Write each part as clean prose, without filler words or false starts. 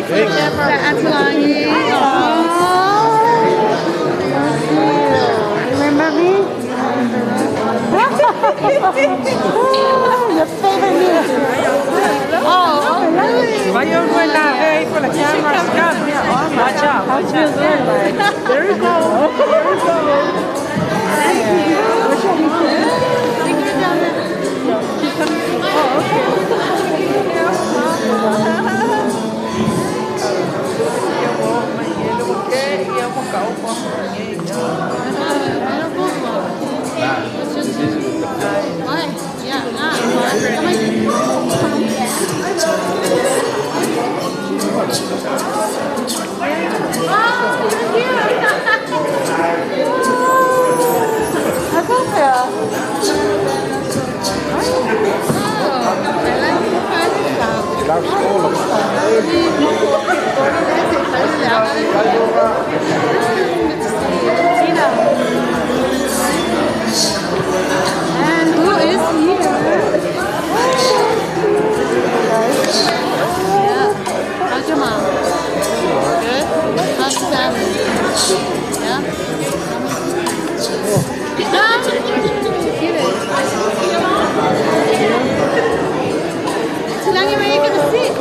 Remember me? Your favorite music. Oh, really? Why you going that way for the camera? Watch out, watch out. There we go. There we go. Thank you. Where shall we sit? Oh, okay. And who is here? Yeah. How's your mom? Good? How's the family? Yeah? Tulani, where are you going to sit?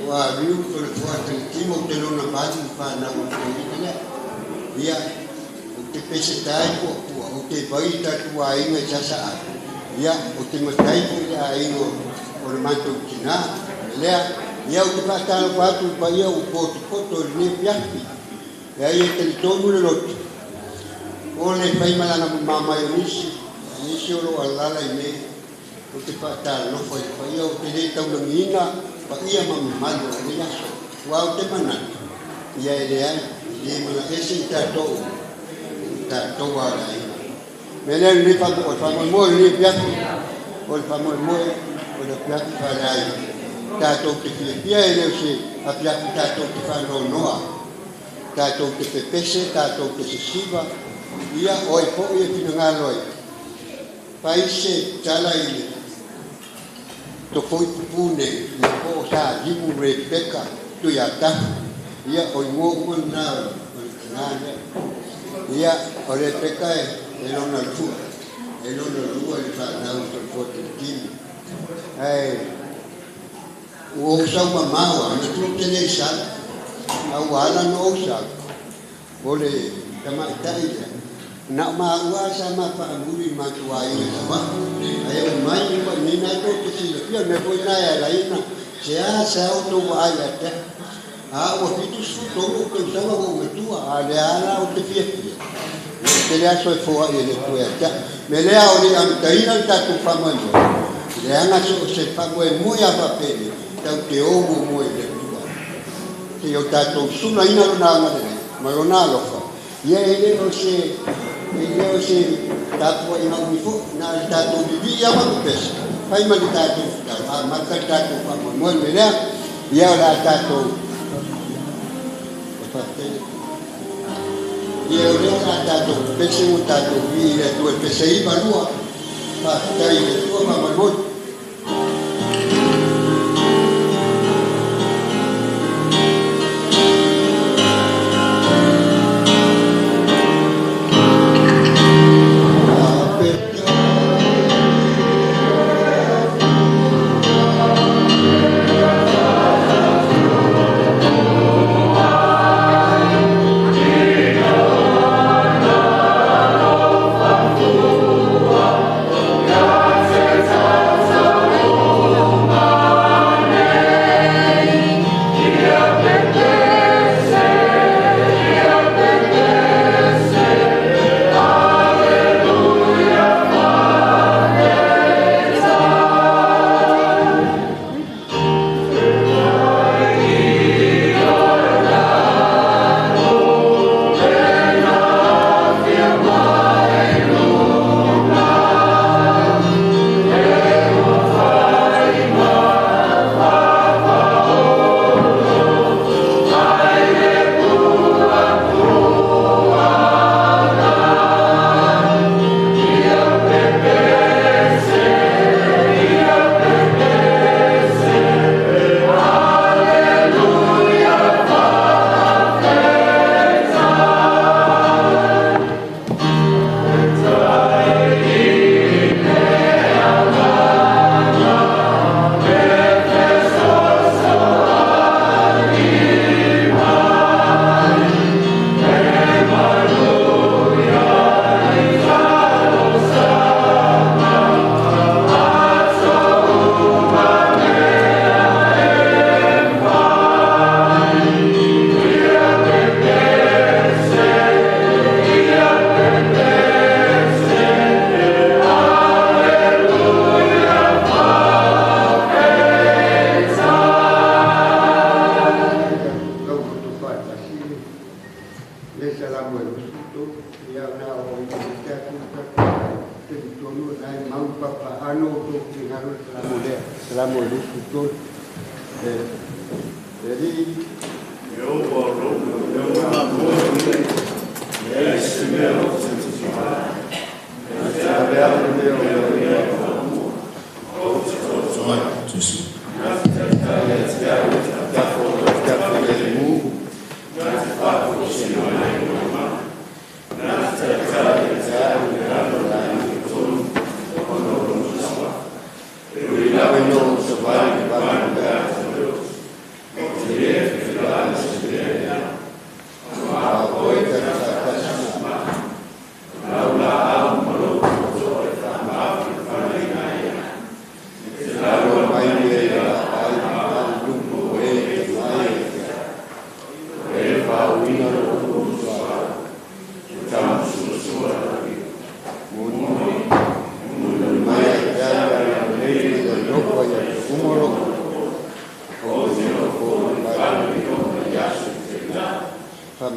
Wa riu ko le fuati timo te lona basi fa na mo te ya o te pesetai po o te vai tatu ainga sasa ia o te matai po ia ainga o le manto kina lea ia o te patalo patu pa ia o poto ni piapi ia ia te tonu le lotu o le pai malanga mama nisi o lo alala i me o te patalo pa ia o te le tau ngina pa ia mamalo ni aso wa o te manana ia ele ai le mana ese tato wala ina mele ni pa mo ni piapi o pa mo o le piapi para ai tato te pia ele se a piapi tato te fa noa tato te pepese tato te siva ia oi po ia pinanga loi paise tala ile to foi pune le po sa Salimu Repeka Toleafoa ia oi mo na ia o Repeka e lona lua e fa na o foto tini o sa mamawa na tu tene sa au ala no sa ole tama tai na ma wa sa ma pa muri ma tu ai ma ai mai ni na to te si le me foi na ya la ina se a sa o to wa ya te a o fitu su to ko sa o me tu a le ala o te fie te le aso e fo ai le tu ya me le a o ni am tai na ta tu fa mo le ana se fa mo e mo ya pa pe tau te o mo e le tu te o ta to su na ina na ma lo na lo fa ia ele o se tato ina unifo na tato vivi ya ma pesa fai ma tato ma tato fa mo le ia la tato ia la tato pese un tato vi le due pese i valua fa dai le due ma mo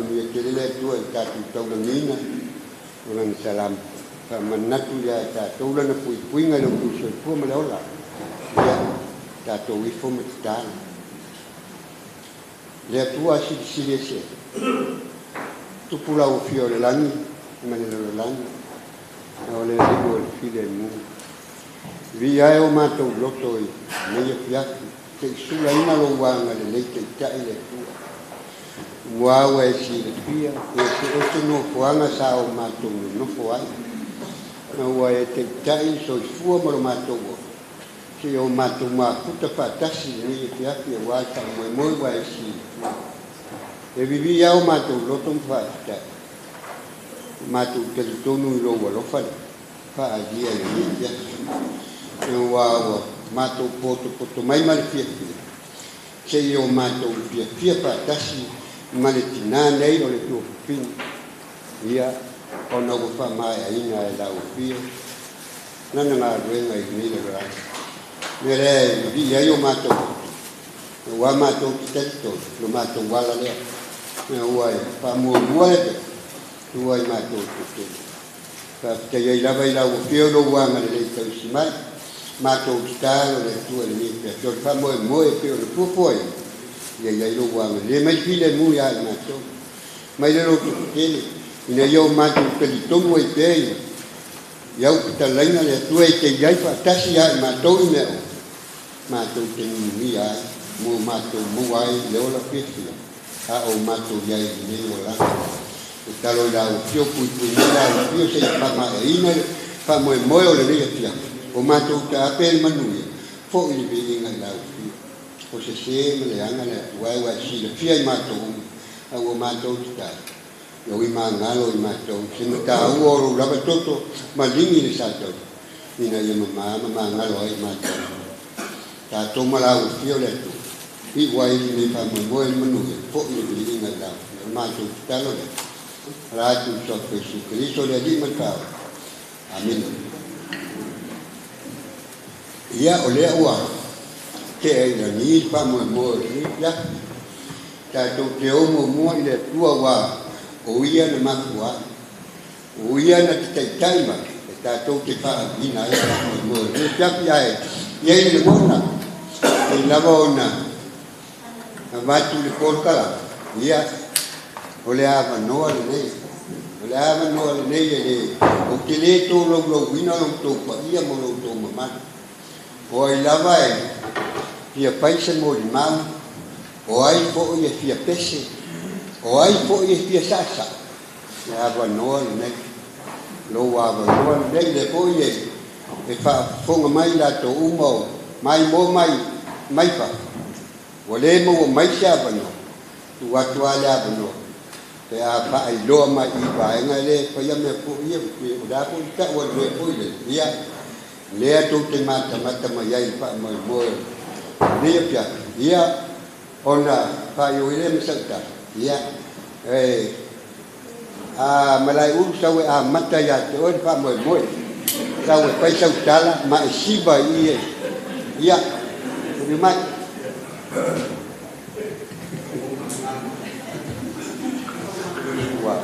whaamuni e te lele tua e tātou taurangina o lana salam manatu ia tātou lana puipuinga le kusoifua ma le ola ia tātou ifo ma te tāna le atua silisili ese tupulau fio le langi ma le langi o le ligo le file mu vi ai o mātou loto i meia fiaki te isula ina lo wanga le leite tai le tua Wawa e si le pia, e te no fuanga sa o mātou no fuai. Na ua e te tai so i fua maro mātou o. Si o mātou mā puta pātasi ni e piaki e wāta moe moe wa e si. E vivi au mātou loto mwhātai. Mātou teritonu i roa lofare. Whaadia e ni piaki. E wawa mātou poto mai mare pia pia. Se o mātou pia pātasi ma le tina nei o le tuafupini ia ona ua faamaeaina e lauafia nana galuega i nei le galagi me lea e vii ai o matou ua matou tatalitonu lo matou ala lea me ua e faamuamua le pe ua i matou totonu faafetai ai lava i lauafia o lou aga lelei tausi mai matou tatalo le atua le ni pe o le faamoemoe pe o le puapuai ia ia ilo wanga le mai file mu ya na to mai le roto tele ina yo matu tele tomu ai pe ia u ta laina le tu ai te ia fa tasi ya ma to ina ma to te ni ya mu matu mu ai le ola pesi a o matu ya ni ola o talo la o pio pu la pio se pa ma ina fa mo o le ia pia o matu ta apel manu fo i be ina la o se me le anga le wai si le fia i matou a o matou tika o i mangalo i matou se me ka o lava toto ma lingi le satou ina ia mangalo ai matou tātou malau fio le tu i wai ni pa mo i manu po i le inga la matou tika lo le ratu so Jesu Cristo le di matau amin ia o le ua ke ai ni pa mo ni ya ta to te o mo i le tua wa o ia na makua o ia na te taima ta to te pa ina ia mo ni ya ya ia le bona i lava ona va tu le porcala ia o le ava no le nei o le ava no le nei le o te le to lo wina lo to pa ia mo lo to mama o i lava fia paisa mo di mau o ai po ia fia pese o ai po ia fia sasa ya va no ne lo wa va no ne le po ia e fa fonga mai la to umo mai fa o le mo mai sa va no tu atu ala va no pe a fa ai lo mai i va nga le pa ia me po ia o da po ta o le po ia le to te mata mai ai fa mo dia pia ia ona pa yo ile mesata ia malai u sawe a mata ya te o pa mo sawe pai sau tala ma siba ia ni mai wa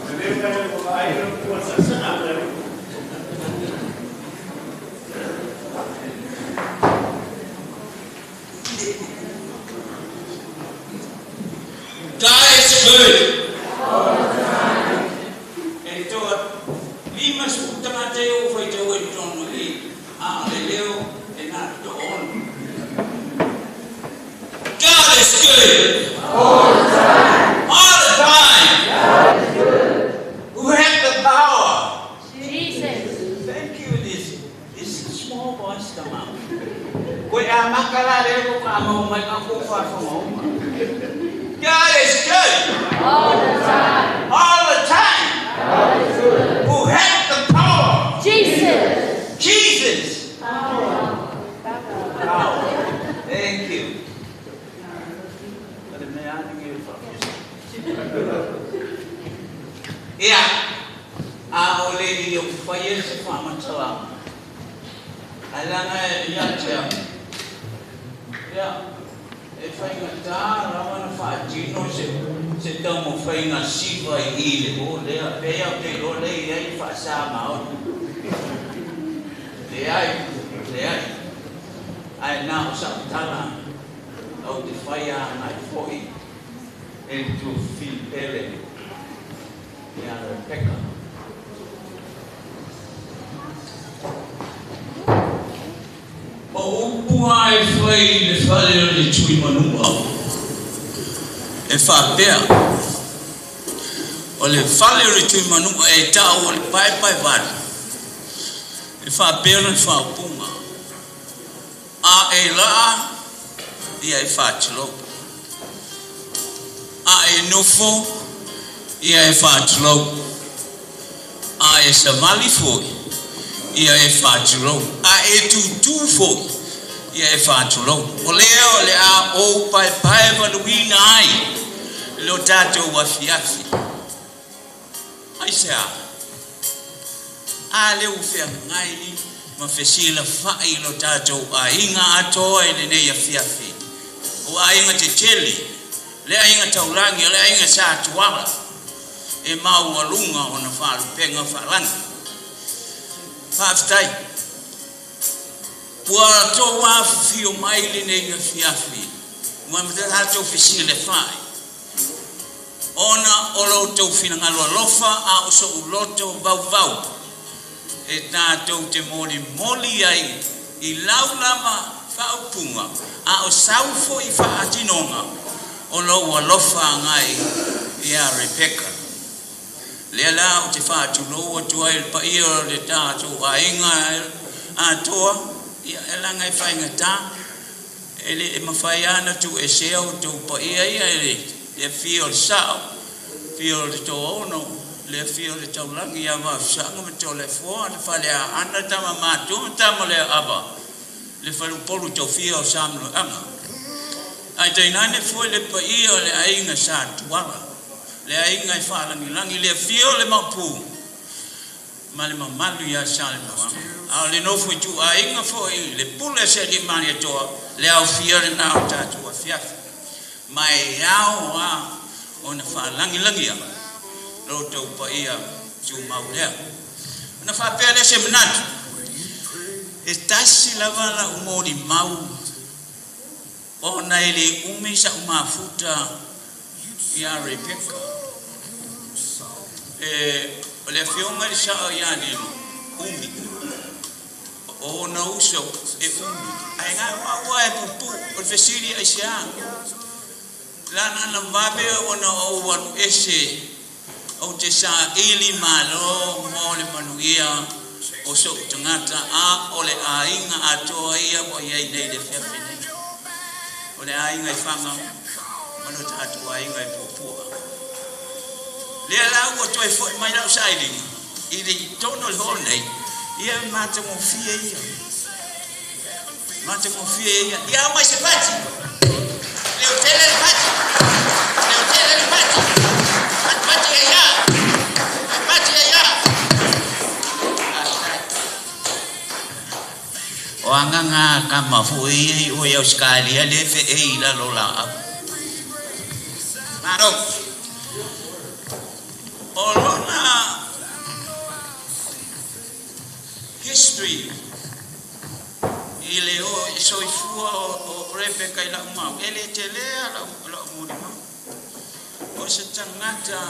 God is good. All the time. And so, we must put the matter over the way to only leo and not to own. God is good. All the time. All the time. God is good. Who has the power? Jesus. Thank you, this small voice come out. Koi amakala leo kamo mai ako fa from God is good. All the time. All the time. God is good. Who has the power? Jesus. Jesus. Power. Thank you. Yeah. Ole di upaya sepaman salam. Alanga ya. e whainga tā, rawa na whaatino se tau mo whainga siwa I ile o lea pea o te lo lei ai whaasā mao. Le ai, ai nā o sa tala au te whaia nai fhoi e tu whipele I a Repeka. O upua e whai le whale o le tui manua e whapea o le whale o le tui manua e tau o le pai wale e whapea o le whaupunga a e laa ia e whātilo a e nofo ia e whātilo a e samali foi ia e whātilo a e tutu foi ia e whātilo o le a o pai waluina ai lo tātou wafiafi ai se a leu whea ngai ma whesila whai lo tātou a inga atoa e le nei a fiafi o a inga te teli le a inga taulangi le a inga sa tuala e mau walunga o na whalupenga whalanga whaftai pua tō wāwhi o mai le nei a fiafi mua mta tātou whesila whai ona o lo tau whinangalo lofa a oso u loto vau e tātou te moli ai I laulama whaupunga a o saufo I whaatinonga o lo lofa ngai I a Repeka lea la o te whaatuloa tua I pa ia o le tātou a inga a toa ia e langa I whainga tā e mawhai ana tu e seo tu pa ia le fio le sao fio le tō ono le fio le taulangi ia wafsanga me Toleafoa le whale a ana tama mātua tama le aba le whalu polu tau fio samlo anga ai tainane foi le pa ia le ainga sa tuala le ainga I whalangi le fio le mapu ma le mamalu ia Salimu a le nofu I tu ainga foi le pule se li mani atoa le au fio le nao tatu a fiafi mai au a ona whalangi ia roto pa ia tu maulea na fa pele se menatu e tasi lava la umori mau ona ele umisa umafuta ia Repeka le fionga li sa ia ni umi ona uso e umi ai nga wa e pupu o fesiri ai sia lana na vabe ona o wan ese o te sa ili malo mo le manuia o so tangata a o le ainga atoa ia o ia nei le fiafine o le ainga I whanga mano ta atua ainga I pupua le lau o toi foi mai lau sailing I le tono le honei ia mata mo fia ia ia mai se pati le hotel le pati o anganga kama fui o ia skali le fe e la lola maro o lona history ile o so ifua o Repeka ila mau ele telea la murima o se tangata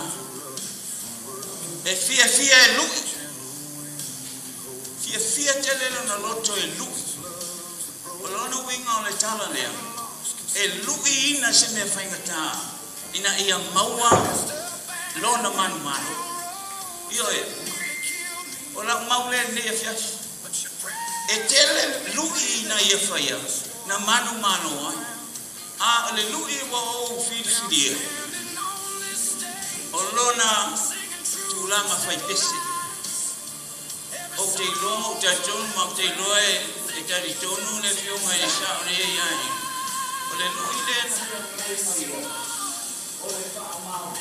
e fia e lui fia telelo na loto e lui o lona winga o le tala lea e lui ina se me whaingata ina ia maua lona manu io e o la maule ne ia fia e tele lui ina ia whaia na manu ai a le lui wa o fidia o lona tulanga fai pese o te lomo o te tonu ma te loe e tari tonu le fionga e sa o le iai o le lui le o le whaamau o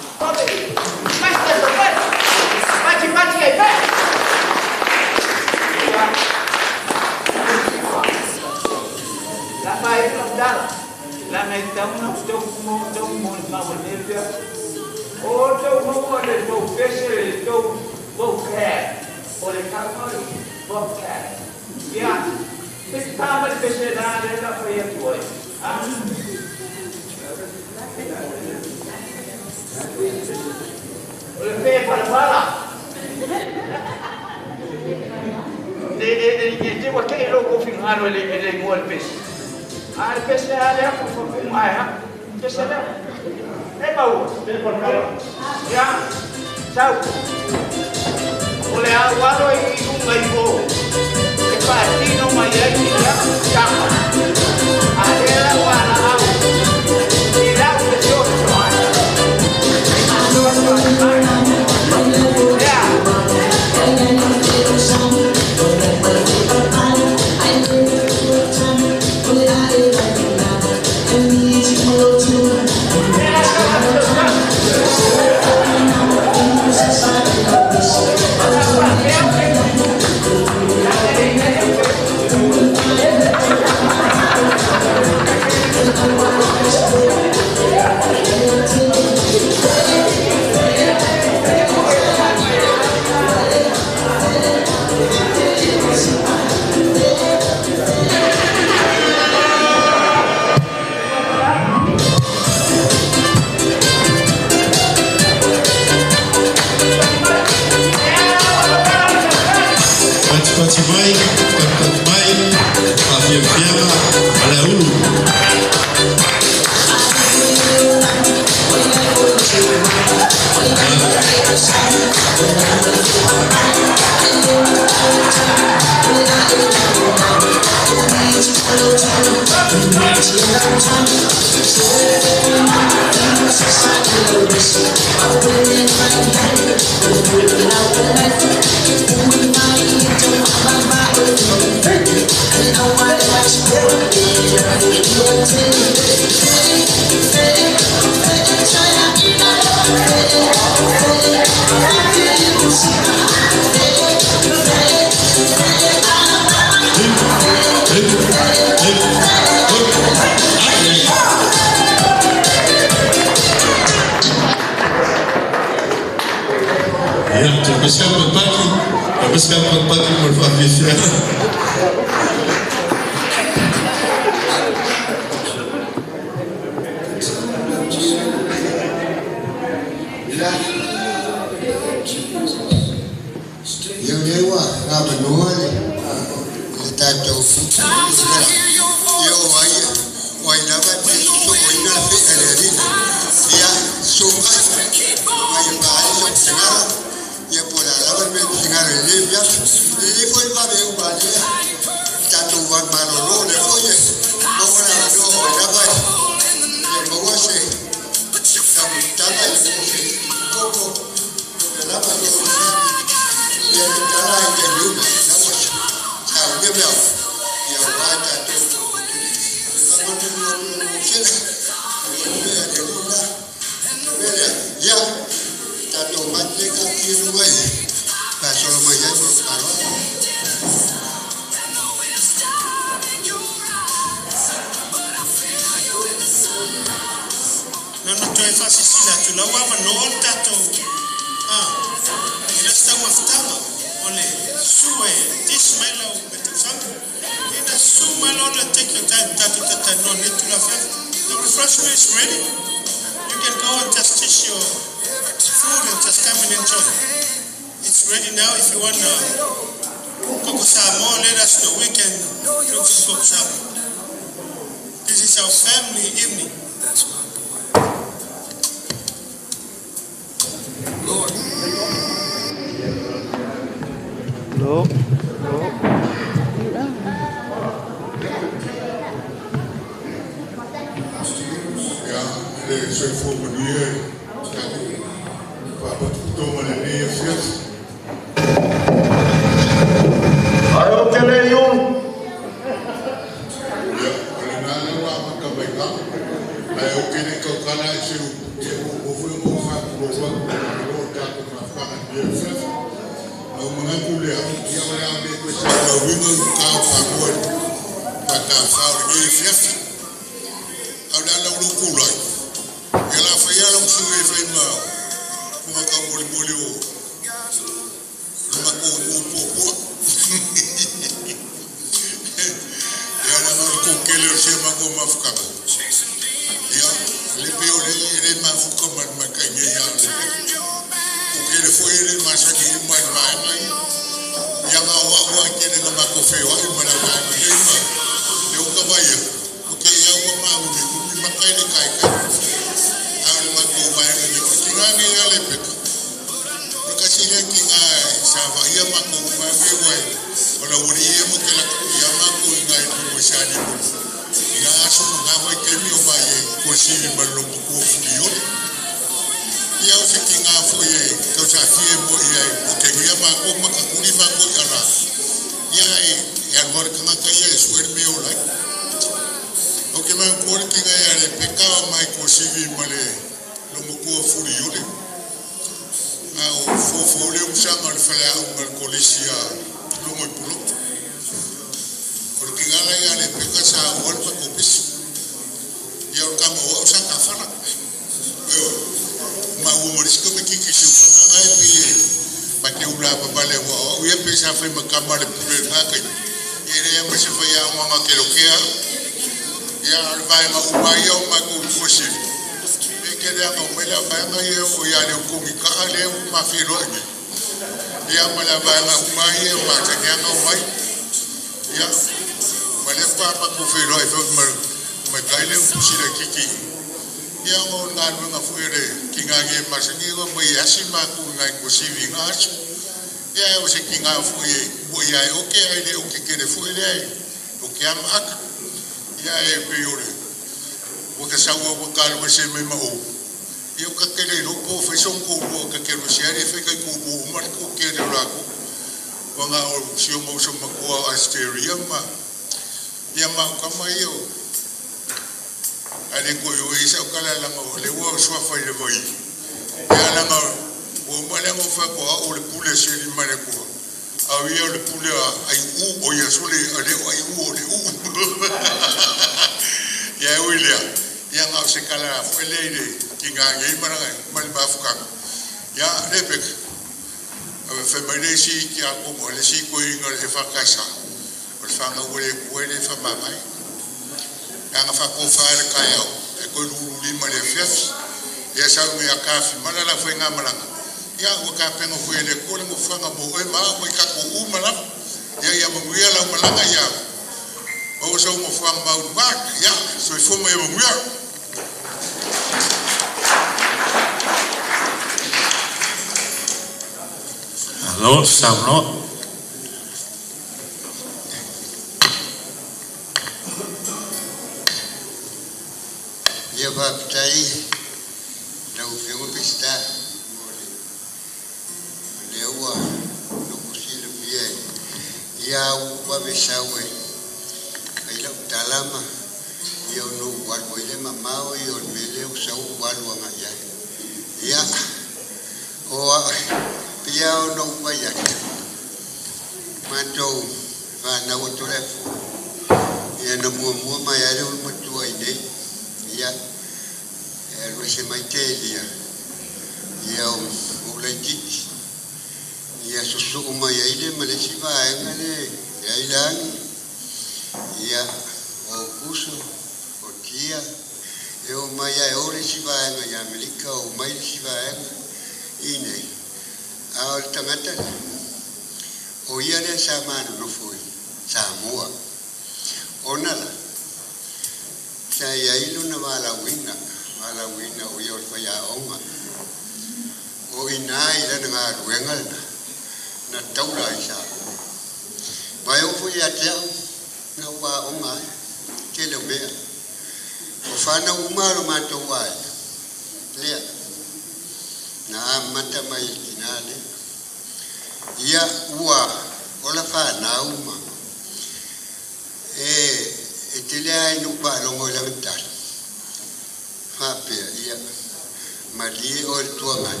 Mali o tuangan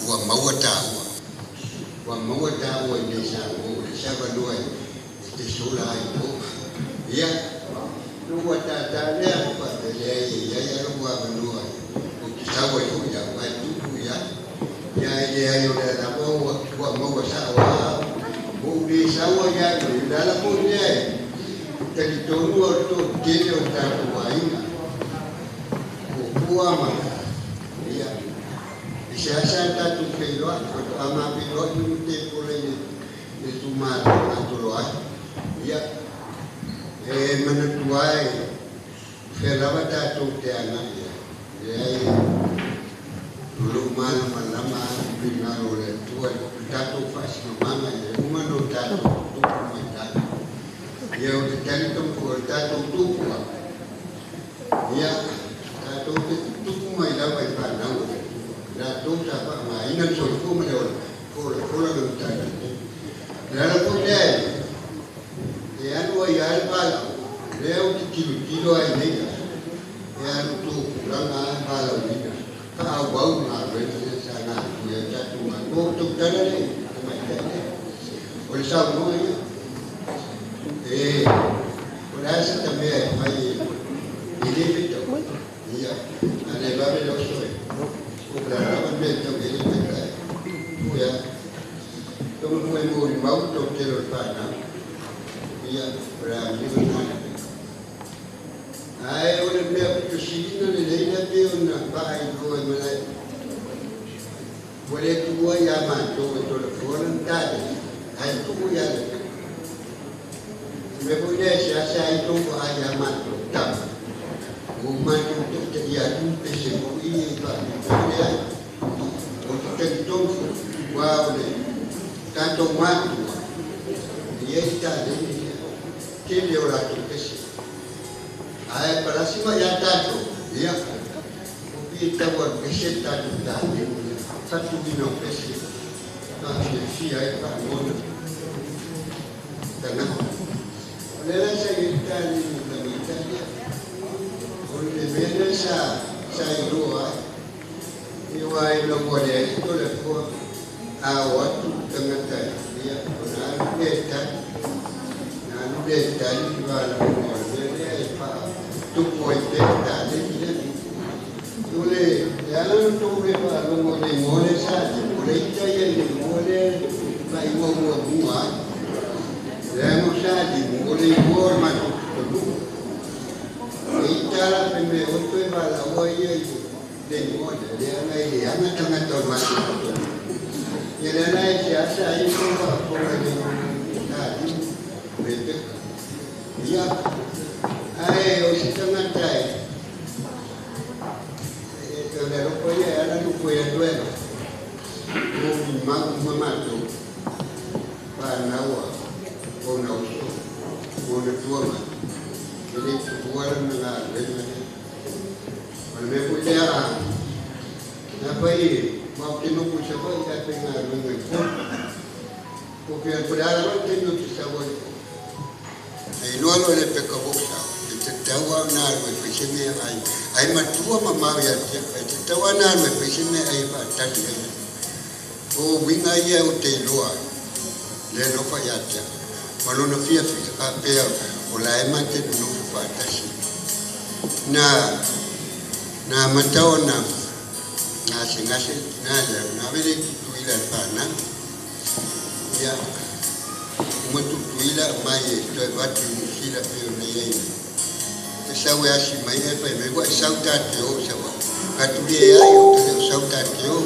wa mawatawa wa mawatawa ni sa baluai te sola ito ya lu wata le pa le ya lu wa baluai sa wa ito ya wa tu ya yo da wa mawasawa bu di sawa ya dalam pun dia jadi tonu tu kene uta wa ina kuama siasa tatu pelot atau ama pelot itu boleh itu mati atau ya menuai felawat tatu tiana ya dulu malam bina oleh tua tatu fas mama ya umano tatu tu mata ya udah jadi tu tatu tu ya tatu tu mai dapat pandang na tuta pa ma ina so ko me ko no ta na ko de ya no ya ba le o kilo ai ne ya tu la na ba la ni ka wa na re sa na ya ta tu ma ko tu ta ne ma ta o sa no ya o la sa ta me ai ni le to ya ane ba me lo so berapa benda yang kita ya, kamu mau tu telur panah, ya berani mana? Ay, orang dia tu sini ni dia dia nak bayi dua mulai, boleh tu ya man tu orang tak, ay tu ya, mereka siasa itu ya man tu tak. Rumah itu terjadi pesek ini pak, dia untuk tentu wah boleh kantong matu, dia tidak ini, kiri orang tu pesek. Ayat perasi macam tatu, dia kita buat pesek tatu tadi, satu minum pesek, si ayat pak mana, tengah. Oleh saya kita ni kita dia. Oleh benda saya doa, iwai lomode Toleafoa awat tengah dia benar dekat, nanu dekat iwai lomode dia tu poin dekat dia. Oleh jalan tu iwai lomode mole saja, boleh caya ni mole bayi mua, lemu saja boleh buat macam tu. Cara pembe untuk bala waya itu demo dia ngai dia tengah tahun masuk. Jadi nai siasa itu apa lagi tadi Repeka. Ya, ay usi tengah tay. Itu dari rupanya ada rupanya dua. Mama tu, panawa, ponauso, ponetuama. Jadi bukan dengan kalau mereka punya apa ini mau tinuk siapa yang tengah mengenai kopian pedalaman tinuk siapa ini luar oleh Repeka Toleafoa kita tahu nak berpikirnya ai matua mama ya kita tahu nak berpikirnya ai tadi oh winga ya utai luar leno payatnya malu nafia apa ulai mati dulu batasi na matao na ngase na vile tuila pana ya mtu tuila mai to watu mshila peo na yeye sawa asi mai pa mego sauta teo sawa katulia yayo teo sauta teo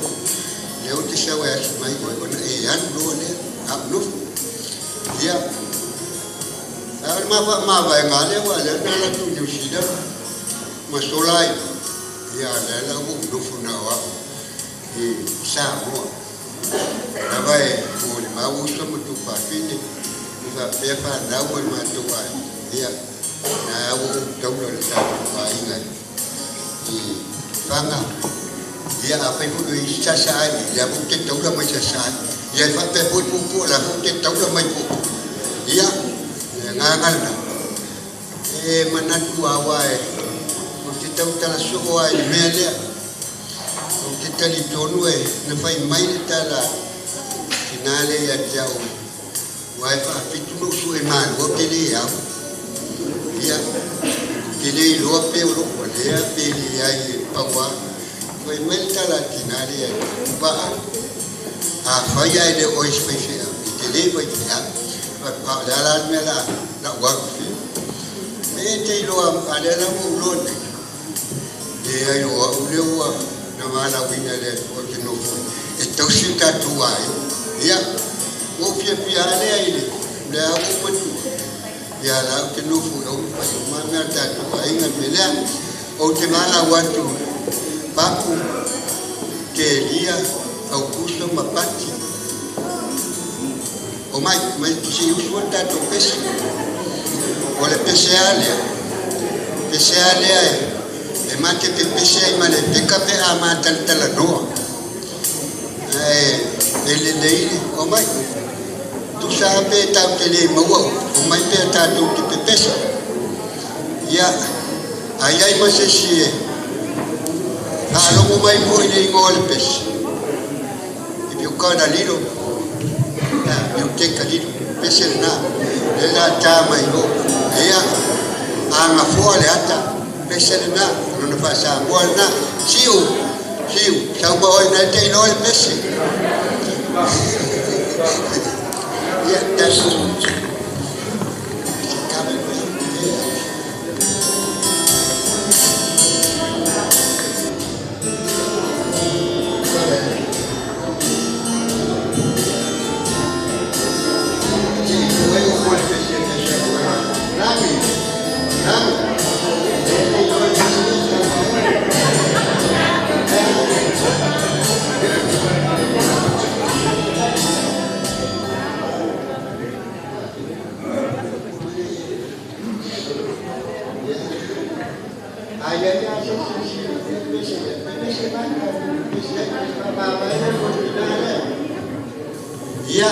leo sawa asi mai ko na ando ne abnu ya ma ngale wala na tu jusida masolai ya la ndufu na wa samo nabai mo ma uso mtu pa pini nga pepa na wa ma tu wa ya na wa taulo sa pa inga fanga ya apa itu sasa ya mungkin taulo ma sasa ya fa pe pu la mungkin taulo ma pu ya ngangal na manatu awai kita utala suwa media Te tali tonu e na fai mai le tala finale ya jau. Wai fa fitu no su e man o te le au. Ia te le lo pe o ko le pe le ai pawa. Fai mai le tala finale ya ba a fai ai le o special. Te le vai ya. Pa dala me la wa fi. Me te lo ale la mo lo ne. E ai o le o na mala winga le o te no e tau si tatu ai ia o pia pia le ai le a o patu ia la te no fu o ma na tatu ai na mele o te mala watu papu ke lia au kuso mapati o mai si usu tatu pesi o le pesi ale e mate pe pese ai male te kape a matal tala noa ele leile o mai tu sabe ta tele maua o mai pe ta tu te pese ia ai mase si a lo mai mo ile ngol pese e più cada liro più te caliro pese na le la ta mai lo ia anga fuole ata pese na non fa sa buona siu sa buona na te no il pese ya tasu ya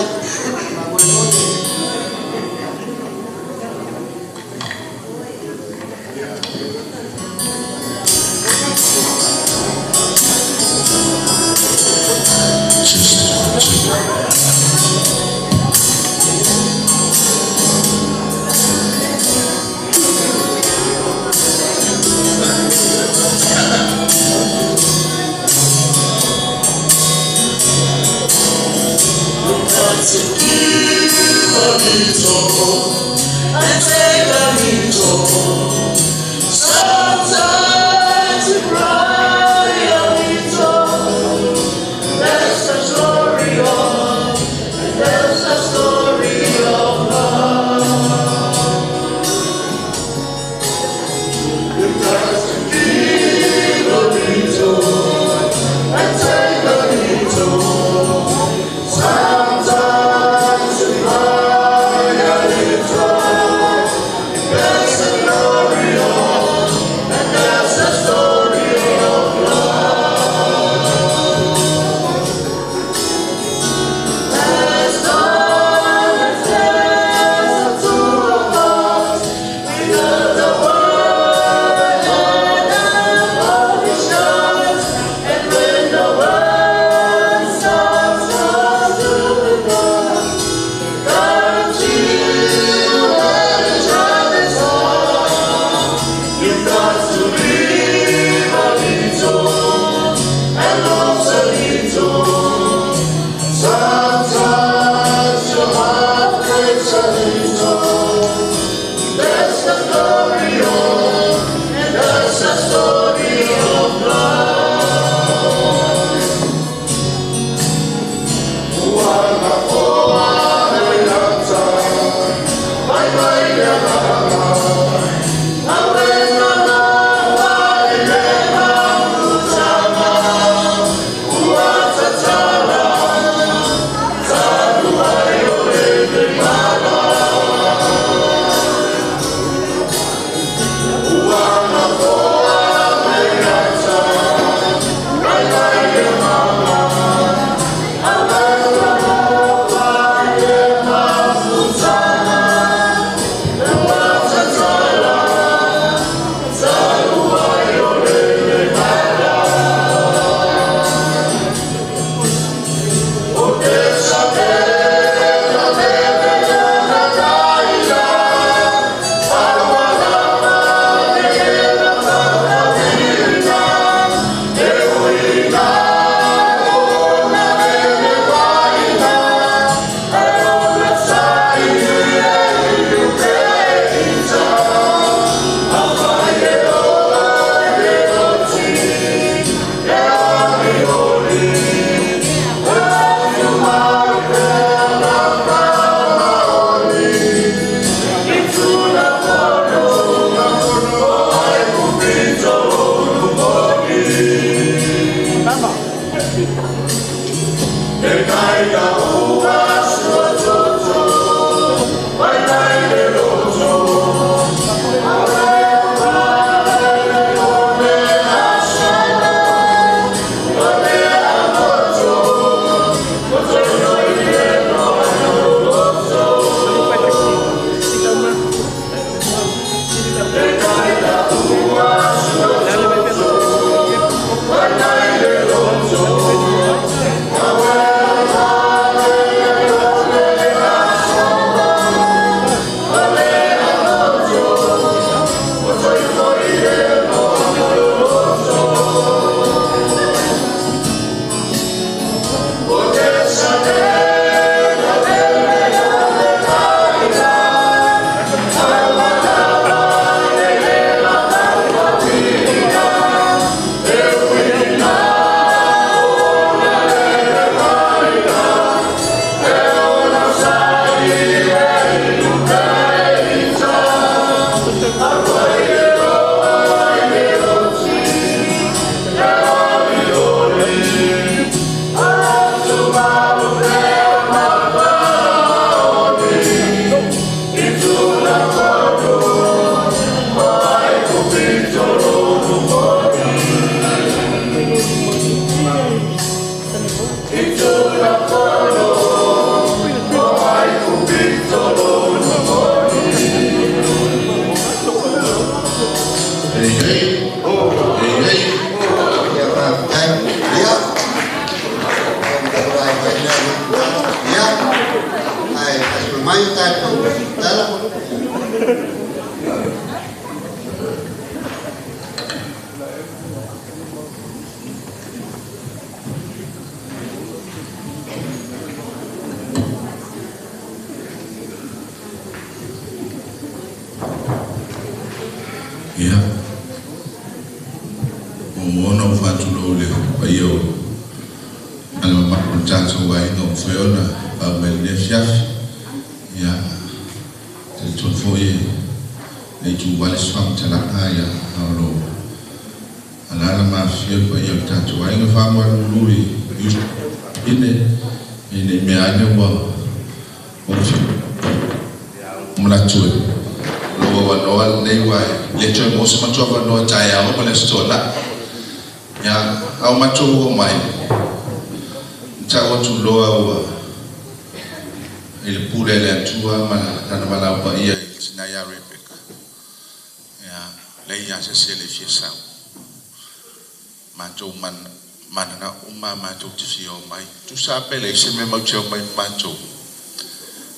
Pele se me mau teo mai matou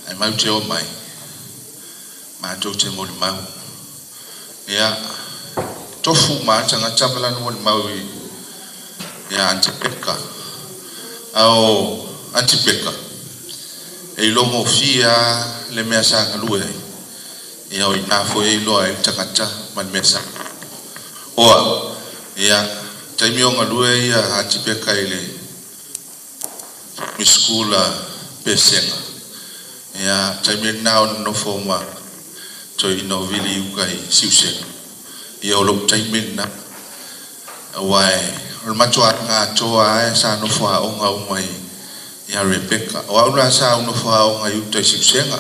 ai mau teo mai matou te mo mau ia tofu ma tanga tabala no mau ia antipeka au antipeka e longo fia le mesa ngalue ia o ina fo e lo ai tangata man mesa oa ia taimio ngalue ia antipeka ile miskula pesenga ya taimir now no forma to ino vili ukai siusen ya lo taimir na wai matua nga toa sa no fa onga umai ya Repeka wa una sa no fa onga yuta siusenga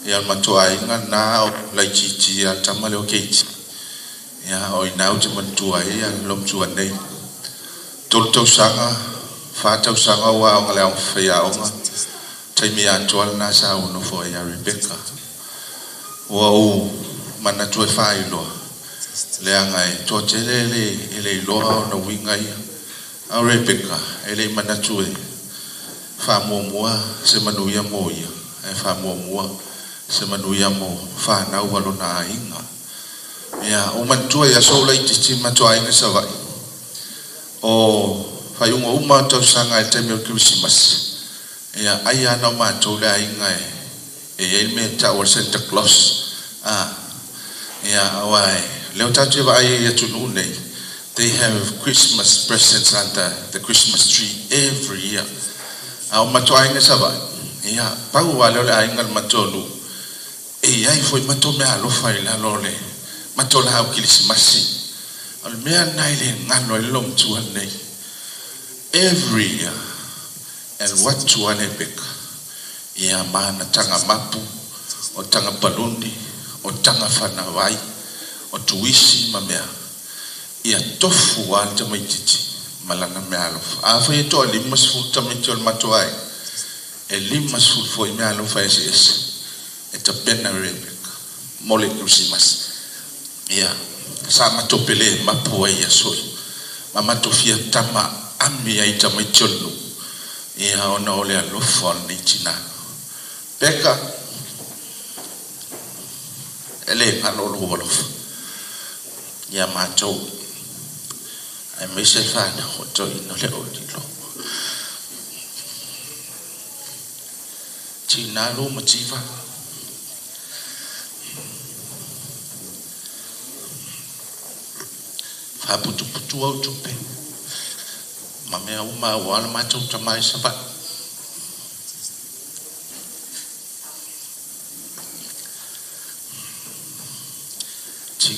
ya matua inga na lai chichi ya tamale oketi ya o ina uti matua ya lom tuan nei tolto sanga Fatau sanga wa o ngale fa ya o taimi antoal na sa uno fo ya Repeka wa o mana tu fa ilo le angai to telele ele lo na winga ya a Repeka ele mana tu fa mo mo se manu ya mo ya e fa mo mo se manu ya mo fa na wa lo na inga ya o man tu ya so lai ti ma tu ai sa vai o fai uma tau sanga e te meo Christmas ia ai ana ma tau le ainga e me tau Santa Claus ia awai leo tatu ba ai e tunu nei they have Christmas presents under the Christmas tree every year au mato ainga saba ia pau wa le ainga matonu e ai foi mato me alo fai la lole mato la Christmas al mea nai le ngano e lom tuan nei every year el watu ane peka ia mana tanga mapu o tanga palundi o tanga whanawai o tuisi ma mea ia tofu wa te maititi malana mea alofa awha ia toa limas fu tamiti o le matuai e limas fu foi mea alofa ese e ta pena Repeka mole Christmas ia sa matopele mapu ai asoi ma matofia tama ami ai ta maitionu ia ona ole alofa ni tina Peka ele alolo wolofa ia matou ai me se fana o toi no le o dilo tina lo motiva fa putu au tupe ma me uma wala matou tamai sabat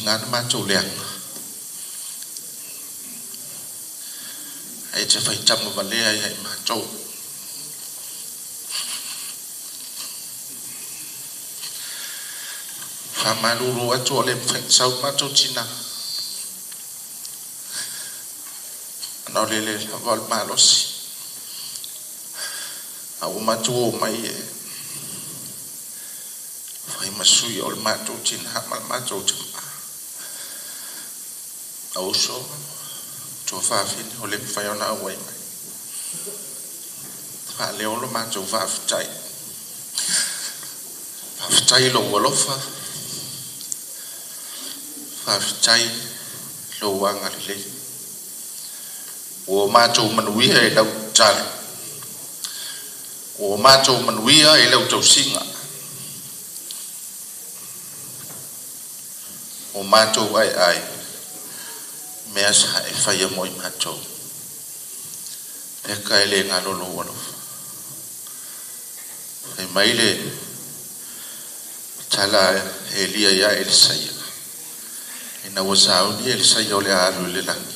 ngana matou leang ai te fai tama valea ai matou fa malulu atu o le sau matou tina ana le val malosi au matou o mai e fai masui o le matou tina hamal matou tina also to fafini o le faiona wai mai fa le o ma to fafitai lo wolofa fafitai lo wanga le o ma to manuia e lau tala o ma to manuia e lau tau singa o ma to ai mea sa e whaia moi matou. Peka ele ngā lolo wanofa. E maile tala e lia ia e le saia. E na wasauni e le saia o le alu le langi.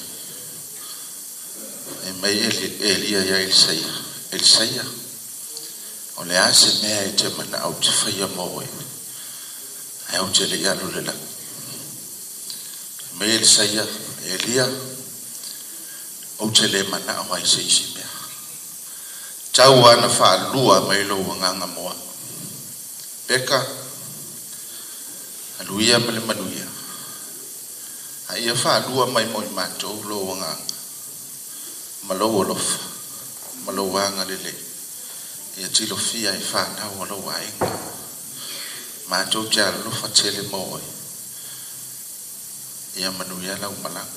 E mai e lia ia e le saia. E le saia. O le ase mea e te mana au te whaia mo e. E au te le alu le langi. Mai e le saia. Elia o te le mana o ai seisi mea. Tau ana wha lua mai lo wanganga moa. Peka aluia mele manuia. A ia wha lua mai moi matou lo wanganga. Malo olofa. Malo wanga lele. Ia tilo fia i wha nau alo wainga. Matou te alofa tele moa. Ia manuia lau malanga.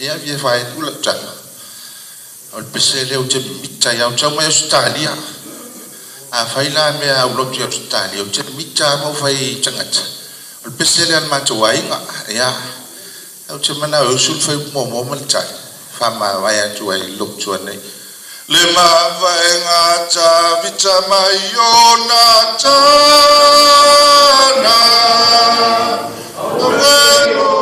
Ia via fai ula tanga. O pesele o te mita ia o tau mai Australia. A fai la mea au lotu Australia. O te mita mau fai tangata. O pesele al mato wainga. Ia. O te mana o sul fai momo maltai. Fama vai atu ai lotu anei. Le ma vai ngata vita mai ona tana. O vero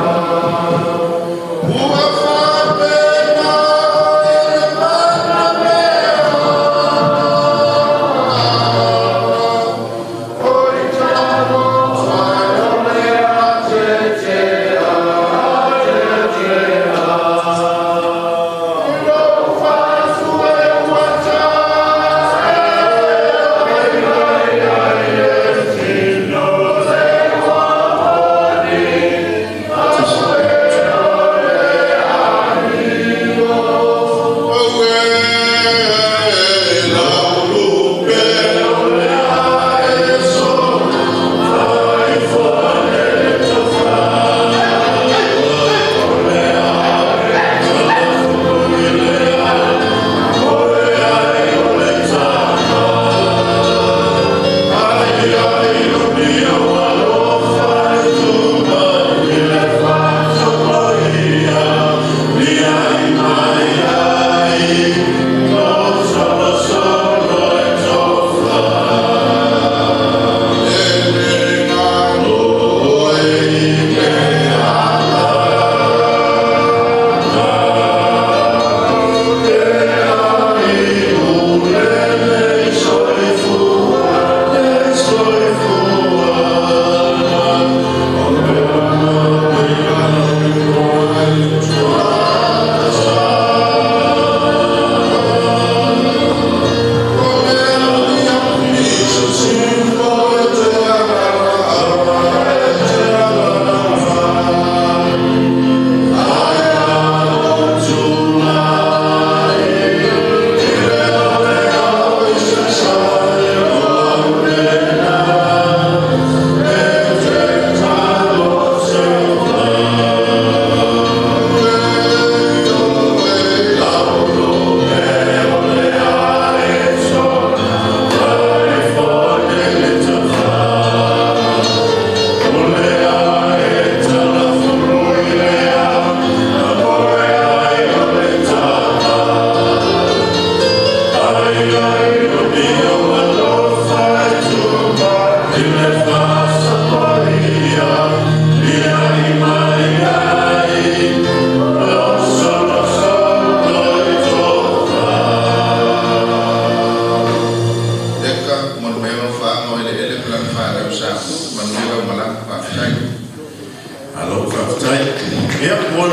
Thank you.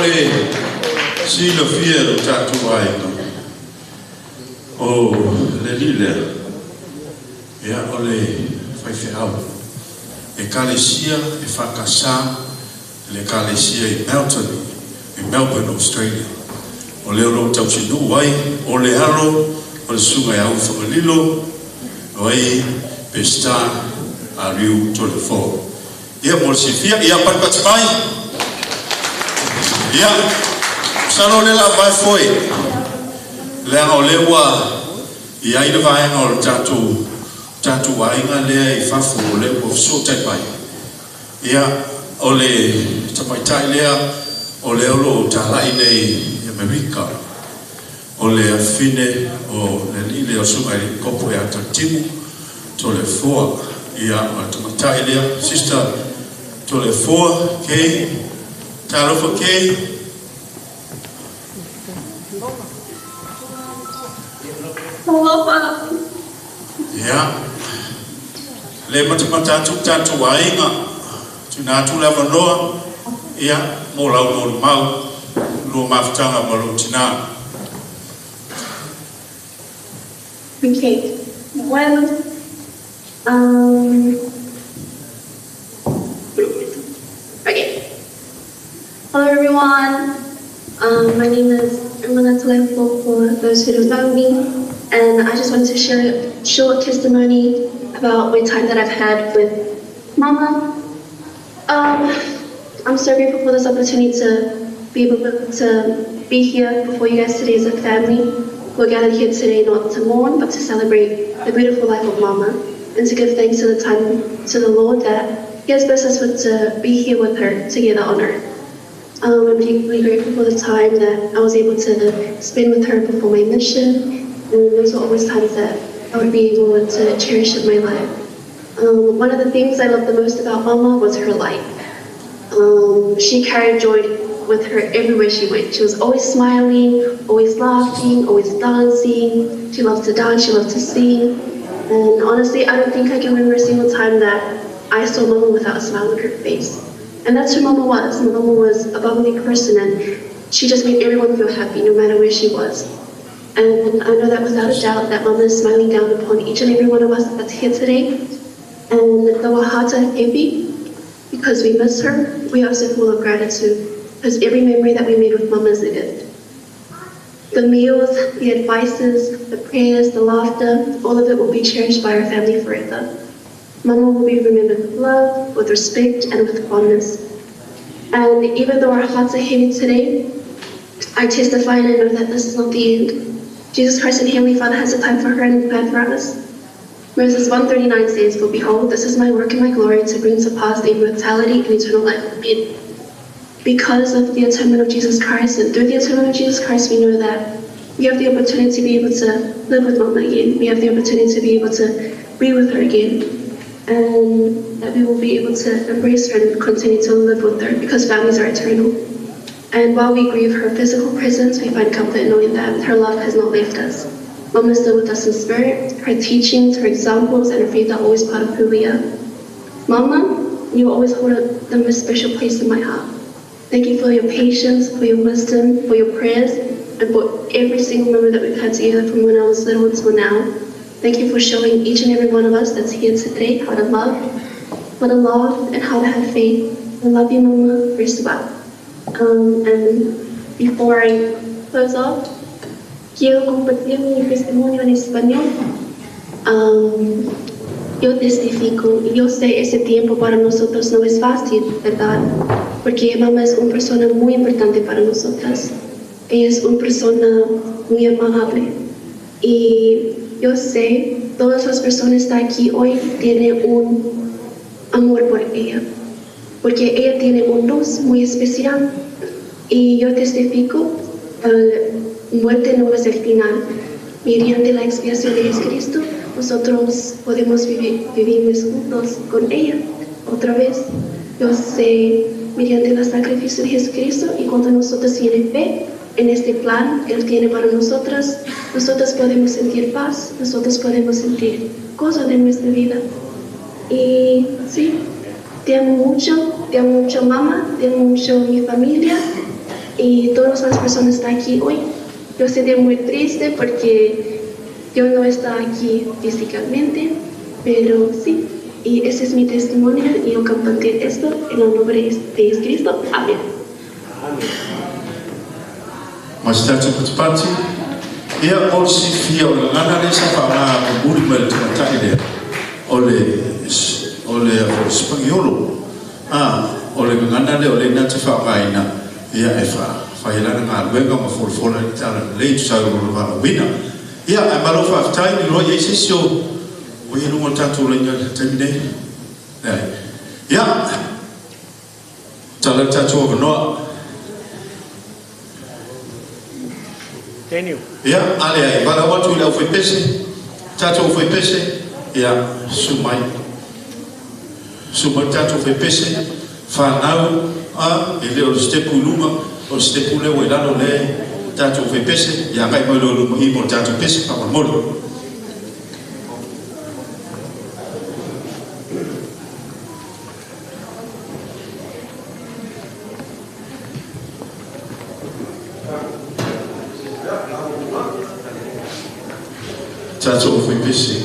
ole sila fia tatu ai o le lile ia ole fai au e kalesia e fakasa le kalesia e Melbourne, Australia. O leo lo tau sinu ai o le haro o le sunga e au whakalilo o ai pesta a riu Toleafoa. Ia mo le sifia ia patpatai ia sano le la vai foi le o lewa ia ina vai no tatu wainga le I fafu le o so tai pai ia o le tapaitai lea o le olo talai nei Amerika o le afine o le lile o sunga I kopo e atatimu Toleafoa ia o tapaitai lea sister Toleafoa kei talofa kei ia le matamata tatu wainga tuna tula vanoa ia mo lau mo mau lo maftanga mo lo tina. Okay, well, okay. Hello everyone, my name is Toleafoa for those who don't know me, and I just wanted to share a short testimony about my time that I've had with Mama. I'm so grateful for this opportunity to be able to be here before you guys today as a family. We're gathered here today not to mourn, but to celebrate the beautiful life of Mama, and to give thanks to the Lord that He has blessed us with to be here with her together on earth. I'm deeply grateful for the time that I was able to spend with her before my mission, and those were always times that I would be able to cherish in my life. One of the things I loved the most about Mama was her light. She carried joy with her everywhere she went. She was always smiling, always laughing, always dancing. She loved to dance, she loved to sing. And honestly, I don't think I can remember a single time that I saw Mama without a smile on her face. And that's who Mama was. Mama was a bubbly person, and she just made everyone feel happy no matter where she was. And I know that without a doubt that Mama is smiling down upon each and every one of us that's here today. And though our hearts are heavy because we miss her, we are so full of gratitude because every memory that we made with Mama is a gift. The meals, the advices, the prayers, the laughter, all of it will be cherished by our family forever. Mama will be remembered with love, with respect, and with fondness. And even though our hearts are heavy today, I testify and I know that this is not the end. Jesus Christ and Heavenly Father has a time for her and a plan for us. Verses 139 says, "For behold, this is my work and my glory, to bring to pass the immortality and eternal life of men." Because of the atonement of Jesus Christ, and through the atonement of Jesus Christ, we know that we have the opportunity to be able to live with Mama again. We have the opportunity to be able to be with her again. And that we will be able to embrace her and continue to live with her, because families are eternal. And while we grieve her physical presence, we find comfort in knowing that her love has not left us. Mama is still with us in spirit. Her teachings, her examples, and her faith are always part of who we are. Mama, you always hold the most special place in my heart. Thank you for your patience, for your wisdom, for your prayers, and for every single moment that we've had together from when I was little until now. Thank you for showing each and every one of us that's here today how to love, and how to have faith. I love you, Mama. Rest well. And before I close off, quiero compartir mi testimonio en español. Yo testifico, y yo sé ese tiempo para nosotros no es fácil, ¿verdad? Porque Mama es una persona muy importante para nosotras. Ella es una persona muy amable. Y yo sé, todas las personas que están aquí hoy tienen un amor por ella. Porque ella tiene una luz muy especial. Y yo testifico, la muerte no es el final. Mediante la expiación de Jesucristo, nosotros podemos vivir juntos con ella otra vez. Yo sé, mediante el sacrificio de Jesucristo, y cuando nosotros tienen fe en este plan que Él tiene para nosotros podemos sentir paz, nosotros podemos sentir gozo de nuestra vida. Y sí, te amo mucho, Mama, te amo mucho mi familia, y todas las personas que están aquí hoy. Yo estoy muy triste porque yo no estoy aquí físicamente, pero sí. Y ese es mi testimonio y yo compartir esto en el nombre de Jesucristo. Amén. Mas tatu patipati ia o si fia o ngana le sa pa muri mel tata ile ole o spagnolo ole ngana le ole na tfa kaina ia fa ila na wenga ma fola tala le sa ro va wina ia a malo fa tai ni lo yesi so o yelu mo tatu le nya temine ia tala tatu no Daniel. Ya, ale para watu ile foi pese, tatu foi pese, ya sumai tatu foi pese, fanau ele o stepu lunga, o stepu le welano le tatu foi pese, ya kai mo lo mo tatu pese pa mo. Tatu foi pese.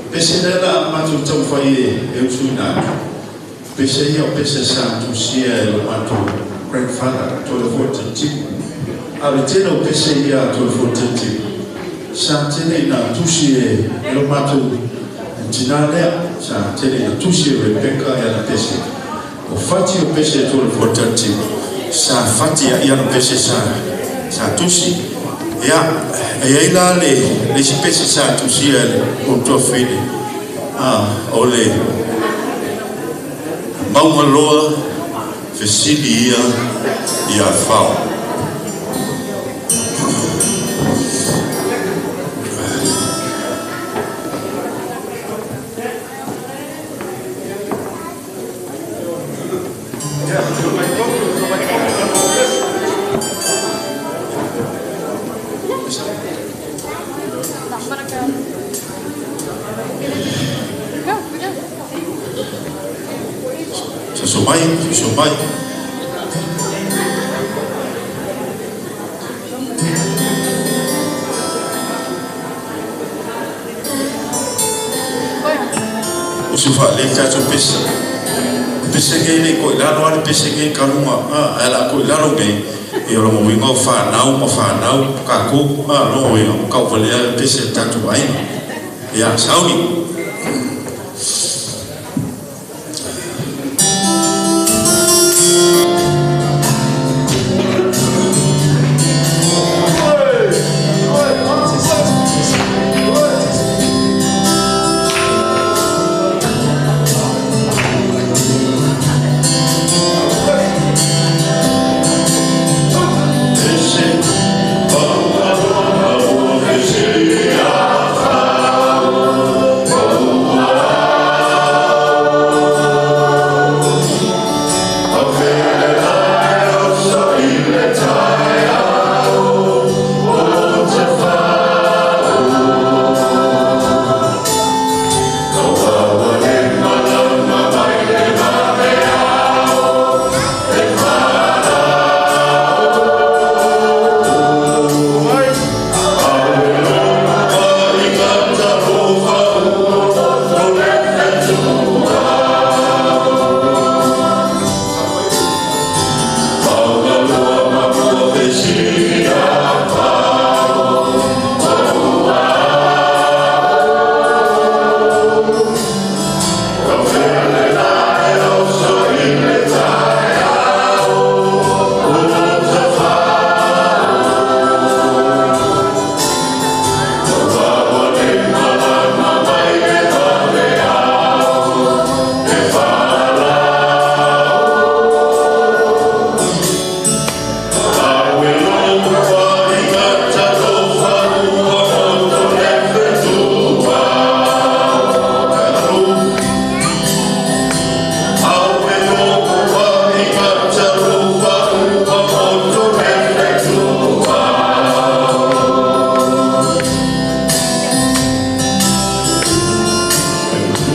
Pese nela matu tau fai eu suina. Pese ia pese sa tu sia o matu grandfather Toleafoa Tauvaga. Ale teno pese ia Toleafoa Tauvaga. Sa tene na tu sia o matu tinale sa tene na tu sia Repeka ia na pese. O fati o pese Toleafoa Tauvaga sa fati ia no pese sa tusi ia ila le si pese sa tusi o to fine ole maumaloa fesili ia fao Somai. O se fa le tatu pese. Pese ke le ko lalo ale pese ke kaluma ala ko lalo ke e lo mo wingo fa nau ka ko lo we ka ko le pese tatu ai. Ya sauni.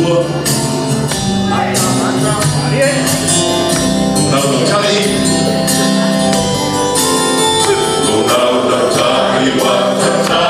tua. Now the time. Now the time. What the time?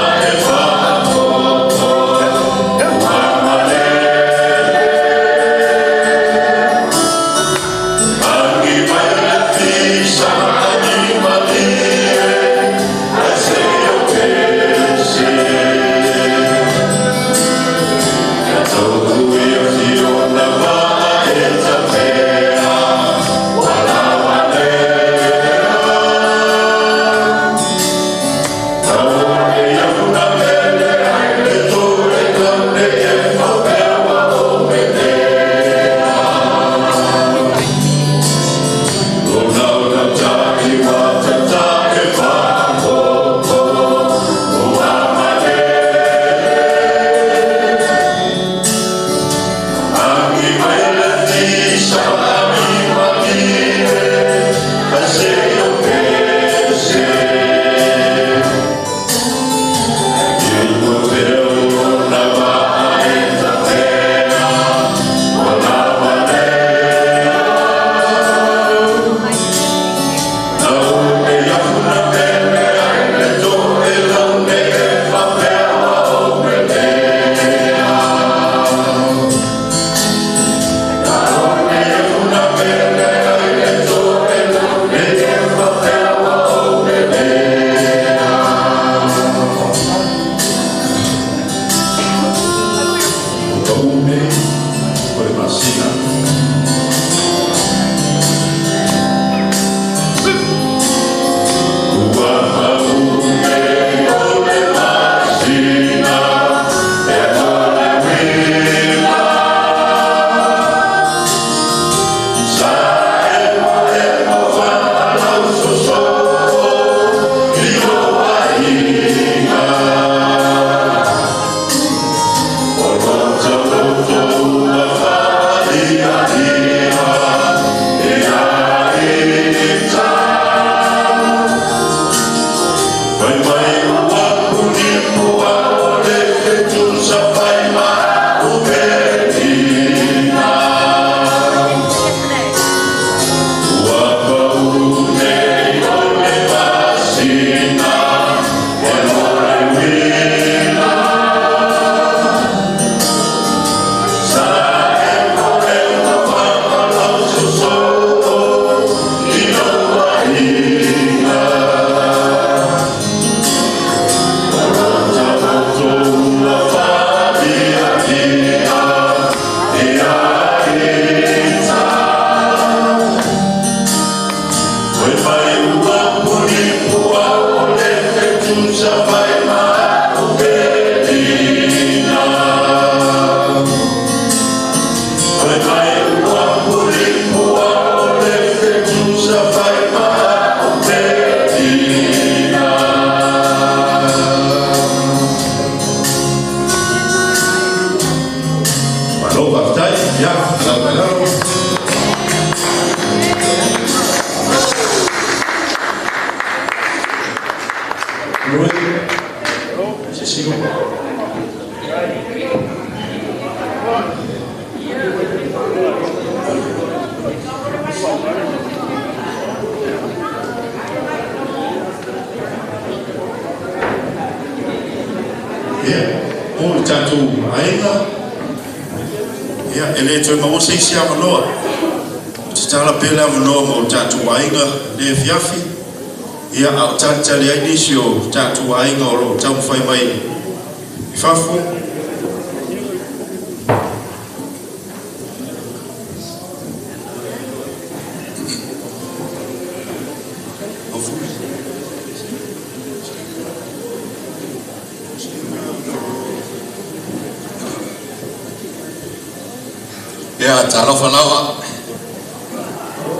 Talofa lawa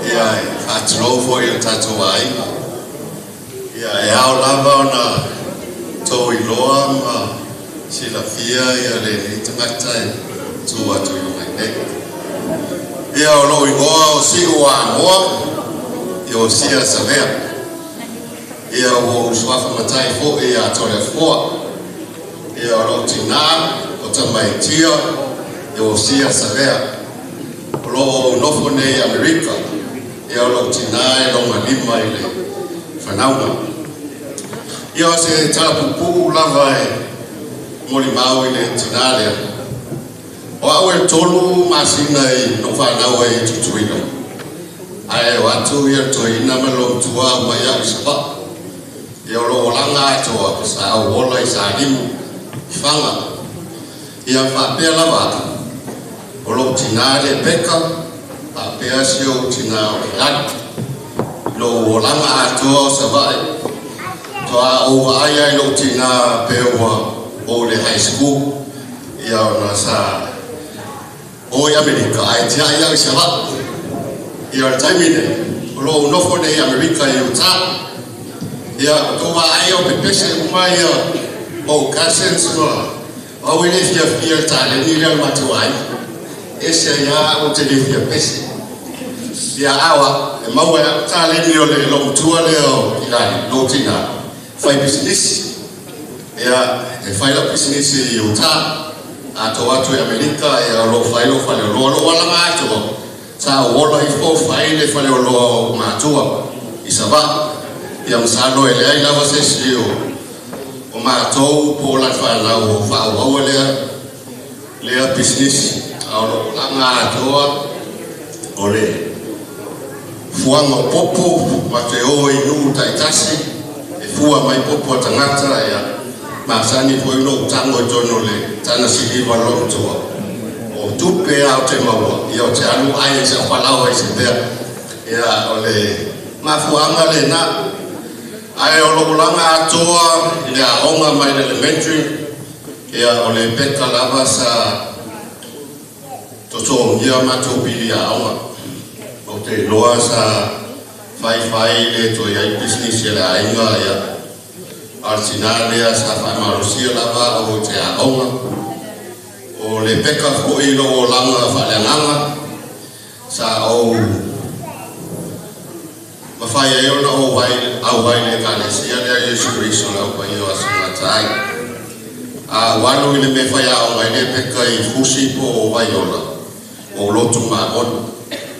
ia atrofo ia tatuai ia ao lava na to iloa ma silafia ia le tangata tu atu mai ia o lo igoa o si o amoa ia sia savea ia o swafa matai fo ia Toleafoa ia o lo tina o tamaitia o sia savea lo nofo nei Amerika e o lo tina e lo malima i le whanaunga. Ia se talapupu lava e moli mau i le tina lea. O au e tolu masina i no whanau e tutuina. Ai o atu ia toina me lo tua mai au sapa. Ia lo olanga atoa sa au ola i Salimu whanga. Ia whapea lava o lo tina Repeka whapea sio tina o lani. Lo olanga atoa sa vai. Toa o aia i lo tina pewa o le high school. Ia ona sa o Amerika ai tia ia i sava. Ia taimine o lo nofo nei Amerika i uta. Ia toa ai o pepese umai o cousins ma. O wele fia tale ni le matuai. Ese ia o te fia pese. Ia awa e mau tale ni o le lo tua le o ilani lo tina. Fai business. Ia e fai la business i uta. Ato atu e Amerika e lo fai lo wala mātua. Sa wola i fo fai le fai lo mātua. I sava. Ia msano e lea i lava se sio. O mātou po la whanau o whao lea business. Ao lo langa atoa. O le fuanga o popo. Ma te o i nuu taitasi. E fua mai popo a tangata ia. Masani foi no tango tono le tana siliva lo tua o tupe au te maua ia o te anu ai se palau ai se pea ia o le mafuanga le na ai o lo langa atoa le aonga mai le elementary ia o le peka lava sa toto ia mato pili aonga o te loa sa fai le to ia business le ainga ia Arsinalea sa whamarosia lava o te aonga. O le peka ko ilo o langa whaleanganga. Sa o mawhai e ona o au vai le kālesia lea Yesu Christo lau pai o asanga tai. A wano i le me whai aonga i le peka i fusi po o vai ola. O lotu mākona.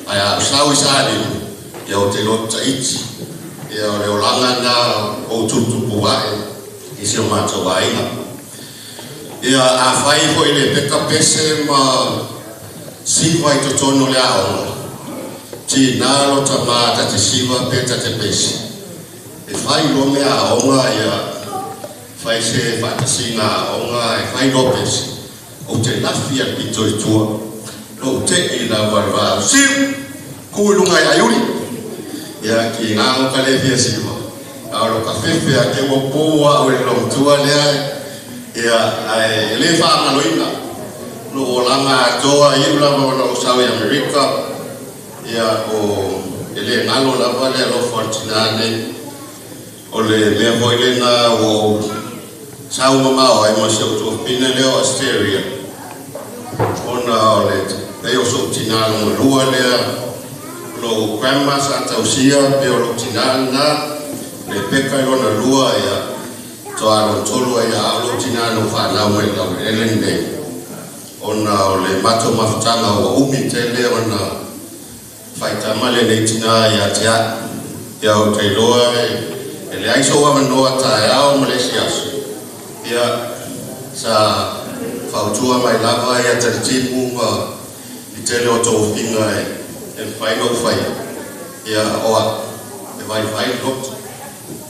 Ai a usau i Salimu. Ia o te lota iti. Ia o le olanga na o tutupu wae i se o mātou wainga. Ia a whai ho i le peka pese ma siwa i totono le aonga. Ti nalo ta mata te siwa peta te pese. E whai lo me aonga ia whai se whatasinga aonga e whai lo pese. O te lafia pito i tua. Lo te i la warwa. Siu! Kuilunga i ayuri. Ia ki ngāo ka le fia siwa. Aoro ka whiwhi a ke mo pōua o le long tua lea. Ia ai le whaangaloina. No o langa atoa i ulawa o South America. Ia o le ngalo lava le alo fortinane. O le mea hoi le na o sau mamao ai mo se o tuapina leo Asteria. Ona o le peo so tinalo lua lea. Lo grandma sa tausia pe o lo tinana le peka i ona lua ia toa lo tolu ia a lo tinana o whanau mai lau elende ona o le mato mafutanga o umi tele ona whaitamale nei tina ia tia ia o te loa e le aiso wa manoa tae ao Malaysiasu ia sa whautua mai lava ia taritimu i tele o tō whinga e whai no whai. Ia oa, e whai lot.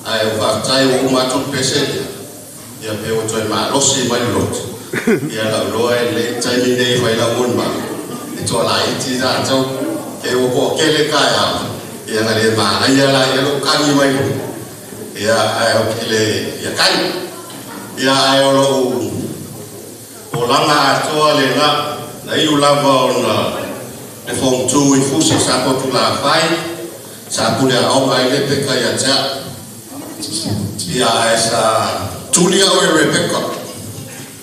Ai o whātai o umatu pese. Ia pe o toi mālosi mai lot. Ia lau loa e le taimi nei whai lau unma. E toa la iti da tau. E o ko kele kai au. Ia ngare maa ia la ia lo kangi mai lo. Ia ai o kele ia kai. Ia ai o lo o langa atoa le na. Na iu lava o na le form 2 i fusi sa po tu la fai sa pu le au ai le peka ia tia ia esa tulia o Repeka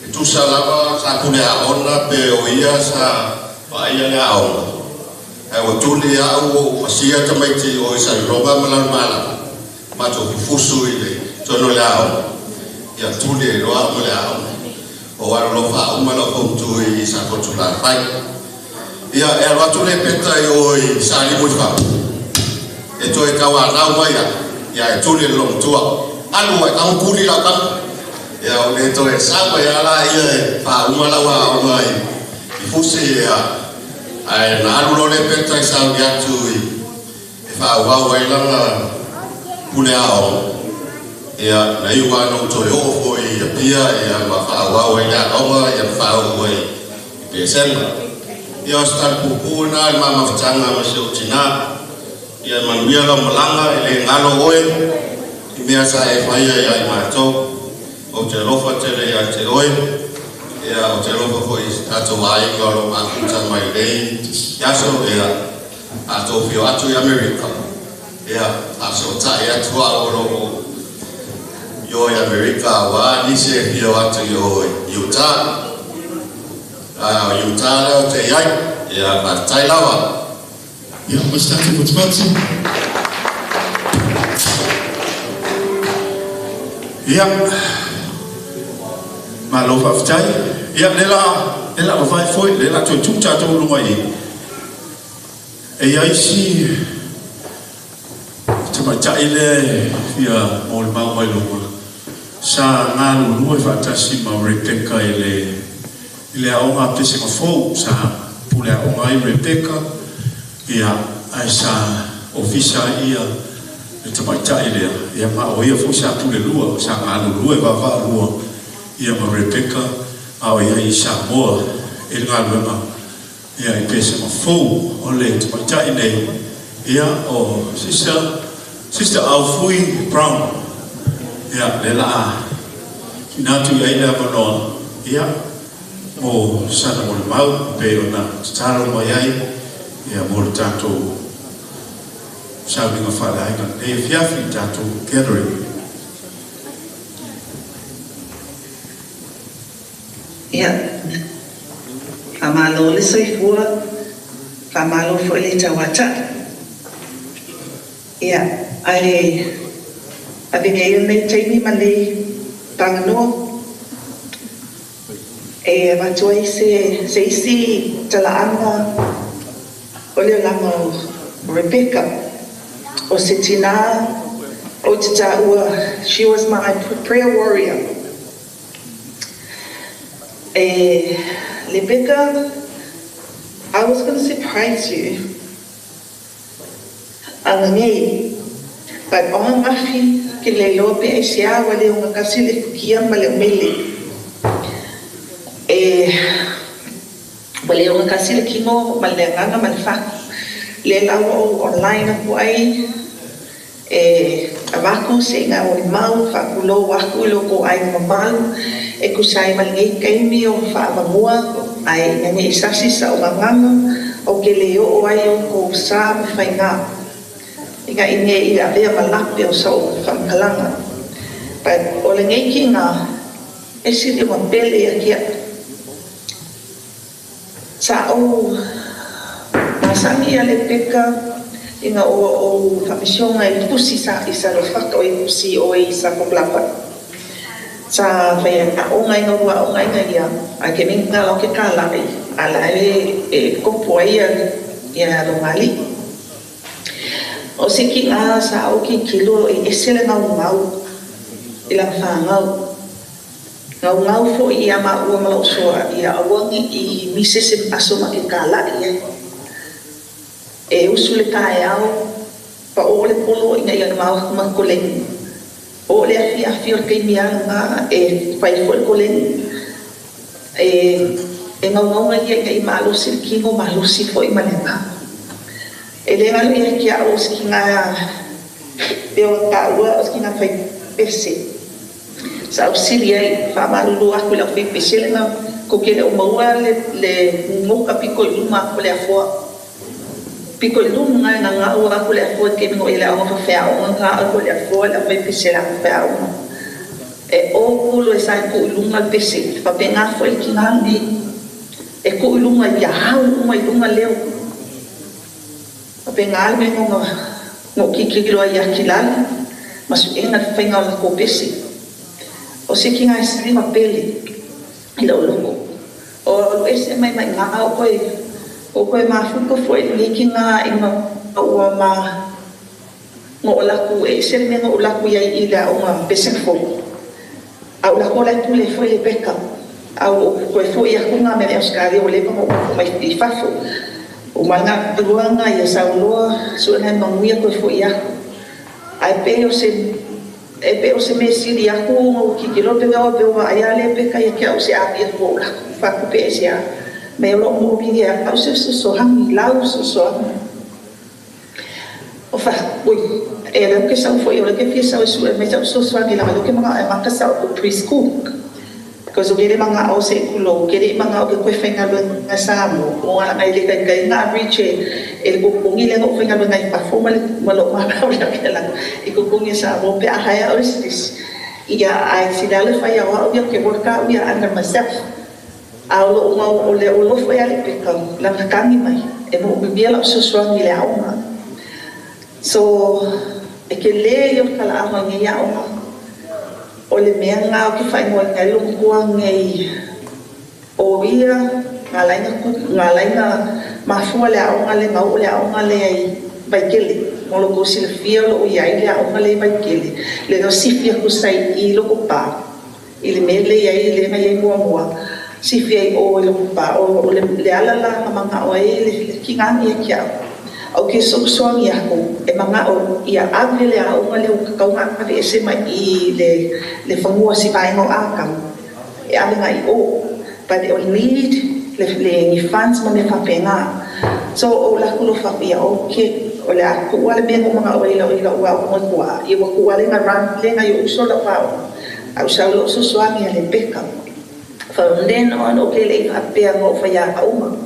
e tu sa lava sa pu le ona pe o ia sa pa ia le au e o tulia o pasia tamaiti o isa roba mala ma to fusu i le tono le au ia tulia lo au le au o alofa uma lo kontu I sa kotula pai ia e watu le peta o Salimu Repeka e toi kawa rau mai ia e tuli long tua alu e kau kuli la kam ia o le toi sapa ia la ia fa uma la wa mai I fusi ia ai na alu lo le peta sa ia tu e fa wa wa la pule ao ia na iwa no toi o foi ia pia ia ma fa wa wa ia oma ia fa wa pe sen ia star pupuna mama ftanga ma se utina ia manuia la malanga ele ngalo oe mea sa e fai ia ma to o te lofa tele ia te oe ia o te lofa foi tato ai ngalo ma kuta mai lei ia so ia a to fio atu ia America ia a so ta ia tua o yo ia America wa ni se fio atu yo Utah Utah te iai ia partai lawa ia mastati mutmatu ia malo faftai ia lela vai foi lela tu tuta to lunga e ia si tama chaile ia mol ma mai lunga sa ngalu lui fatasi ma Repeka ile aonga pese ka fo sa pule aonga I Repeka ia ai sa ofisa ia te maita ile ia ma o ia fo sa pule lua sa ngalu lua va lua ia ma Repeka au ia I sa moa il ngalu ma ia I pese ka fo o le te maita ile ia o sister Alfui Brown ia le la inatu ia ina mono ia o sana mo mau pe ona taro mai ai ia mo tato sabi nga fala ai kan e fiafi tato gathering ia kamalo le soifua kamalo fo le tawata ia ai abinei nei taimi mali pangano e watoi se isi talaanga o le lama Repeka o se tina o te taua she was my prayer warrior Repeka I was going to surprise you angangei but o mafi ke le lope e sia wale o ngakasi le kukia male mele wale o ngakasi le kingo male nganga male fa le lao online aku ai abako se nga o mau fa kulo waku lo ko ai mamal e kusai male ngai kaimi o fa mamua ai ngai sasi sa o nganga o ke le o ai o ko sa fa nga Inga ini ia dia malak dia so famkalanga. But oleh ngai kinga esi dia mapele ya kia. Sa o masami ya Repeka inga o kamisyon ngai pusi sa isa lo fakto o pusi o isa komplapat. Sa faya o ngai ngwa o ngai ngai ya. Ake minga lo ke kala ai ala e kompo ya lo ngali. O se ki nga sa o ki kilo e esele ngau ila ngau fo I ama ua malau soa ia awangi I misese aso makikala ia e usule kae au pa o le polo ina ia mau makoleng o le afi o kei mianga e pai fo koleng e ngau ia I malusi kingo malusi fo I manenga ele nga ia kia o skinga peo kaua o skinga fai pese sa auxilia fa malu aku la fai pese nga ko kele o maua le ngoka piko luma ko le afo piko luma nga o aku le afo ke ngo ile o fa fa o nga ko le afo la fai pese la fa o e o kulo sa ko luma pese fa penga fo kinandi e ko luma ya ha luma leo pengal me ngo kikilo ya kilal masu enga fenga la kopesi o se kinga sima pele I lo longo. O ese mai ngā o koe mafuka foi ni ki ngā inga ua ma ngō laku e se me ngō laku iai i la o ngā pesen fo. Au la kola tu le foi le peka. Au koe foi ia kunga me Australia o le pango o mai i fafo. O manga ruanga ia sauloa suana manguia koe foi ia. Ai pe o se me siri aku ngō ki kilope ngā o pewa ai ale peka ia kia o se apia ko la faku pe se a. Me lo mo bi dia au se so hangi lau so o fa ui e la ke sa foi o la ke fisa o su me so ni la lo ke manga e manga sa o preschool because o gere manga o se kulo gere manga o ke ko fenga lo nga sa mo o ala ngai le kai nga riche e ko kongi le ko fenga lo ngai pa fo ma lo ma o la ke la e ko kongi sa mo pe a haya o sis ia ai si dale fa ia o ke worka o ia under myself au o le o lo foi ale peka la kangi mai e mo bibia la so ni le au ma so e ke le yo kala ama ngi ya o le mea ngā o ki whai ngoa ngai lungkua ngai o ia ngā laina mafua le aonga le ngau le aonga le ai baikele molo ko sila fia lo o iai le aonga le baikele le no sifia kusai i loko pā i le me le iai le ngai ai mua sifia i o loko pā o le alala manga o ai le kingangi e kia au ke soangi ako e manga o ia ave le aonga le o kakaunga ave ese mai i le whangua si vaenga o akam e ave ngai o but o need le ngi fans ma me whapenga so o la kulo whapia o ke o le aku wale mea mga o ila ua o mwakua i wa kuale nga ran le ngai o uso la wao au sau lo so soangi a le peka from then on o ke le whapea ngō whaya auma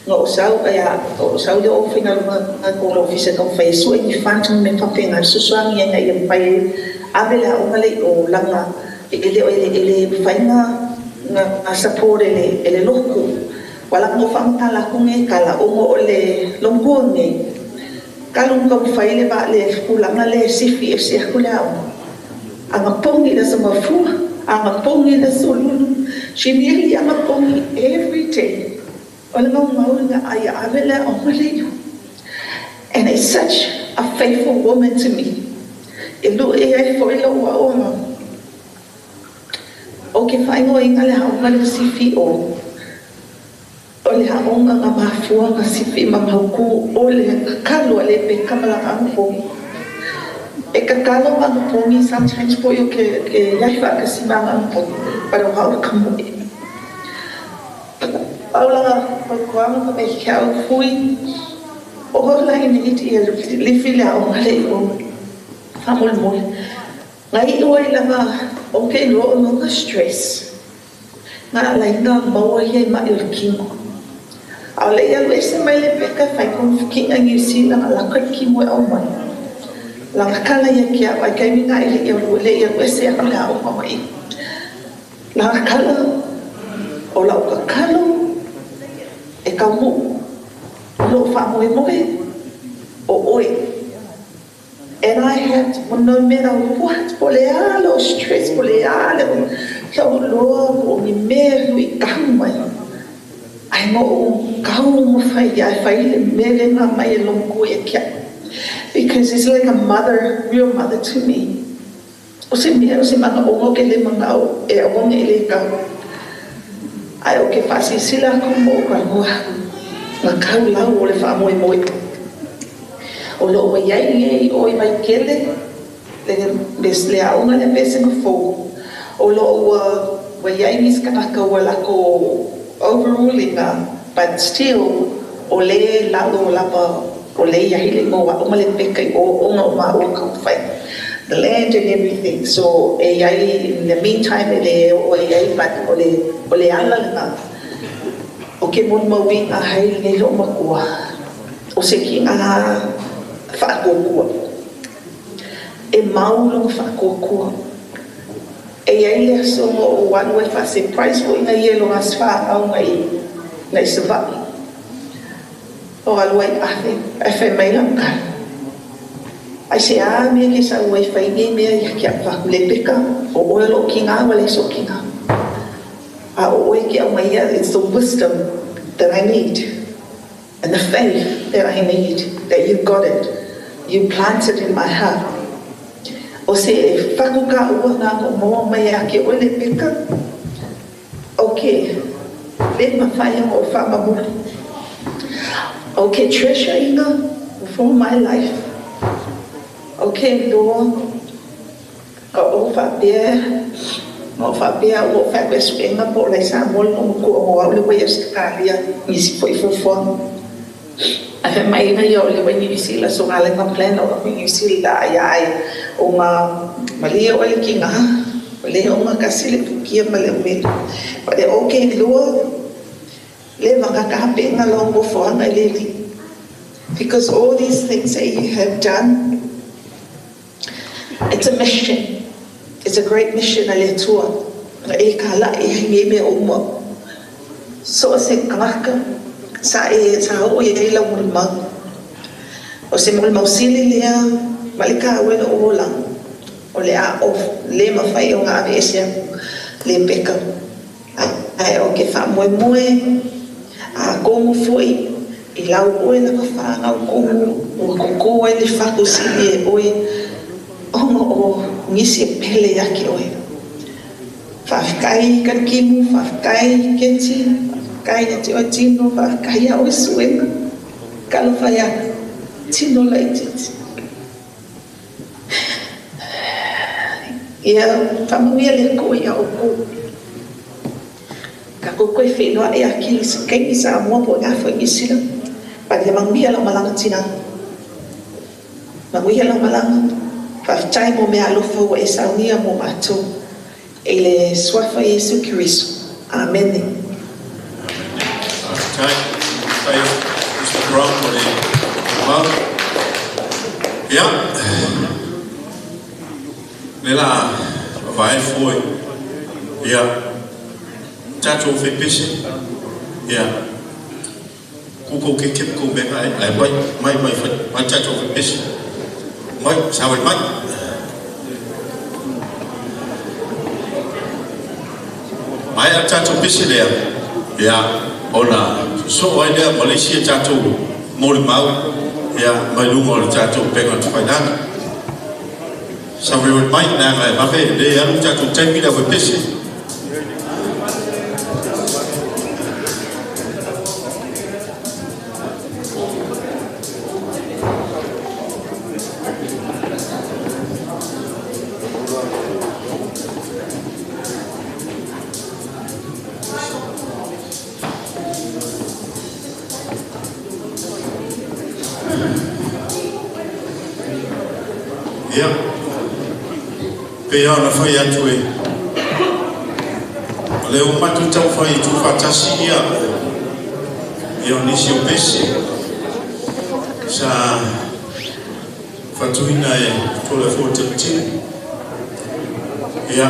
ngō sau le o whinga nga kōra ofisa kau whai so e ni whantu me whapenga susuangi nga i whai ave la o ngale o langa ele whainga nga support ele loko wala ngō whamatala kunge kala o ngō o le longkua nge kalung kau whai le ba le kulanga le sifi e se akule au anga pongi la sa mafua anga pongi la solulu shinieli anga pongi every day and it's such a faithful woman to me. Okay, fine, going a little sifi o le haonga nga mafua nga sifi mamauku o le kalo le pe kamala angpo. E kakalo angpo sometimes po yo ke yaifa kasi mga angpo para hao kamo Aula pagkuang ko may kaya fui o lang initi lifila o malay o famul ngai iway lang okay lo mga stress nga alay nga maway mailking aula ya wese may lepeka fay kung king ang yusi lang alakad kimo o man lang akala ya kaya ay kami nga ili wala ya wese akala o mamay lang akala o lau kakalo e kamu lo fa moe o oi and I had no matter what polealo stress polealo so lo o mi me lui kamai ai mo kau mo fai ya fai le mele na mai lo ko e kia because it's like a real mother to me o se manga o ke le manga o e o nge le ka ai o ke fasi sila como ka mo na kau la o le fa moi o lo wa yai o mai kele le besle a una le pese no fogo o lo wa yai mis ka ka wala ko overruling but still o le la do la pa o le yai le mo wa o male peke o no ma o ka fai the land and everything. So in the meantime, ole ala na. Okay, mon mawing ahai ni lo makua. O se ki nga whaakokua. E maulong whaakokua. E ai so mo one way fa se price o ina yelo as fa au ngai sabai. O alwai ahe e mai lang ai se a me ke sa wifi ni me ya kia fa le peka o lo kinga wale so kinga It's the wisdom that I need and the faith that I need, that you got it. You planted in my heart. O se whakuka ua ngā ko moa mai ake o le peka. Okay, le mawhai o whamamuri. Okay, treasure inga for my life. Okay, Lord, o whapea, o whapea o whapea inga po lai sa mol o ko o au le wai astakalia nisi po I fofon. I have my inga yo le wai nisi la so ngale ngā plan o nisi la ai o ngā malia o le kinga, le o ngā kasile pukia ma le ume. But okay, Lord, le makakahape ngā longo whoanga le li. Because all these things that you have done, it's a mission. It's a great mission ale tua. E kala e hingi me o mo. So se kaka sa e sa o e la mulma. O se mulma usili lea malika wena o la. O le a of le mawhai o ngā avesia le peka. Ai o ke wha moe moe a kongu foi. I lau oe na mawhanga o kongu o koko e le whaku sili e oe ongo o ngisi e pele ake oe. Whawhikai ka kimu, whawhikai ke ti, whawhikai na te o tino, whawhikai a oe suenga. Kalo whai a tino lai titi. Ia whamuia le koe a o ko. Ka koko e whenua e aki sa kengi sa mua po ngā whai ngisila. Pada manguia la malanga tina. Manguia la malanga. Whawhitai mo mea alofa wa e saunia mo mato. E le swafa Yesu Kiriso. Amen. Whawhitai. Whai, Mr. Brown, for the well. Yeah. Nela, vai foi. Yeah. Tato fe pese. Yeah. Kuko ke kip ko be ai mai mai tato fe pese. Mai sawe mai. Mai tato pese le. Ya, ona so ai le Malaysia tato mo le mau. Ya, mai lu mo tato pe ngot fai dan. Sawe mai na ai ma fe le ya tato taimi da fe pese. Peana fai atu e. Leo matu tau fai tu fatasi ia. Ia nisi o pese. Sa fatuina e Toleafoa Tauvaga. Ia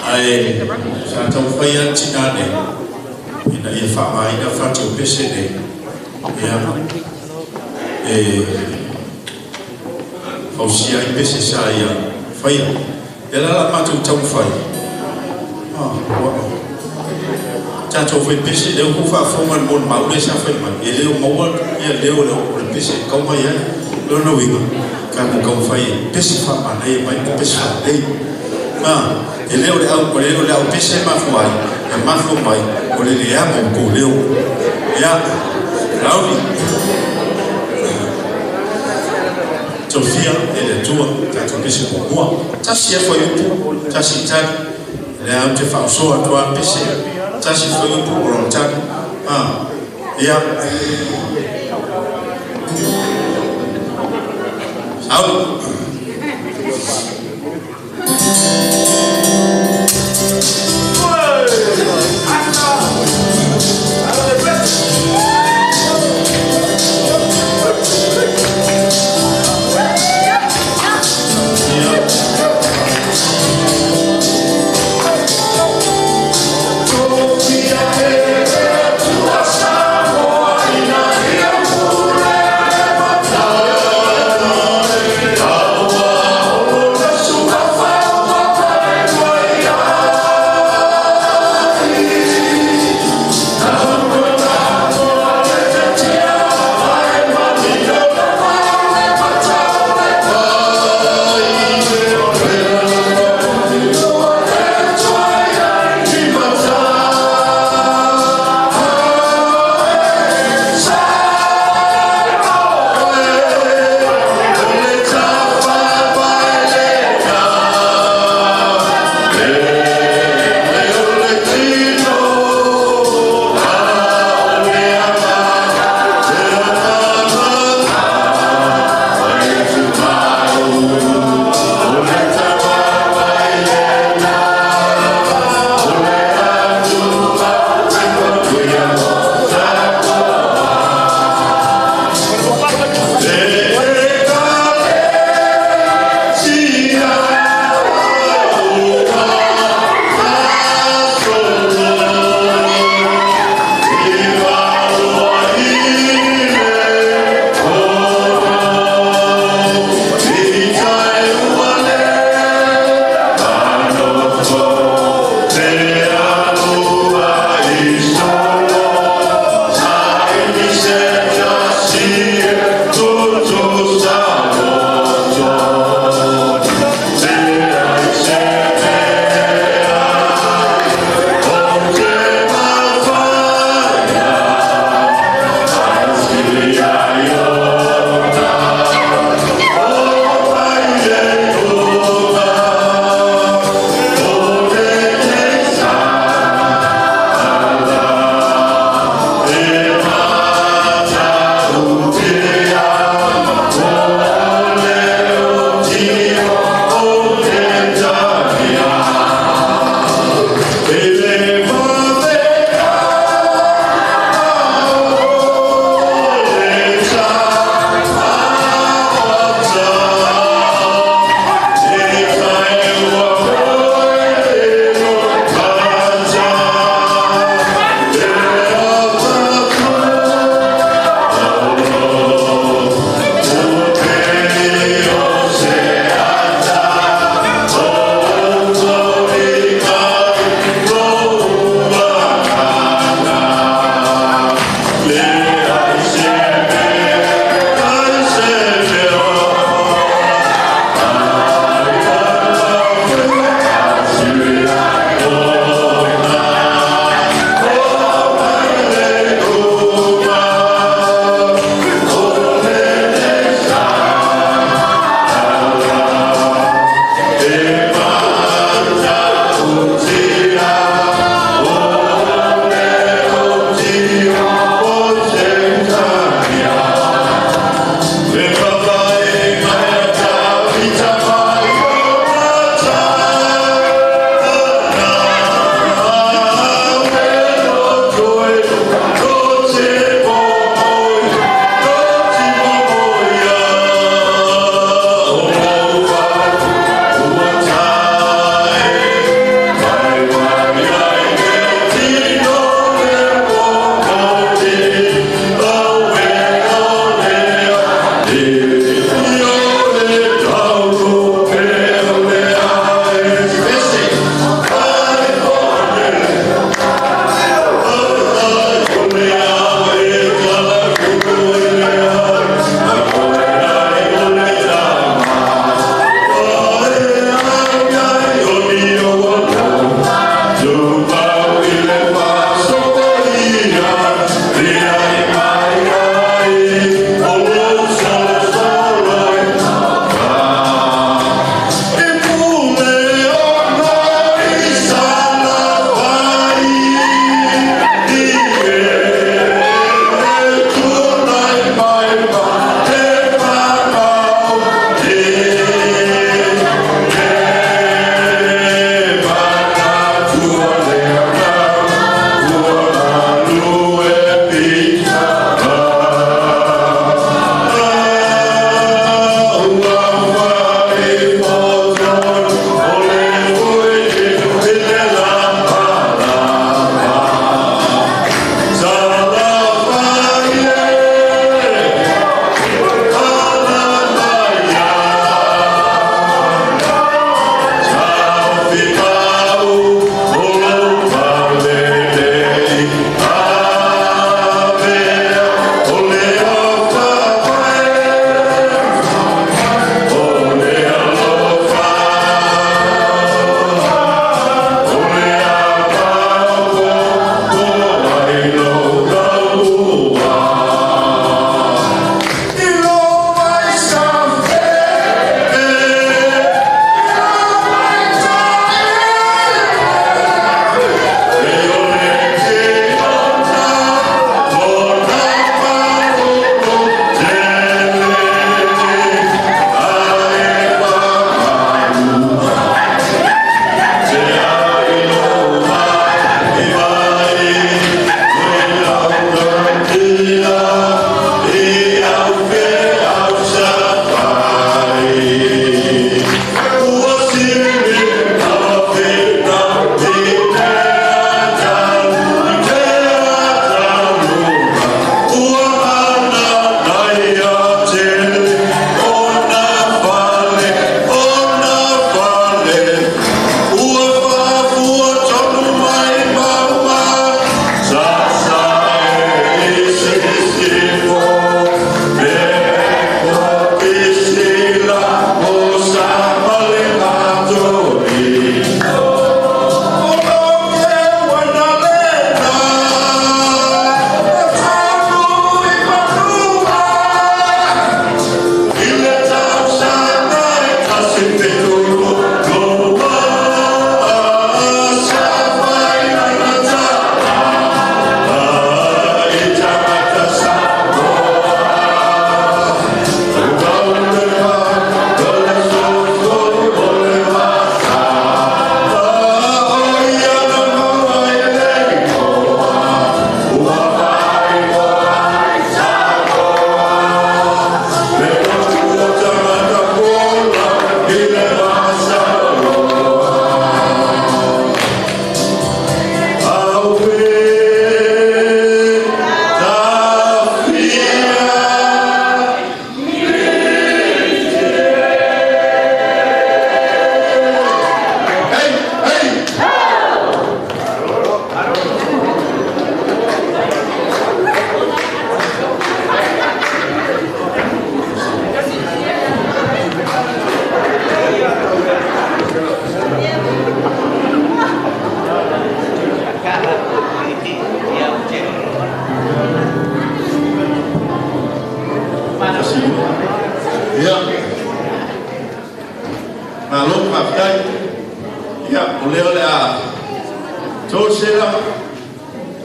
ai sa tau fai ati nane. Ina ia wha ina fatu o pese ne. Ia fausia i pese sa ia. Fai, ela la matu tau fai. Tato fai pese, leo ku wha whongan mon maure sa fai man. E leo maua, ia leo pese, kau mai ai, leo na winga. Ka ku kau fai, pese wha mana e mai, pese wha ei. E leo le au pese mafu ai, e mafu mai, o le lea mo ko leo. Ia, rauni. Sofia e le tua tato pese ko mua. Tasi e foi upu, tasi tagi. Le au te whausoa tua pese. Tasi foi upu o tagi. Ia. Au.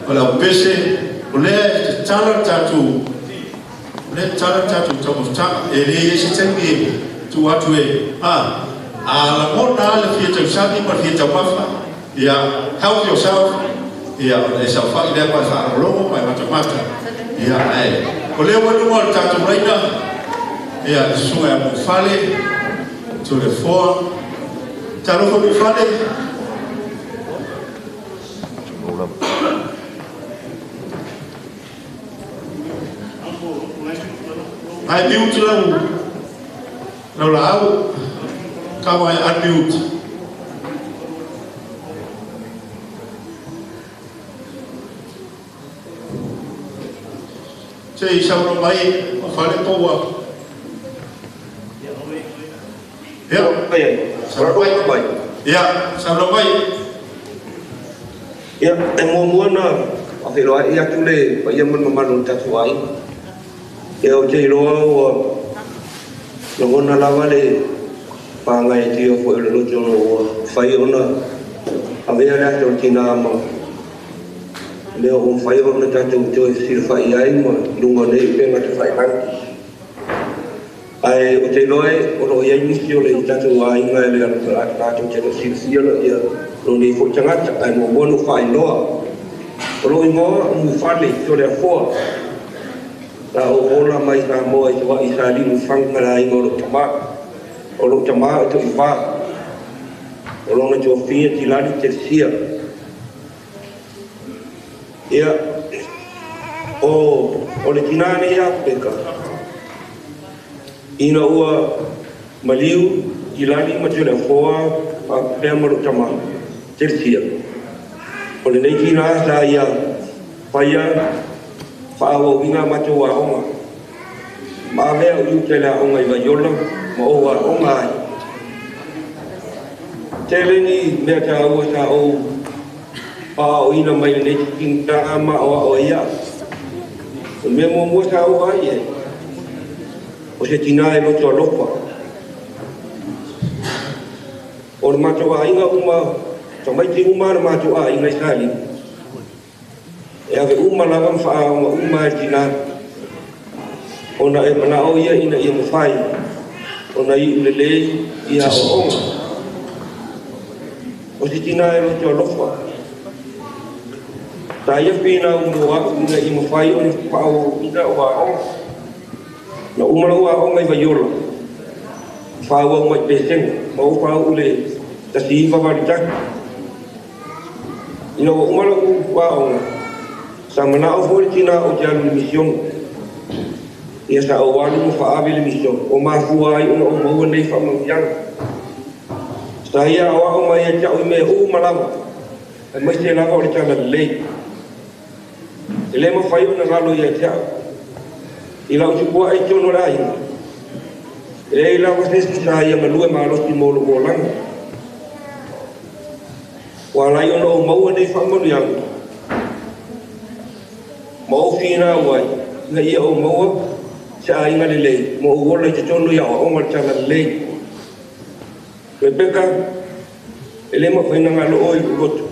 o la pese o le tala tatu tamu tanga e le se tengi tu atu e la mona le fia tau sani ma fia tau mafa help yourself e sa whai lea mai whaarolongo mai matamata o le wanu mo le tatu reina sunga ya mufale Toleafoa Tauvaga mufale ai mute lau lau kawa ai unmute Sei sauro mai o fale poa sauro mai e mua na a wheroa i atu le pa ia manu tatu ai e o te iroa o longona lawa le pāngai e tio fo e le lotono o whai ona a vea le ato tina ama le o whai ona tatu tio e sira whai ai ma lunga nei penga te whai hanki ai o te iroa o ro iai nisi o le tatu a inga e le ana tatu te no sira sira ia no ni fo tangata ai mo wanu whai loa o ro ingoa mu whale Toleafoa la o ola mai ka mo e wa i Salimu Repeka o lo tama to fa o lo na jo fia ti la ni tercia o le tinane ya peka ina ua maliu ti la ni ma Toleafoa pa pe mo lo tama tercia o le nei tina sa ia pa ia Whaawo inga matua onga. Ma mea o iu tela onga i waiola, ma oa onga ai. Tele ni mea ta aua ta o pa o ina mai le king ta ama o ia. O mea mua ta aua ai e. O se tina e loto alopa. O le matua inga uma, tamaiti uma le matua inga i sali. E ave uma lava mwha o uma e tina ona e mana o ia ina ia mwhai ona i ulelei ia o onga o si tina e roto alofa ta ia pina unua ina i mwhai o ni whao ina o a onga na umara o a onga i waiola whao o mai pesenga ma o whao ule ta si iwa waritaki ina o umara o a onga Samana o fori tina o te alu mission. Ia sa o walu mo whaawe le mission. O mafua ai o maua nei whamanghianga. Sa ia o ao mai e tau i mea o malawa. E mai te lava o le tala lei. E le ma whai o na ngalo ia tau. I lau tupua ai tono rai. E le i lawa sesi sa ia malue maalosti molo o langa. Wa lai o maua nei whamanghianga. Mau fina wai na ia o maua sa inga le lei mo wola te tonu ya o ma tala lei Repeka ele ma faina ngalo oi goto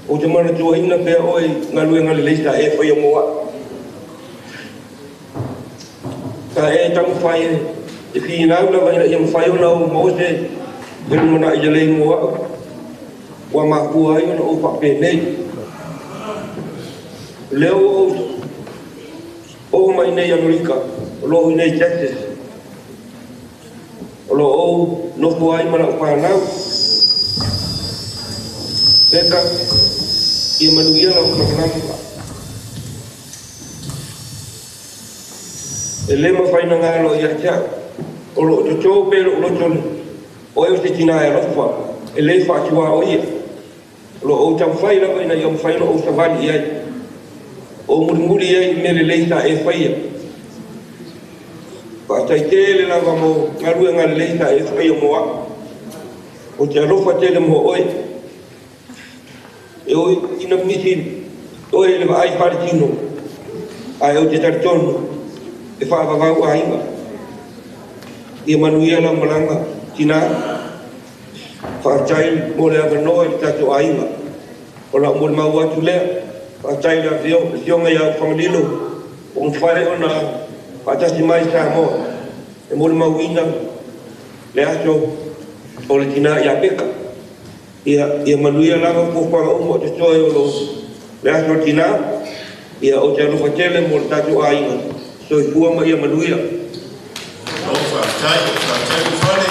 o te mana tu ina pe oi ngalo ngale lei sa e foi moa ka e tam fai e fina la vai ia fai o la mo se ele mana ia lei moa wa ma ku ai no pa pe nei Leo o mai nei Amerika, lo nei Texas. Lo o no foi mana panau. Peka e manuia la programa. Ele ma fai na ngalo ia cha. O lo to pelo lo ton. O eu se tina e rofa. Ele fa tua o ia. Lo o tam fai la ina yom fai lo o savali ia. O muri ai mele leita e faia. Pa tai tele la vamo ngaru nga leita e faia moa. O te alofa tele mo oi. E oi ina misi oi le vai partino. Ai o te tartono. E fa va va ainga. E manuela malanga tina. Fa tai mo le ava no e tato ainga. Ola mo mau atu le. Patai la fio ngai au famililo. On fare ona patasi mai sa mo. E mo mau ina. Le aso ole tina ia peka. Ia manuia lava ko kwa umo te toi o le aso tina. Ia o te alufa tele mo tatu ainga. So i pua ma ia manuia. Fatai fare.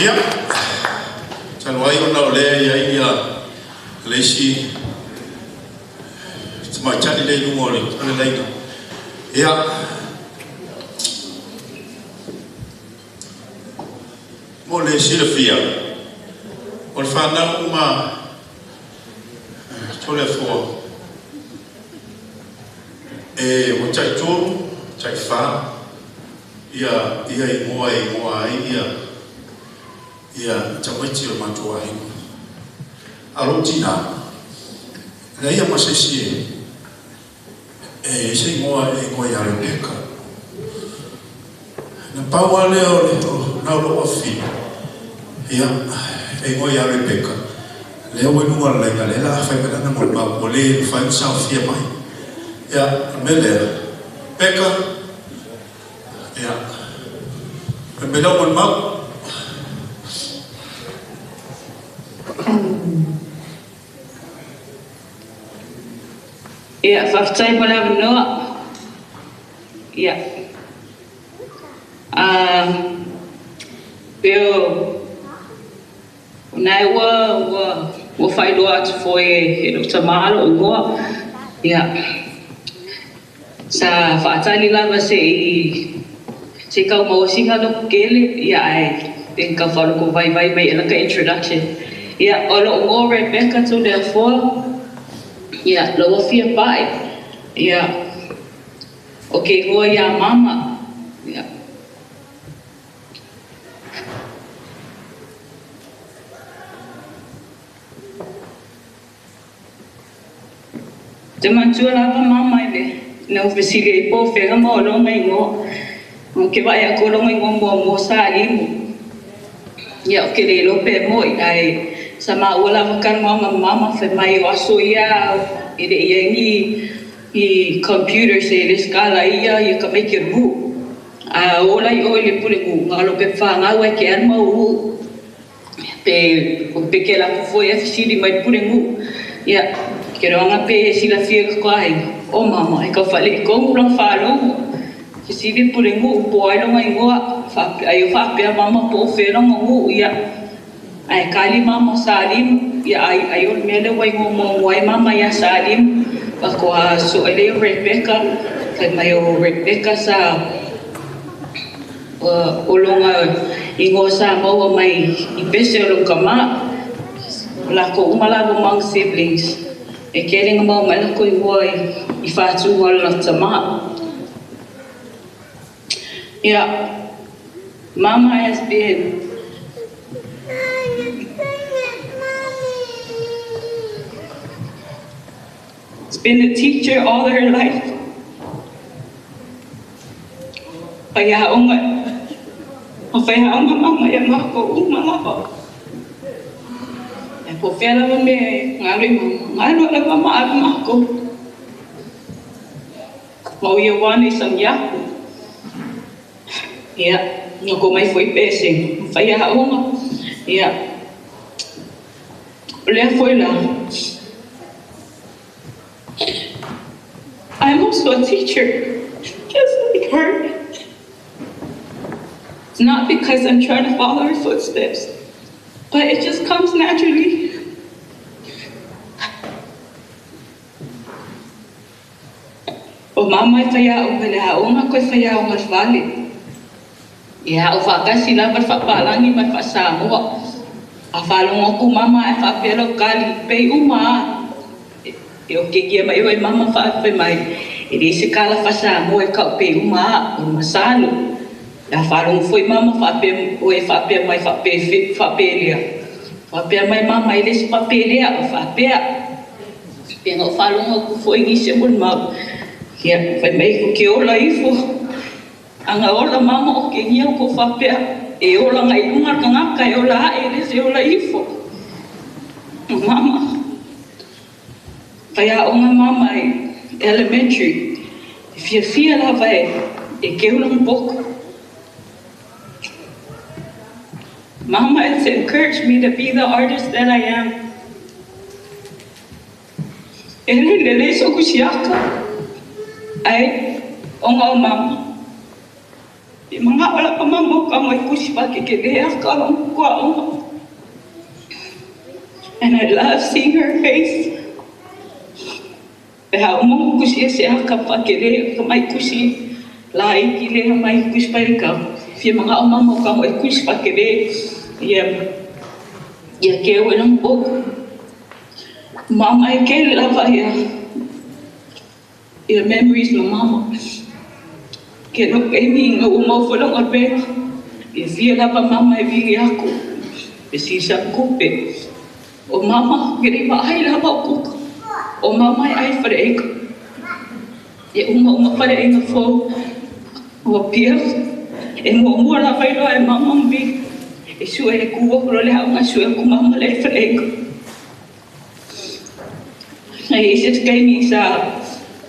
Ia. Tanwai ona ole ia lesi semacam ni lagi umur ni, ada lagi. Ya, boleh silafia. Orfana uma Toleafoa. Macam curu, macam fa. Ia imoa ia macam macam macam ini. Arotina, ia masih sei moa ya Repeka. Na paua leo na lo afi. Ia ya Repeka. Leo wenu wala la fa kana na mo ba pole fa sa fia mai. Ia mele Peka. Ia. Mele mo ma. Ya, faktai pada benda. Ya. Pero nai wa fai doa foi Dr. Malo ngo. Ya. Sa faktai lila se kau mau singa lo kele ya ai ka falo ko vai mai ela ka introduction. Ya, olo ngo Repeka Toleafoa. Ya, lo fia pai. Ya. Okay, go ya mama. Ya. Teman tua lava mama ini. Na ofisile po fera mo lo mai ngo. Ke va ya ko lo mai ngo mo Salimu. Ya, okay le lo pe mo ai sama wala makan mama fe mai waso ya ide i computer se le skala ia ka make it move ola i ole pule ku ngalo pe fa ngawe ke an mo pe ke la foi afisidi mai pule ngu ya ke ro nga pe si la fie ko ai o mama e ka fale ko ngulong fa lo fisidi pule ngu po ai lo mai ngo fa ai fa pe mama po fe lo ngu ya ai kali mama Salim ya ai ol mele wai ngomo wai mama ya Salim ako so ele Repeka kay mayo Repeka sa ulunga ingo sa mo mai ipese lo kama la ko umala mang siblings e kering mo mal ko wai ifatu wala tama ya mama has been been a teacher all her life. Payaong mama ya mako umama ko. E po fela me ngari ngalo la mama ko. Mau ia wani sang ya. Ya, ngoko mai foi pesing. Payaong ya. Le foi lá. I'm also a teacher, just like her. It's not because I'm trying to follow her footsteps, but it just comes naturally. O mama faya o pala o nga ko faya o ngasvali. Ya o fakasi la berfapalangi berfasamo. Afalong ako mama fa pelo kali pe uma. Eu que mai oi mama fa pe mai ele se kala fasa mo e ka pe uma o masalo ya falong foi mama fa pe mai fa pe lia fa pe mai mama ele se fa pe lia fa pe ngo falong ko foi ni se bun ma ya fa mai ko ke ola ifo anga ola mama o ke ni ko fa pe e ola ngai uma ka ngaka e ola ele se ola ifo mama Kaya o nga mama elementary, if you feel lava keu lang book. Mama has encouraged me to be the artist that I am. And lele so kusiaka ay o nga mama. Di mga wala pa mama ka may kuspa kikilea ka lang ko. And I love seeing her face. Pero mo kusiya siya kapakilea ka may kusi lai kilea may kuspa ka. Fi mga mama ka may kuspa kilea ya keu lang po. Mama I can't love your memories no mama. Keno kami nga umofo lang abe. If you love mama vili ako. Besisa kupe. O mama gini ba ay love ako. O mama ay fareg. Ya uma fareg fo. O pier. E mo la fa lo e mama bi. E su e kuwa ko le ha nga su e ku mama le fareg. Ay isit kay ni sa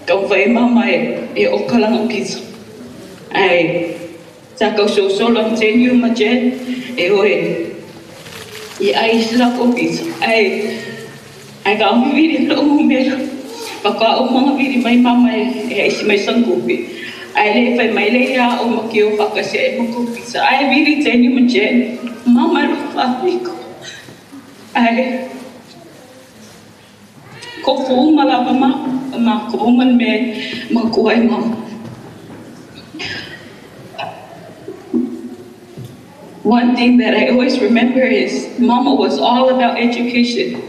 kau vai mama e o kalang o kisa. Ai sa kau so lang tenyu ma jen e oe. I ai sila ko kisa. Ai kau vidi lo umela. Paka o mga vidi mai mama e isi mai sangkupi. Ai le fai mai le ya o makio pakase e mo kisa. Ai vidi tenyu ma jen. Mama lo fa ko. Ai ko fu mala ma ko man me kuai mama. One thing that I always remember is mama was all about education.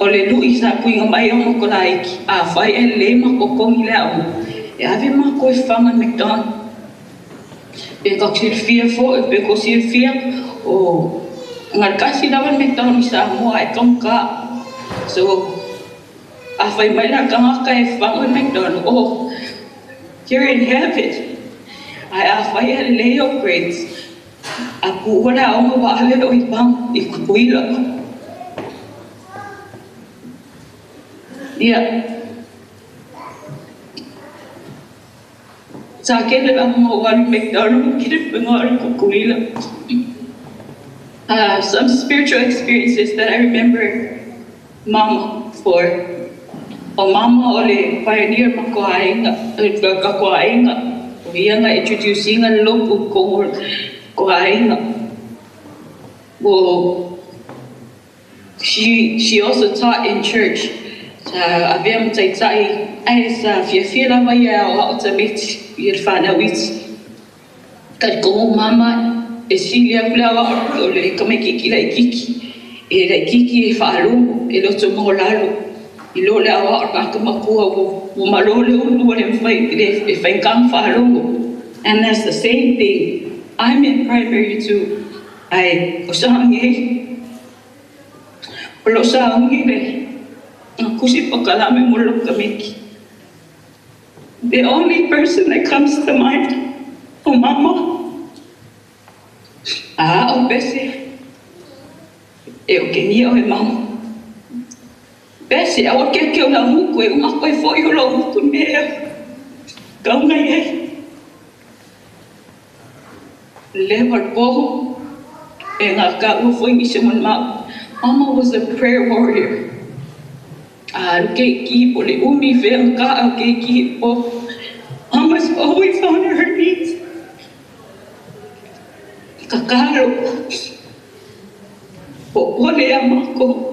Ole lu isa puinga mai o ko laiki a fai ele ma ko kongi la o e ave ma ko fanga McDonald e ka silfia fo e pe ko silfia o ngal kasi lawan McDonald sa mo ai tongka. So, after my nakangakay fang McDonald, oh, you're in heaven. After I Leo grades, ako wala akong mawala o ibang ikupuila. Yeah. Sa akin na lang mawala McDonald, kinapangalan ko kuila. Some spiritual experiences that I remember mama for o mama ole pioneer makuhain kakuhain o iya nga introducing ang loob ko kuhain well she also taught in church sa abiyam tsai ay sa fia ba ya o sa mit yirfana wit kad ko mama esilia blawa ole kame kikila ikiki e la kiki faalu e lo tomo lalo i lo le awa ka makua wo malole ulu le fai e fai kam faalu. And that's the same thing. I'm in primary too. Ai o sangi lo sangi le kusi pakalame mulo kamiki. The only person that comes to mind o mama o bese eu queria o irmão. Besse, eu quero que eu não muque, uma coisa foi o longo meu. Calma aí. Leva o povo. E na casa foi me chamando mal. Mama was a prayer warrior. Que pole umi ver cá, que povo. Mama's always on her knees. Kakaro. Ole amako.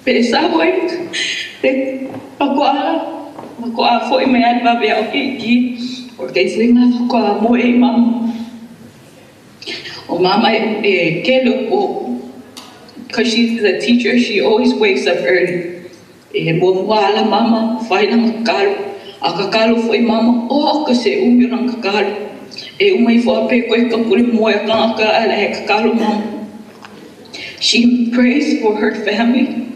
Pensava em foi me adva ver aqui porque se não com moe mama o mama quero because she's a teacher she always wakes up early mo wala mama fai nang kakalo foi mama kasi nang kakalo umay fo ape ko kapuli mo ka ala kakalo mama. She prays for her family.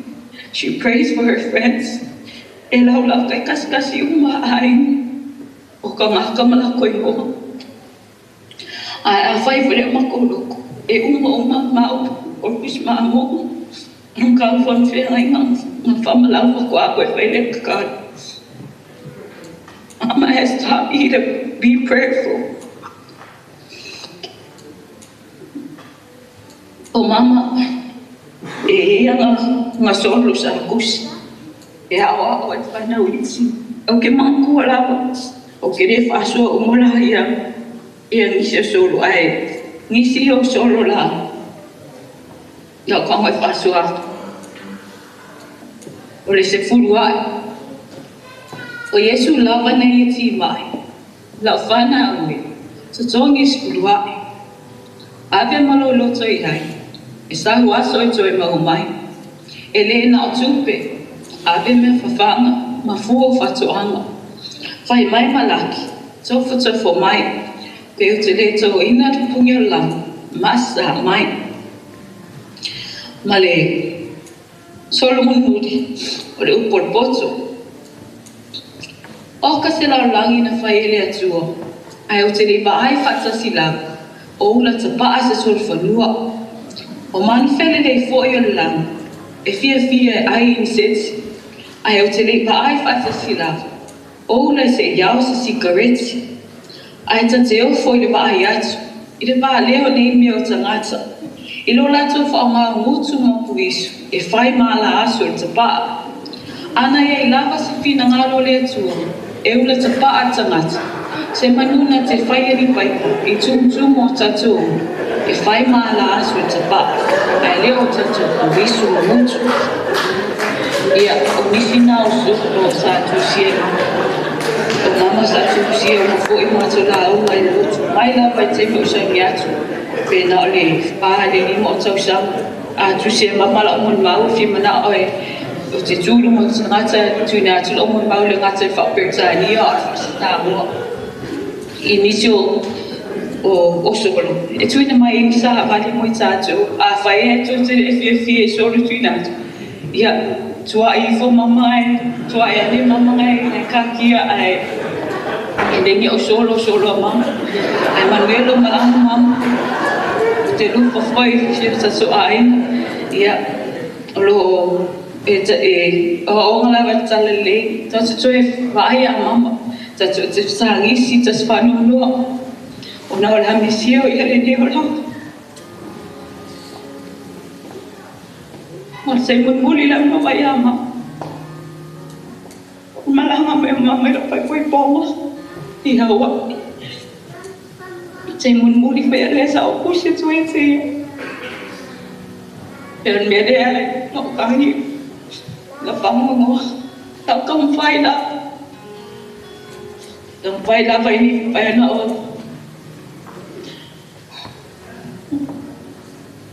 She prays for her friends. Elaw lang kay kasi umahain. O kamala ko yun. Afay pala makulog. Uma o pis mamo ka fon fe ai nga famala ko ko fele ka Mama has taught me to be prayerful. O mama nga solo sa kus awa o pana witsi o ke manku ala o ke re faso o mola ia ngisi solo ai ngisi o solo la ya ka mai faso o le se fulua o Yesu lava na iti mai la fana ue so tongi fulua ave malolo toi hai e sa huaso e toi mahumai e le na o tupe ave me fafanga mafuo fatoanga fai mai malaki tofo tofo mai pe o te le to ina tupungia lang masa mai male Solomon Moody o le upol poto o ka se lau langi na fai ele atua ai o te le vaai fata sila o ula ta paa se sol fanua o mani fele le fo i o lang e fia ai in seti ai o te le vaai fata sila o ula se iau se sigareti ai ta te o fo i le vaai atu i le vaa leo nei me o tangata i lo lato fa o ngā ngutu mapu isu e fai maala asu o te paa ana ia i lava se pina ngalo le atua e ula te paa tangata se manuna te whai ani paipa i tum o tatu e whai maala asu te paa ai leo tatu o visu o mutu ia o nisina o suko sa tusie o mama sa tusie o mafo i matu la au mai mutu mai la pai te mi usangi atu pe na o le paa le limo o tau sama a tusie mamala o mon mau fi mana oe o te tūru mo te ngata tūne atu o mon mau le ngata whapirtani o a mua i nisi o solo e tūne mai i sa vali mo i tātou a whai e tō te e solo tūne atu ia tua i fo mamai tua e ane mamai e kakia ai e lengi o solo a mama ai manuelo malama mama te lupa foi sa so aina ia lo o ngala wa tsalele ta tso e vai a mama ta tso te sangi si ta spanu no ona la misio ia le ne ola mo se muli la no vai ama malama me mama lo pai foi pomo i hawa se muli pe le sa o pushi tso e se per me de no kangi la famongo ta kom fai la vai ni vai na o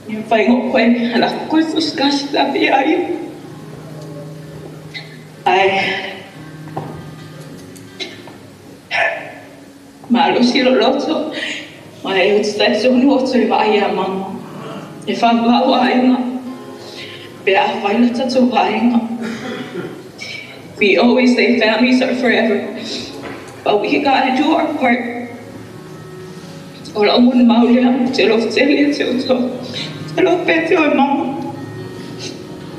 ni vai ngo koi la koi fuskas la bi ai malo si lo loto ma e o sta so no to vai a mama e fa va ai na be a fai la to vai na. We always say families are forever, but we gotta do our part. Ora un maulia, te lo tele, te lo pete o mama.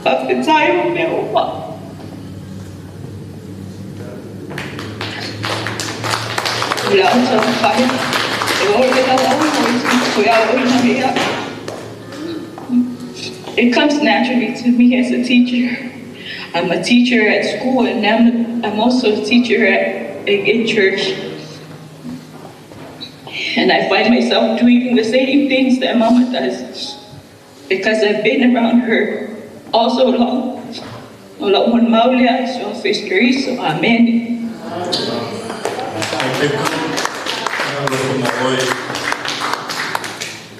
Papetai o meu opa. La otra fai, e ora la otra, it comes naturally to me as a teacher. I'm a teacher at school, and I'm also a teacher in church. And I find myself doing the same things that Mama does because I've been around her all so long. Olaun Maulia, so Fiskari, so Amen.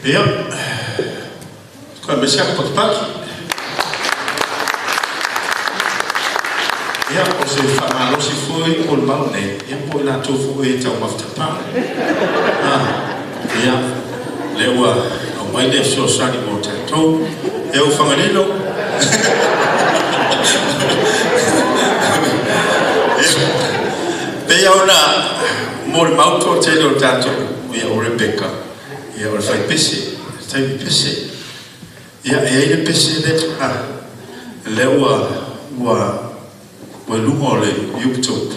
Yep. Quando me chama para o parque, ia o se whamalo si foi o mau nei, ia po ina tofu e tau maftapa. Ia, lewa, au mai le so sani mo tatou, e o whangarino. Pe ona, mo le mauto te leo tatou, ia o Repeka, ia o le whai pese, tai pese. ia e le pese le le wa lungo le YouTube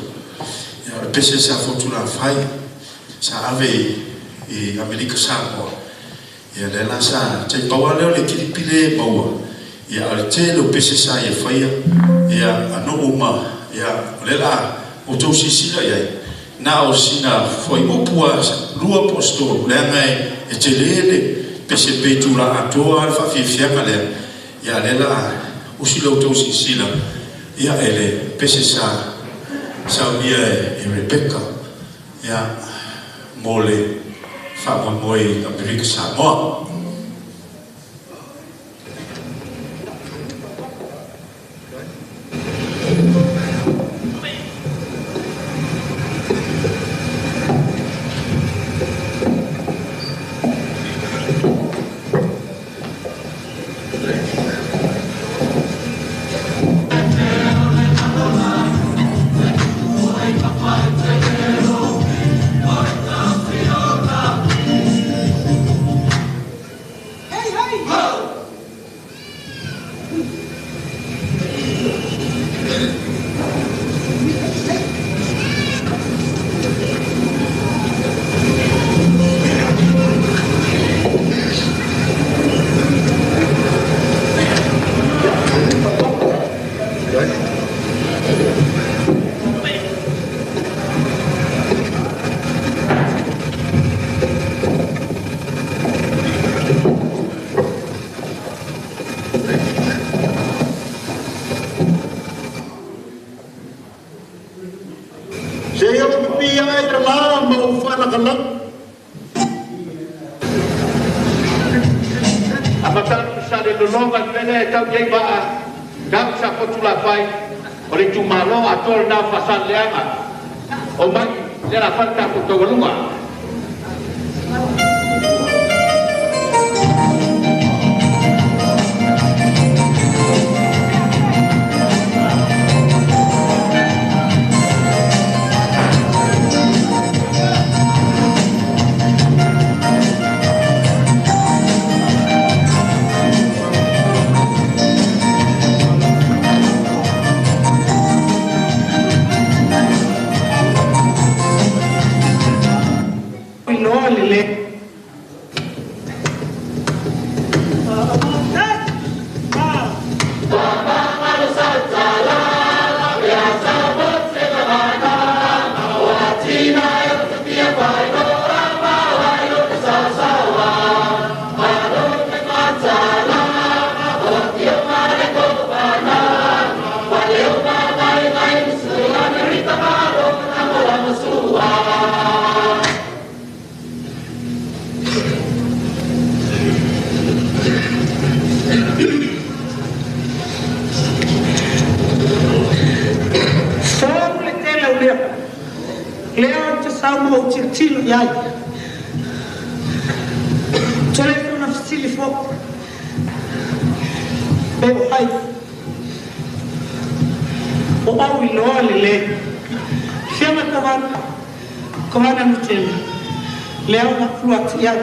ia le pese sa fotula fai sa ave i Amerika Samoa ia le la sa te paua leo le kilipile maua ia le te lo pese sa ia faia ia ano uma ia le la o tau sisila ia na o sina foi upua lua posto le ngai e te lele pese petula atoa al fa fianga le ia le la usilo tau sisila ia ele pese sa ia e Repeka ia mole fa moi Amerika Samoa G-VAI dan sa Toleafoa oleh Jumalo atau nafasan leanga omak dia dapat tak kutolunga Leo te samo te tilo iai. Toleafoa na fitili fo. Bebo hai. O au inoa lele. Fiama kawana mutele. Leo na fluat iai.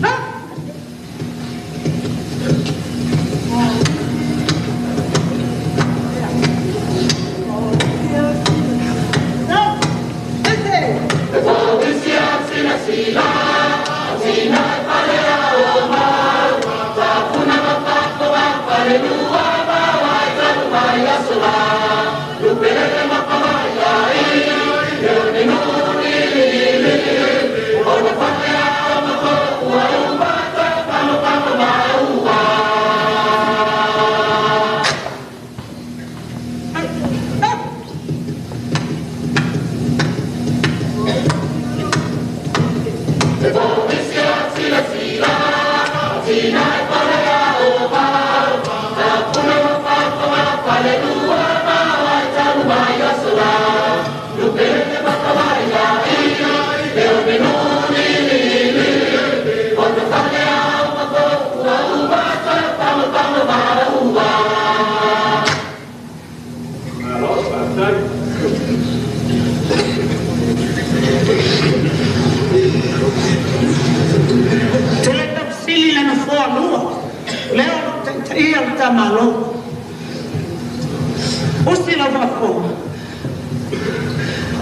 Oh, Usi la wako.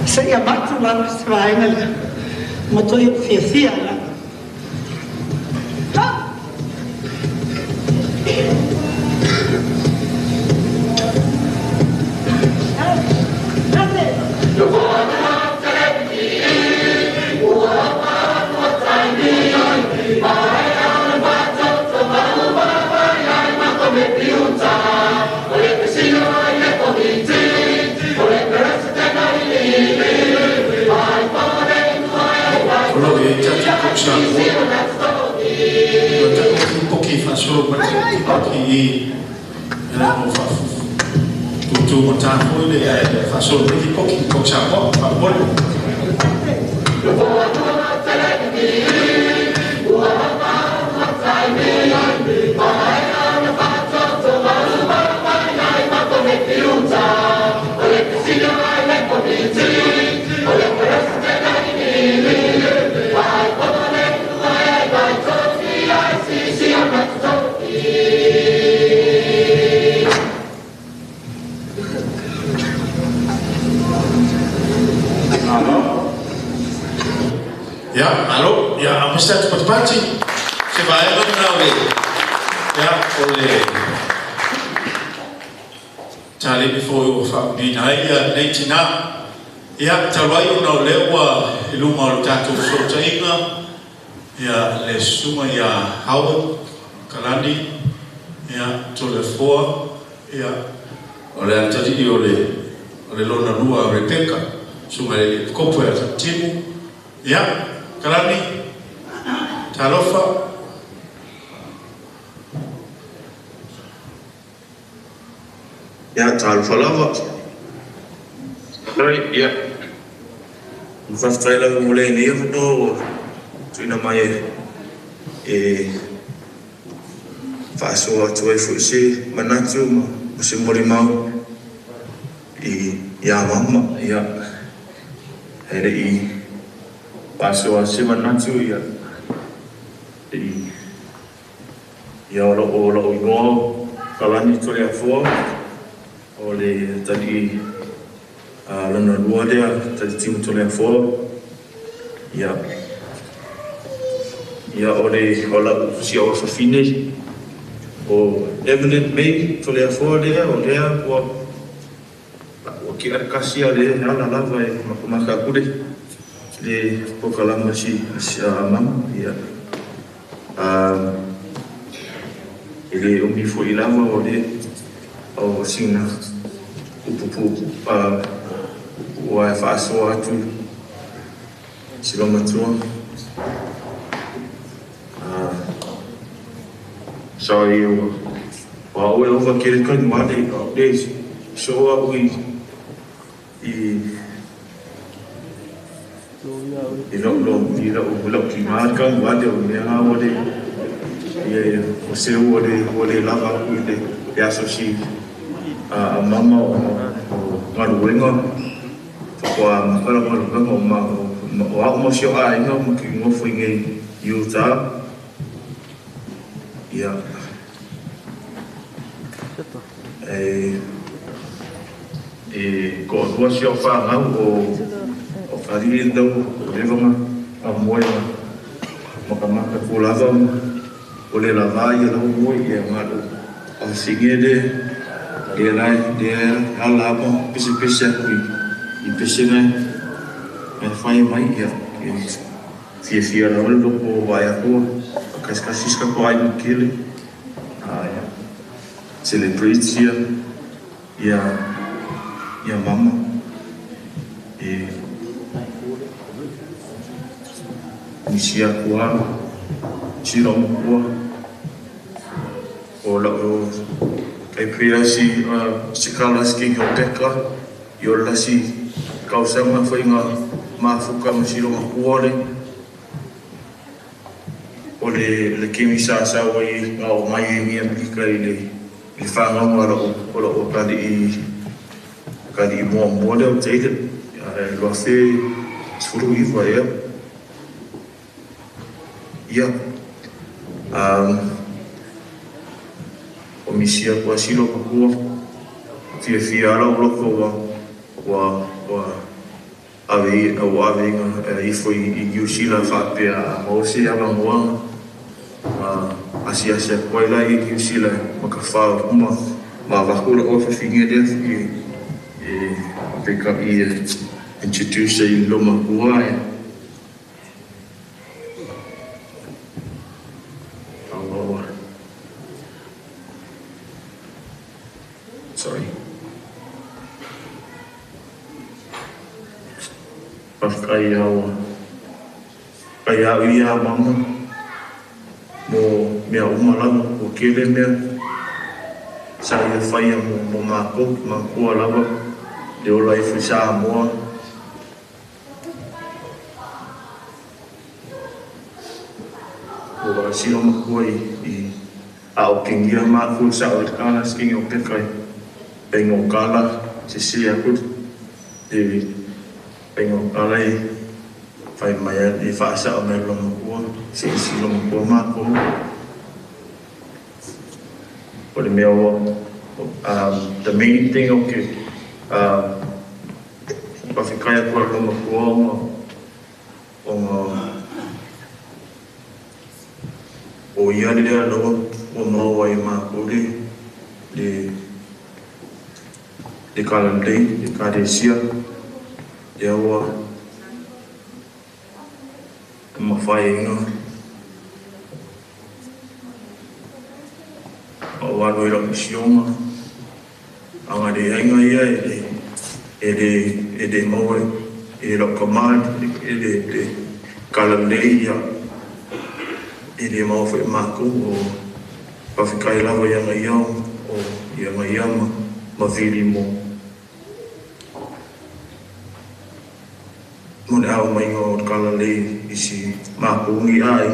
Saya matu la swainga la. Matoi fia la. Ya, talwai una lewa iluma lutatu sotainga ya le suma ya Howard Kalandi ya Toleafoa ya ole antadi ole lona lua Repeka suma le kopo ya timu ya Kalandi Talofa ya Talofa lava right ya first trailer mulai ni no tuina mai faso atu fusi manatu simboli mau ya mama ya hari faso asi manatu ya ya olo ino kalani Toleafoa oleh tadi lana lua dia tadi tim Toleafoa ya oleh ola si o fine o evident maybe Toleafoa dia o dia o kira kasih ada ala lava maka kude de pokalam si mam ya ele umi foi lava o de o sina upupu wa faso atu silomatua so you wa we over kiri kan made days so we lo kimar kan wade o ne ha wode ye o se wode lava kude ya so si mama o maruenga kwa wa mo sio ai no mo ki mo foi ngai yuta ya ko do sio fa nga o fari ndo leva a moya mo kama ka kulava o le lava ya no mo ye ngado o sigede de ala mo pisi i pesina e fai mai ia fia la lo ko vai a ko kasika ko ai kile ya celebrate ya mama misia kwa chiro kwa ola o kai pia si sikalas ki Repeka yo la si causa ma foi ma fuka msiro makuole ole le kimisa sa wai ngau mai mi amplika ile fa ngau ora o kadi mo model tete lo se suru iva ya o misia kwa silo kwa fia ala loko wa avi au avinga ifo I Usila whapea mausi ava moa asia koila I Usila makawhao ma wakura o whawhinga rea pick up introduce I loma kuai sorry Kaya ia mama mo mea umalama o kele mea sa ia whaia mo makua lava le ola I whisa moa o sino makua I a o kingia makua sa o kala skingi o pekai pengo kala se se akut pengo kala fai mai I whaasa o me loma kua se isi loma kua mako o le mea the main thing whawhikaya kua loma kua o ia lea loa o maua I mako le kalamdei le karesia le aua mawhainga o wano I raki sionga anga re ainga ia e de maua e raka maan e de kalamdei ia e de maua whi mako o whawhikai lawa ianga iau o ianga iama mawhiri mo Mone au mainga o kala lei isi mapungi ai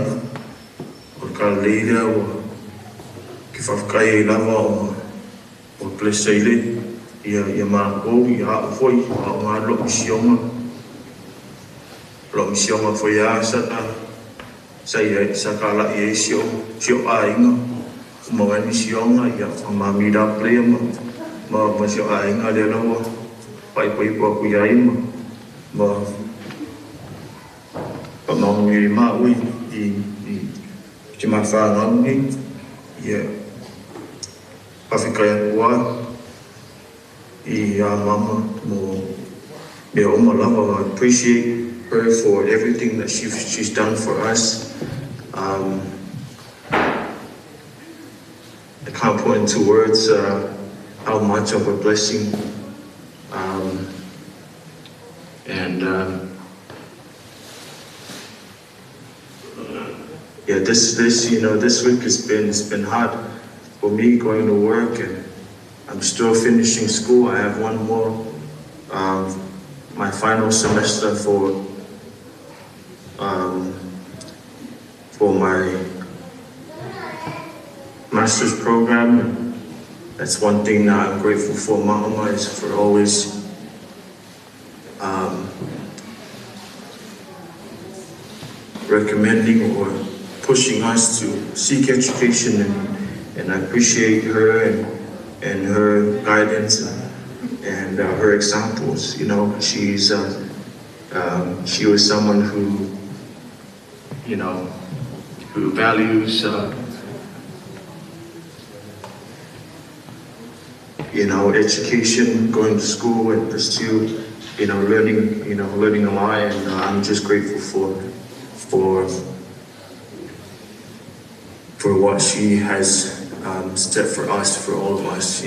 o kala lei lea o ki whawkai lava o pleseile ia mākou I hao foi o ngā lo misionga foi a sa kala I sio ainga mga misionga ia mamira plea ma sio ainga le lawa pai po aku ia ima ma Pamaungi maui I mawhangaungi ia pawhikaya kua I a mama mo mea oma lava I appreciate her for everything that she's done for us I can't put into words how much of a blessing yeah, this week it's been hard for me going to work and I'm still finishing school. I have one more, my final semester for my master's program. That's one thing that I'm grateful for Mama is for always recommending or pushing us to seek education and I appreciate her and her guidance and her examples. She was someone who values education, going to school and pursue learning a lot, and I'm just grateful for what she has set for us, for all of us,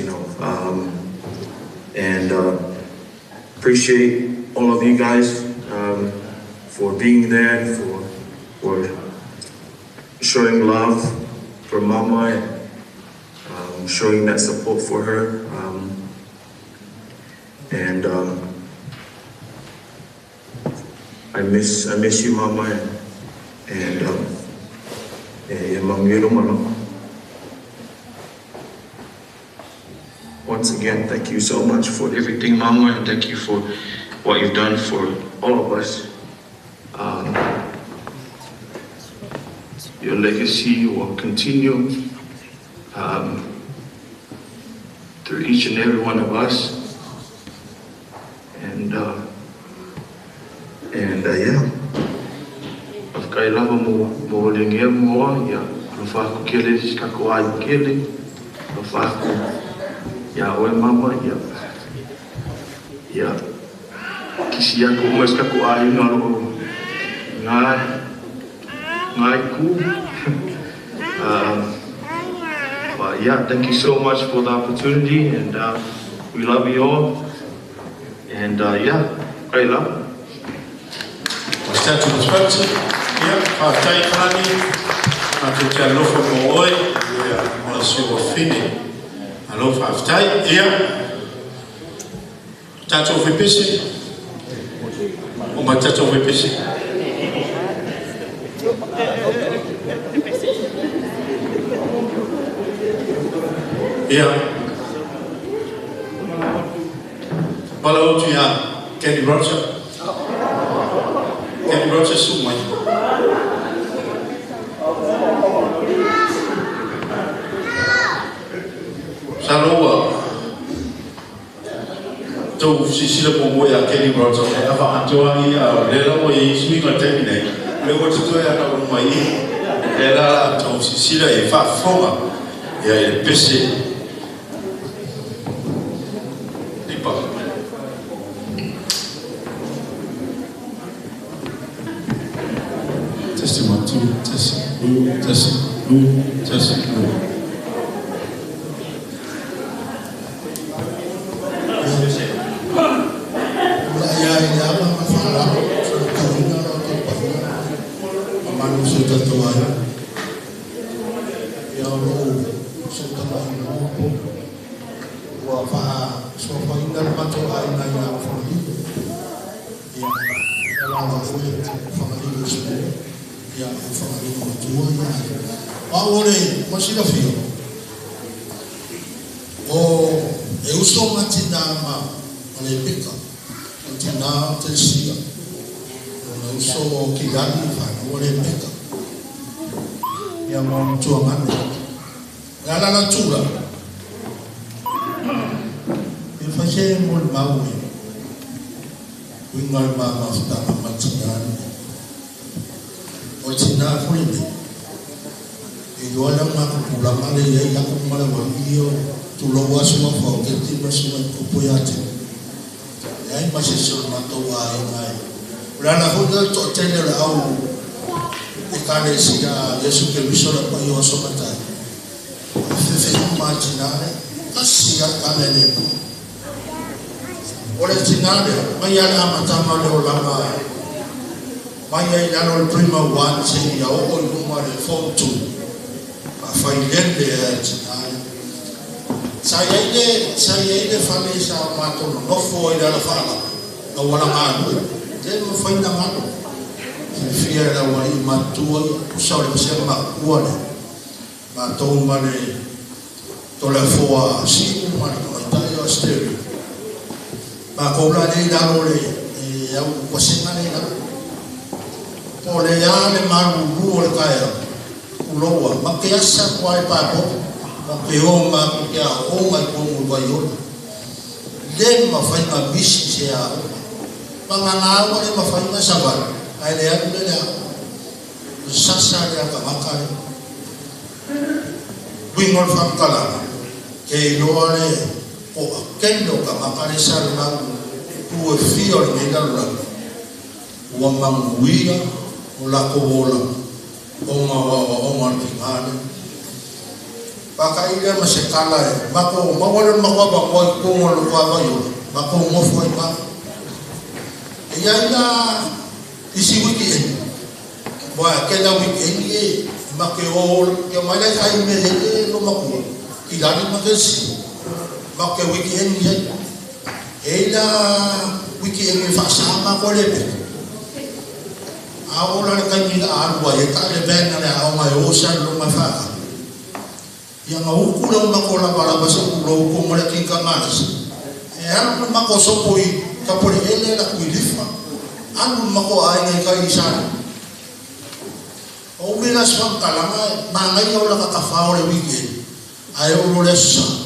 and appreciate all of you guys for being there, for showing love for Mama and showing that support for her, and I miss you, Mama, and once again, thank you so much for everything, Mama, and thank you for what you've done for all of us. Your legacy will continue through each and every one of us. And yeah, kai lava mo lengia mo ya fa ku kele ka ko ai kele fa ku ya o mama ya kisi ya ko mas ka ko ai no ngai ku but yeah, thank you so much for the opportunity, and we love you all, and yeah, kai love. Statu Mswati, Fatai Kani, Toleafoa Mooi, Monsieur Fini, alors Fatai, Tato Vipisi, Tato Vipisi. Hello to you, Kenny Roger. Kenny Roger Sumai. Saroa. To Sicila Pomoya, Kenny Roger, Ava Antonia, Lelo, swing or terminate. We want to do it on my Ella to Sicila, a far former. Yeah, busy. Toleafoa si umar tayo stereo. Pakobla ni dalole ya wasingane na. Pole ya le maru ruo kaya. Ulowa makiasa kwa papo. Makioma kia oma komu bayo. Le mafanya bishi ya. Panganawa le mafanya sabar. Ai le ya le sasa ya kamakare. Wingol fam kala. Ke loale o kendo ka makare sarna u fio le dalla o manguia o la kobola o martingane pakai dia masekala mako mawala makaba ko mo lo kwa yo mako mo foi pa ya ina isi wiki boa kenda wiki ni make o yo mala kai me lo mako ilani magasi make wiki ni ela wiki ni fasama ko le ahora kai ni arwa e ka le bena le au mai osa lo mafaka yang au kula mako la bala basa lo ko mo le kinga manas e anu mako sopoi ka por ele la kuilifa anu mako ai ngai kai sana o mira swan kalama mangai o la ka fa o le wiki ai o lo lesa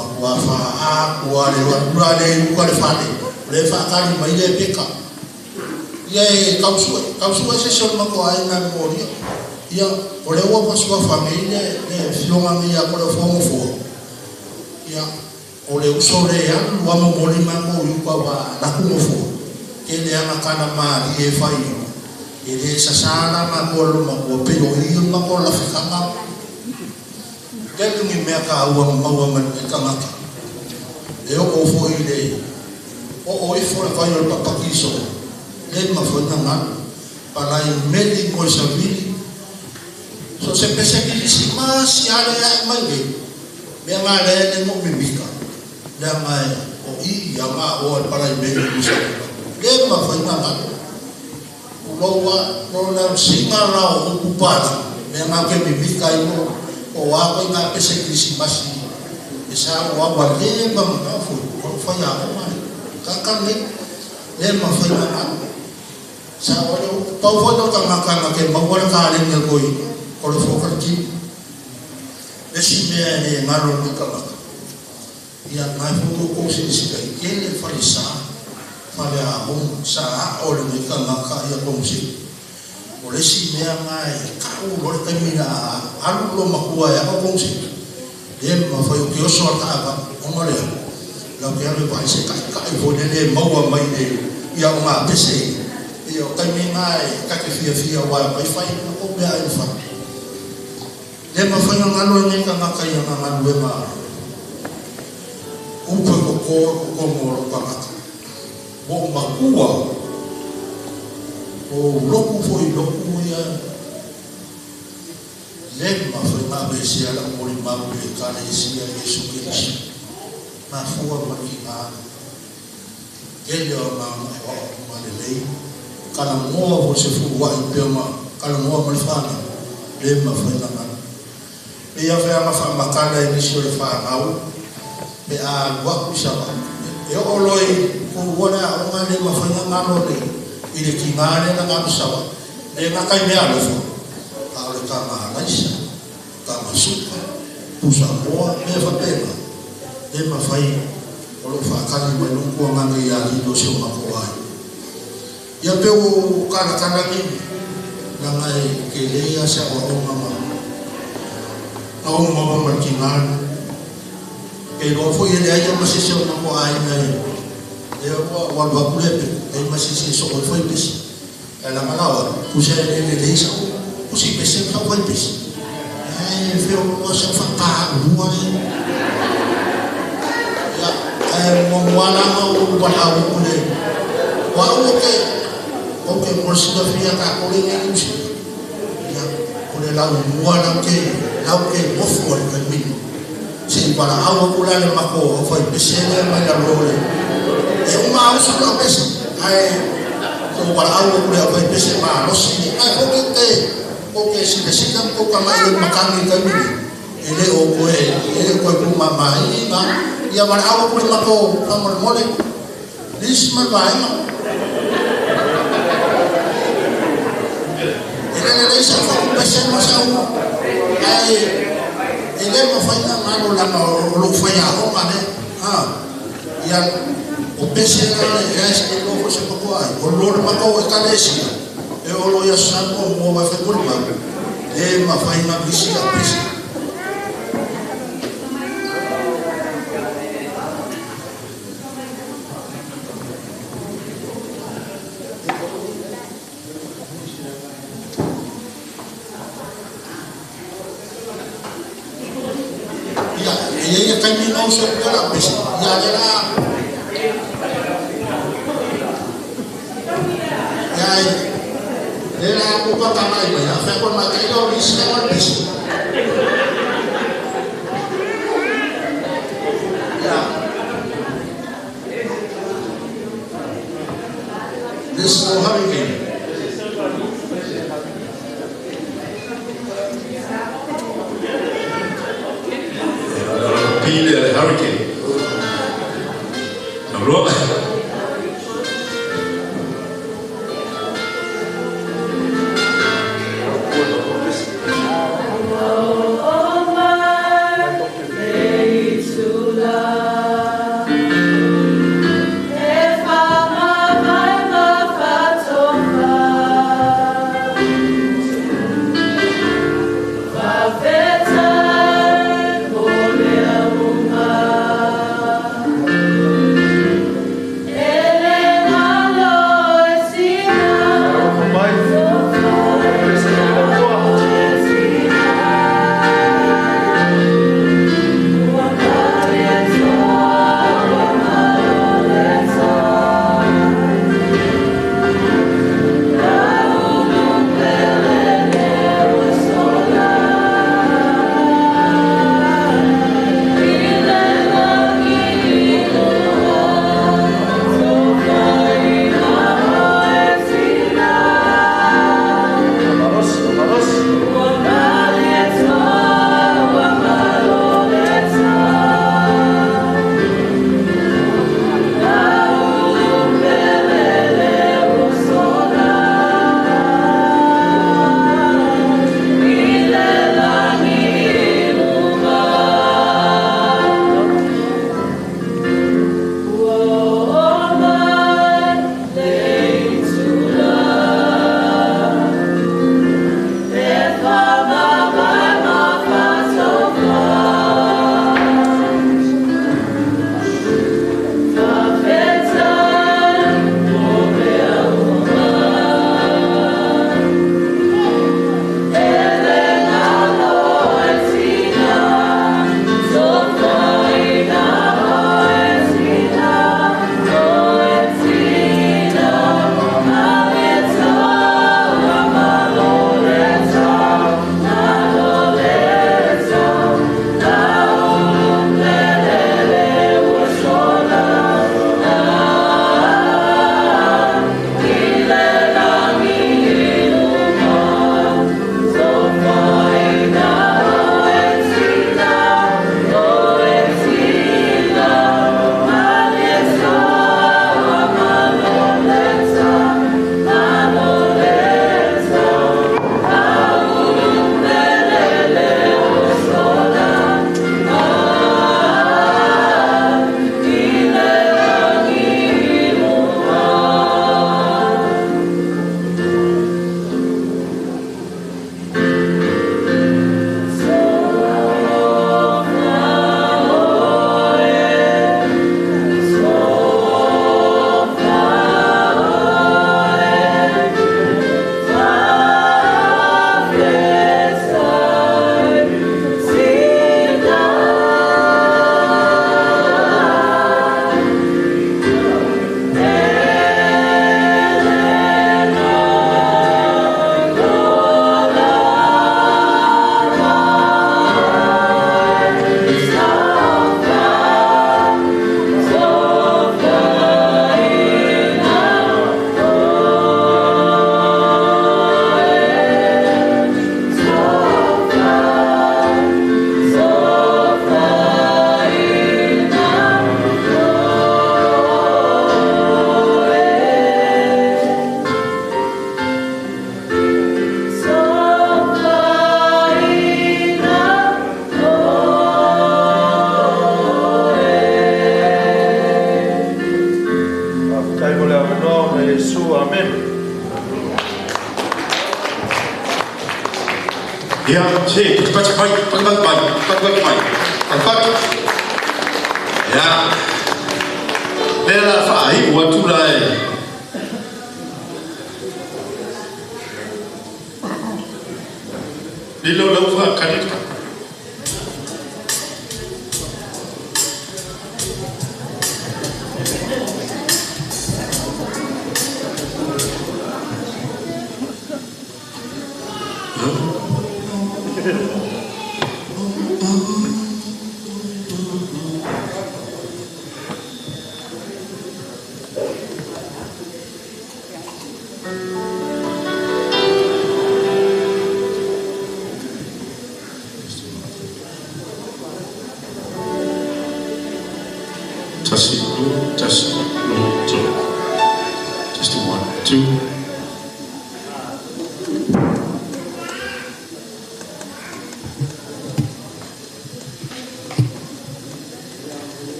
Pakua wha kua le wadura le uka le whane. Le whaakari mai le peka. Ia e kausua se son mako aina moria. Ia o le ua pasua whamei le fionga mi a kore whongo. Ia o le uso le anu wama mori mako uka wa nakumofo. Ke le anga kana maa i e whai. E le sasana mako lo mako peo hiyo mako la whikanga. Kaya ngi mea ka aua maua mani e kamata. E o fo i le. O i fo le kai o papakiso. Le mawhana ngana. Palai meli mo sa vili. So se pese ki si mas yare ya mai le. Mea ngā le ne mo mimika. Le ngai o i ya ngā o palai meli mo sa vili. Le mawhana ngana. Loa na singa rao upupara. Mea ngā ke mimika i mo. O ako nga pese Krismasi isa wa wale ba mga fu o fa ya ko mai kakan le ma fa ya ma sa wa pa fo do ka maka ke ma wala ka le ne ko o lo fo ka ki le si me ne ngalo ni ka maka ya na fu ko si si ka ke le fa fa ya ho sa o le ni ka maka ya ko si o le si mea ngai kau lo le kaimina alu lo makua ya ka kongsi le mawhai o ki oso a kaaka o ngolea lau ke ame pai se kai fone le maua mai le ia o ngā pese ia o kaimina e kake fia wai pai whai o mea e whai le mawhai o ngalo e ngai ka ngaka i a ngalo e ma upe ko ngoro ka ngaka o makua o loku foi loku ia lema foi ma bese ala mori ma be kale sia Yesu Kristo ma fua makina ele o ma le lei kala mo vo se fua i pe ma kala mo ma fana lema foi na ma e ia ve ma fa makala e niso le fa au be a wa ku sa e o loi ko wona o ma le ma fa na no le i le kingane na ngā misawa le makai mea lefo a ole ka mahalaisa ka masuka pusa moa mea whapena le mawhai o lo whaakari mai nukua nganga i a lido se o mako ai ia peo kana nini na ngai ke leia se o ngama na o ngama ma kingane e lo fo i le aia masese o mako ai ngai e wa pulepe e masisi so o foi pes ela malawa kusa ele leisa o si pese ka foi pes e feo o sa fata rua ya e mo wala o wala o kule wa o ke mo si da fia ka ko le ni si ya ko le la wala ke mo fo le mi si para agua kula le mako foi pese le mai la role e uma uso lo pese ai ko para agua kula foi pese ma no si ai o que si le sigan ko ka mai le makani ka mi ele o ko mama ina ia para agua kula mako amor mole lisma vai ma ele le sa ko pese ma sa ai ele ma fai na mano la lo fai a ho mane ia o pese na este no se poco ai o lo ma ko ka lesi e o lo ia sa ko mo va fa kurma e ma fai na bisi a pese ia caminhou sobre a pista ia era era a pouco tamanho mas a fé por material isso é uma pista this is no hurricane Pile hurricane. No Oh, my, to love. Ya, cik, baca baik. Ya, lela fai waktu lai. Di luar fa kadit. Just 1, 2.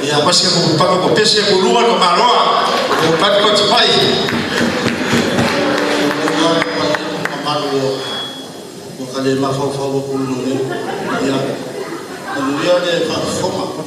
Ya pasti aku pakai kopesi aku luar ke Maroa, pakai kau cepai. Kali mafau puluh ni, ya, dia ada kafoma.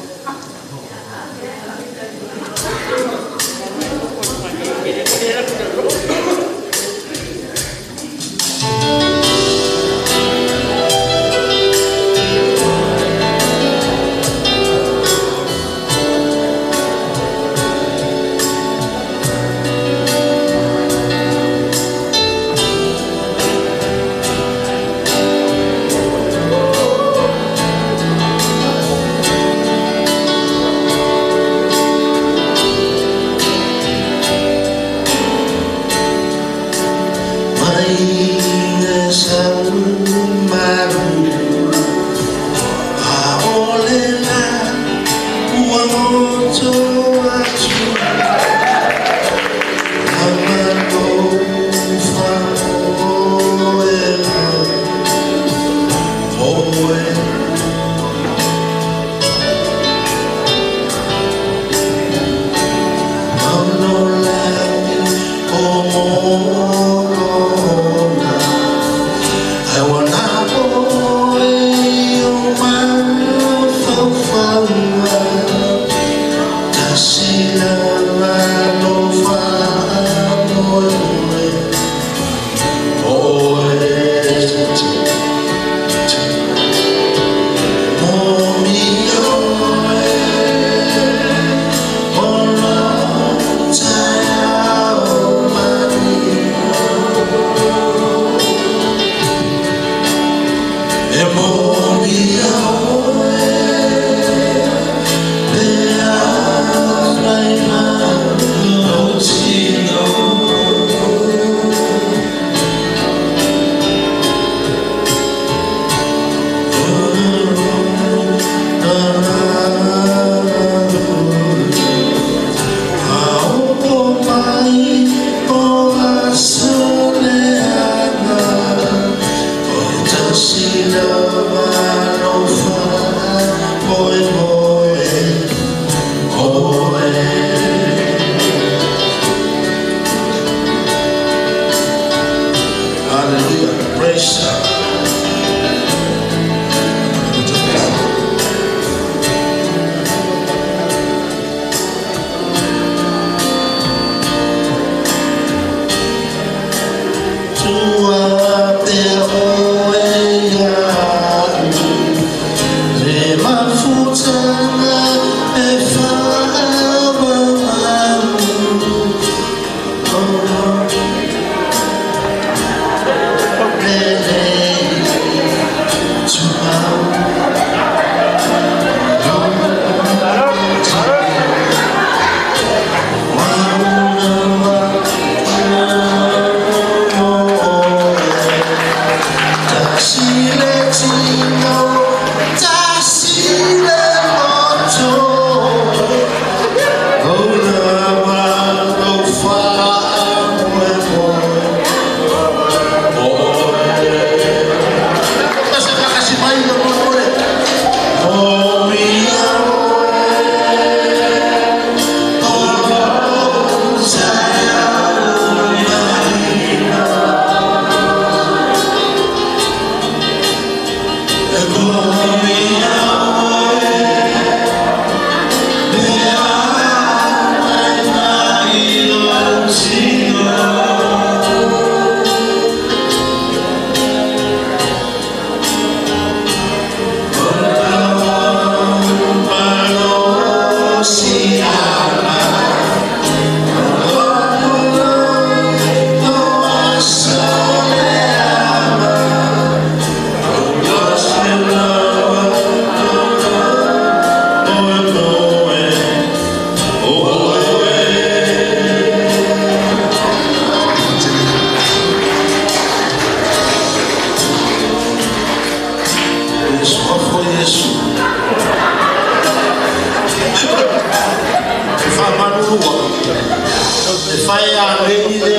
fai a rei le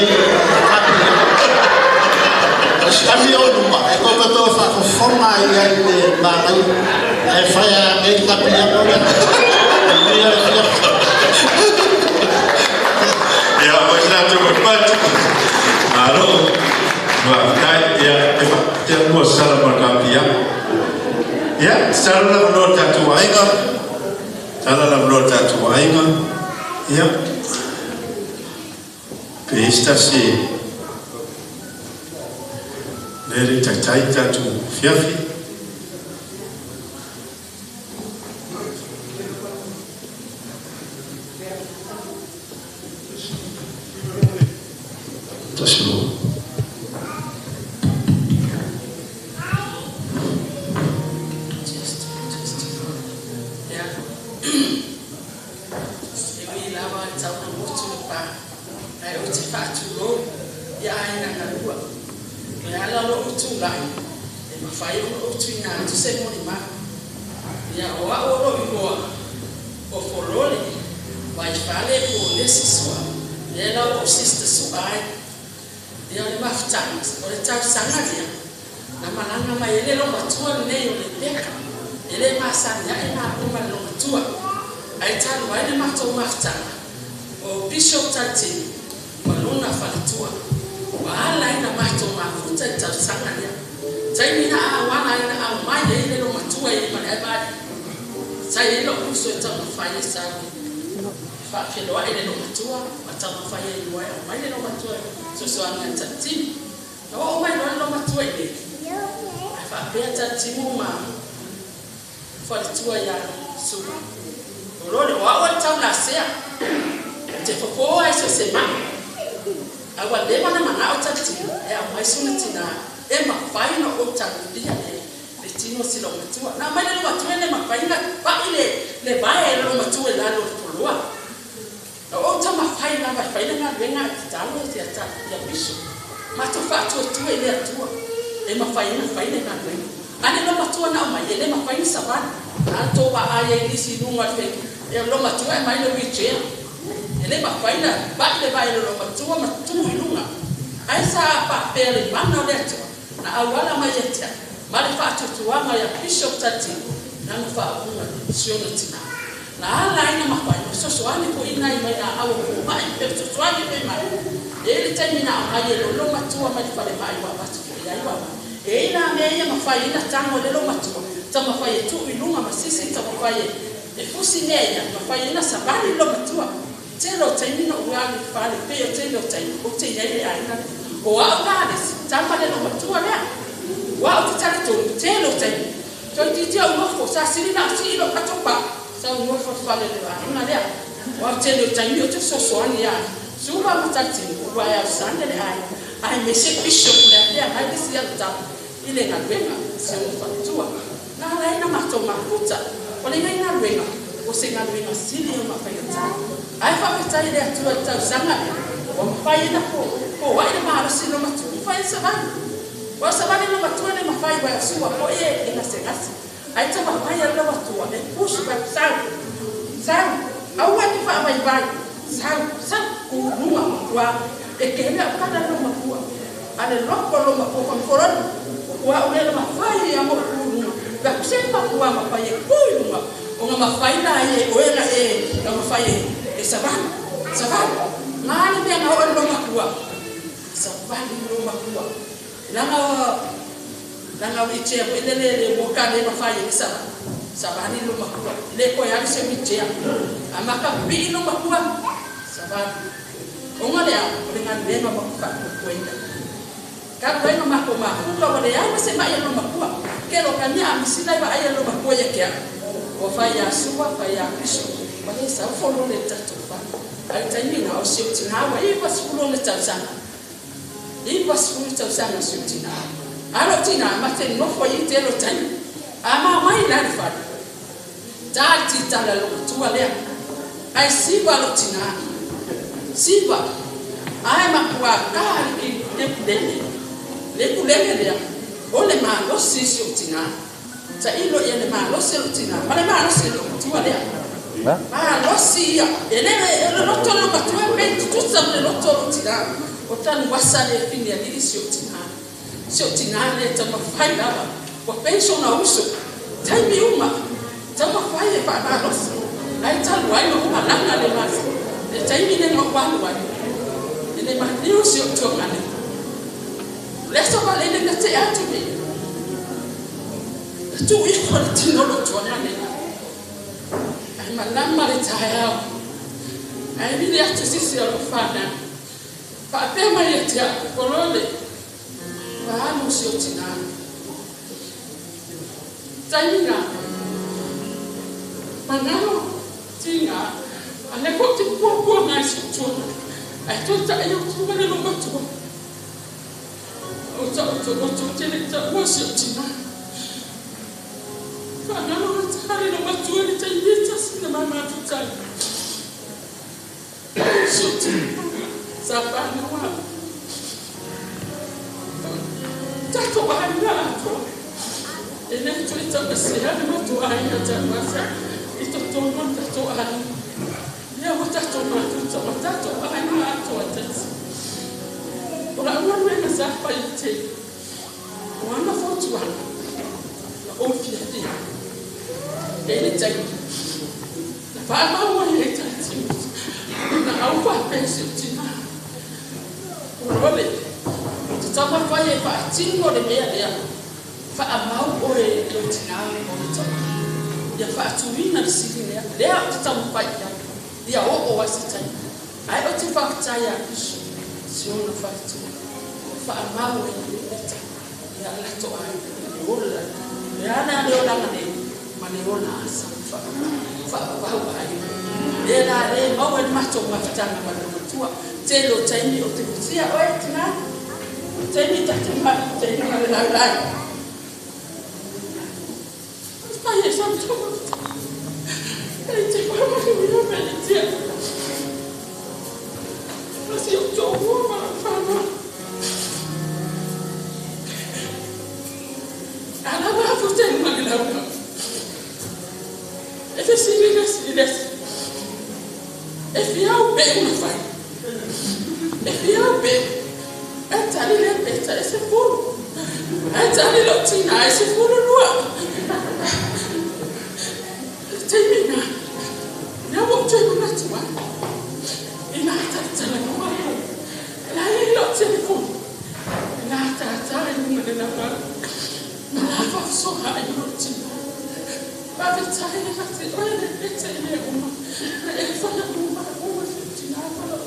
kapia. Kami o numa, e ko to fa ko forma ia le ba mai. E fai a rei kapia ko. Ya, mas lá tu berpat. Alo, buat ya, dia buat salah berkapia. Ya, salah berdoa tatu ainga, salah berdoa tatu ainga. Ya, pesta si, dari catai tatu fiafi. Taslo. losi ele loto lo matua pe tu sam loto lo tira o tan wasale fini ali sio tina le tama fai lava o penso na uso tai uma tama fai pa na losi ai tal wai no ma langa le mas e tai ni no kwa wai ele ma ni sio to ngane leso vale le te atu mi tu i ko tino lo to ngane ai ma lama le tai ai mi le atu sisi lo fana pa pe ma ye tia kolole Vamos, Senhor, tirar. Tainga. Manalo, tinga. Ale ko ti po na si tu. Ai to ta yo tu ba no ba tu. O to tele ta mo si tina. Manalo ta no ba tu ni ta yita si na mama tu ta. Si tina. Sa pa no wa. Tato bahaya tu, ini tu itu bersihkan matu air dan masa itu tolong tato air. Dia buat tato matu, tato air matu atas. Orang mana siapa itu? Mana fotoan? Oh fiati. Ini jadi. Apa mau ini jadi? Nak apa pensip cina? Orang Tama fai fa tingo de mea dia fa amau ore lo tinale o tama ya fa tuina de sigi dia dia tama fai dia o wasitai ai o te fa taya si o fa tu fa amau e ya la to ai o la ya na de o la ne mane o na sa fa ai dia na de o e ma to ma tanga ma tua te lo taini o te sia o e tinale Jadi tak cepat, jadi lari. Saya sama-sama. Saya cepat masih punya penelitian. Masih coba malam-malam. Anak apa saya mengenal? Itu serius. Fiau bem fai. Fiau bem. Tali le peta ese furo. Tali lo tina ese furo lua. Temina. Na mo temo na tua. Ina tala kwa. La lo telefon. Na tala ni na ba. Na fa so ha lo tina. Ba ta tala na te o le peta le uma. E fa na uma o tina ba lo.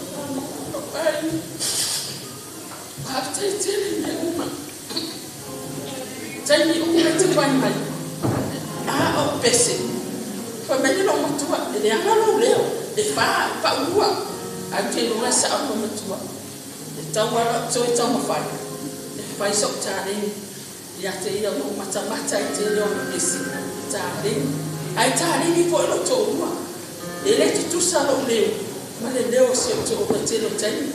After telling me, woman, tell me, to find my oh, Bessie. For many long to what they are not real. The fire, but what I tell you, rest out of it to what the tower, so it's on the fire. If I saw Tarling, Yata, no matter what I tell you on Bessie, Tarling, I tarling for a to one. They let you to salon live, but they never see to overtell or tell you.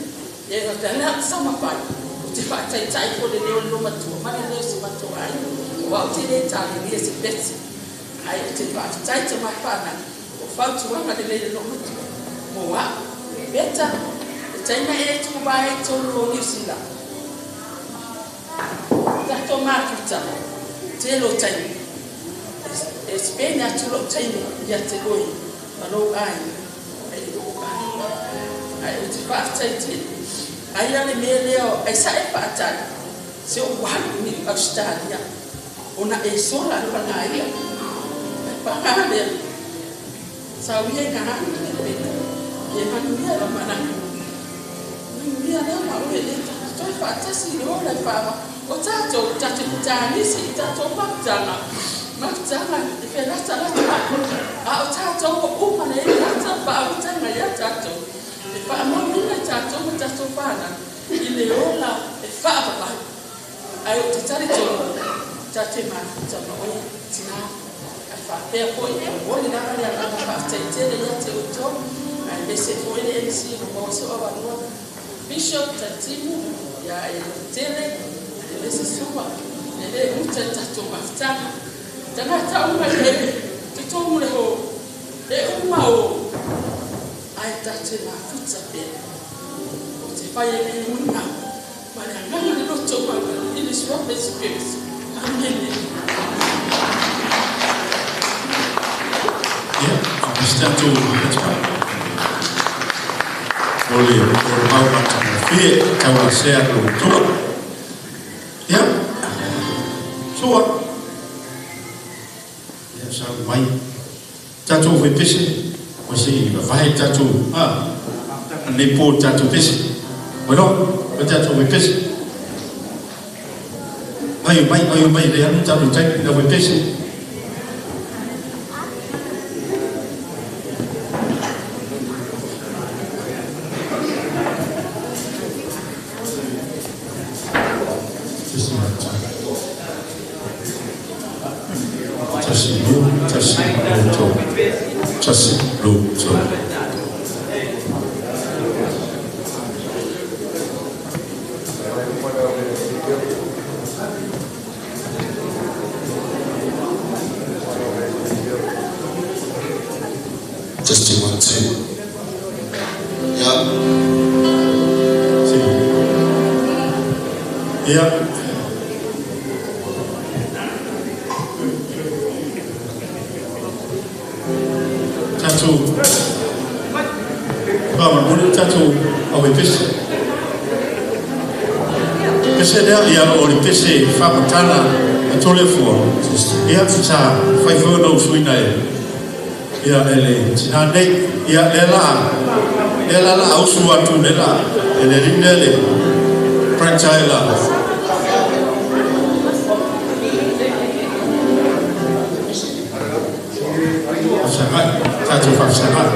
They have done some fire. Tipa tai ko de no matu mane no se matu ai wa tele tali ni se beti ai tipa tai to ma pana o fa tu wa de no matu mo wa beta tai na e tu ba e to lo ni sila ta to ma kita te lo tai e spena tu lo tai ya te goi ma lo ai ai tipa tai Ayah ni meleo, saya pacar, seorang ni Australia, ona esola lupa ngaya, pakai dia, sawiya kahang ni benda, dia manusia lah mana, manusia lah malu dia, tu pacar si orang apa, otak jani si jatuh makjana, ikhlas salah tu, otak mana ikhlas apa, jangan ya jatuh. Fa mo mina tato pana ile ola fa ba ayo titari to tate ma tama oya tina fa pe ko o ni na ya na fa tete ya te to ai bese ko ile nsi mo so ba no bishop tatimu ya tele bese suba ele muta tato mafta tana ta uma le to mu le ho E umao ai tate na futa pe. O te pai e una. Mana ngana no toba in his rough experience. Amen. Stato oleh orang macam ni, kawan saya tu, ya, suat, ya saya mai, jatuh berpesi, mesti baik jatuh, nipu jatuh pesi, betul, jatuh berpesi, ayo dia ni jatuh jatuh berpesi. Toleafoa ia sa fai fono suina ia ele sina nei ia lela ausu atu lela ele rinele pranchaila sangat satu sangat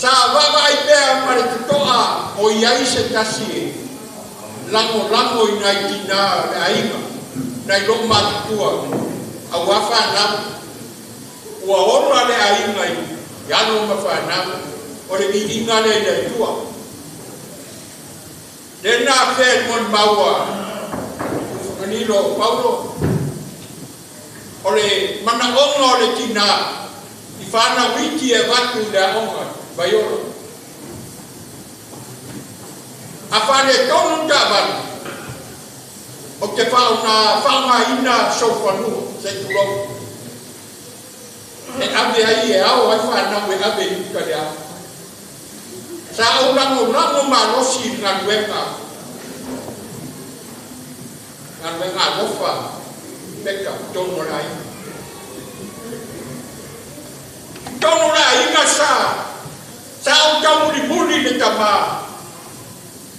Sa vava ai pea mare toa o iai se tasi lango ina tina le ainga nai lo matua au afana ua ora le ainga i ano mafana o le inga le tua le na fe mon maua anilo Paulo o le mana onga o le tina i whana wiki e watu le onga Bayoro. A whare tonu tāwani. O te whauna whaunga ina sofanu se tulo. E ave ai e au ai whanau e ave ika le au. Sa au lango marosi ngā luenga. Ngā luenga lofa Repeka Toleafoa. Toleafoa sa au tamuri le tama.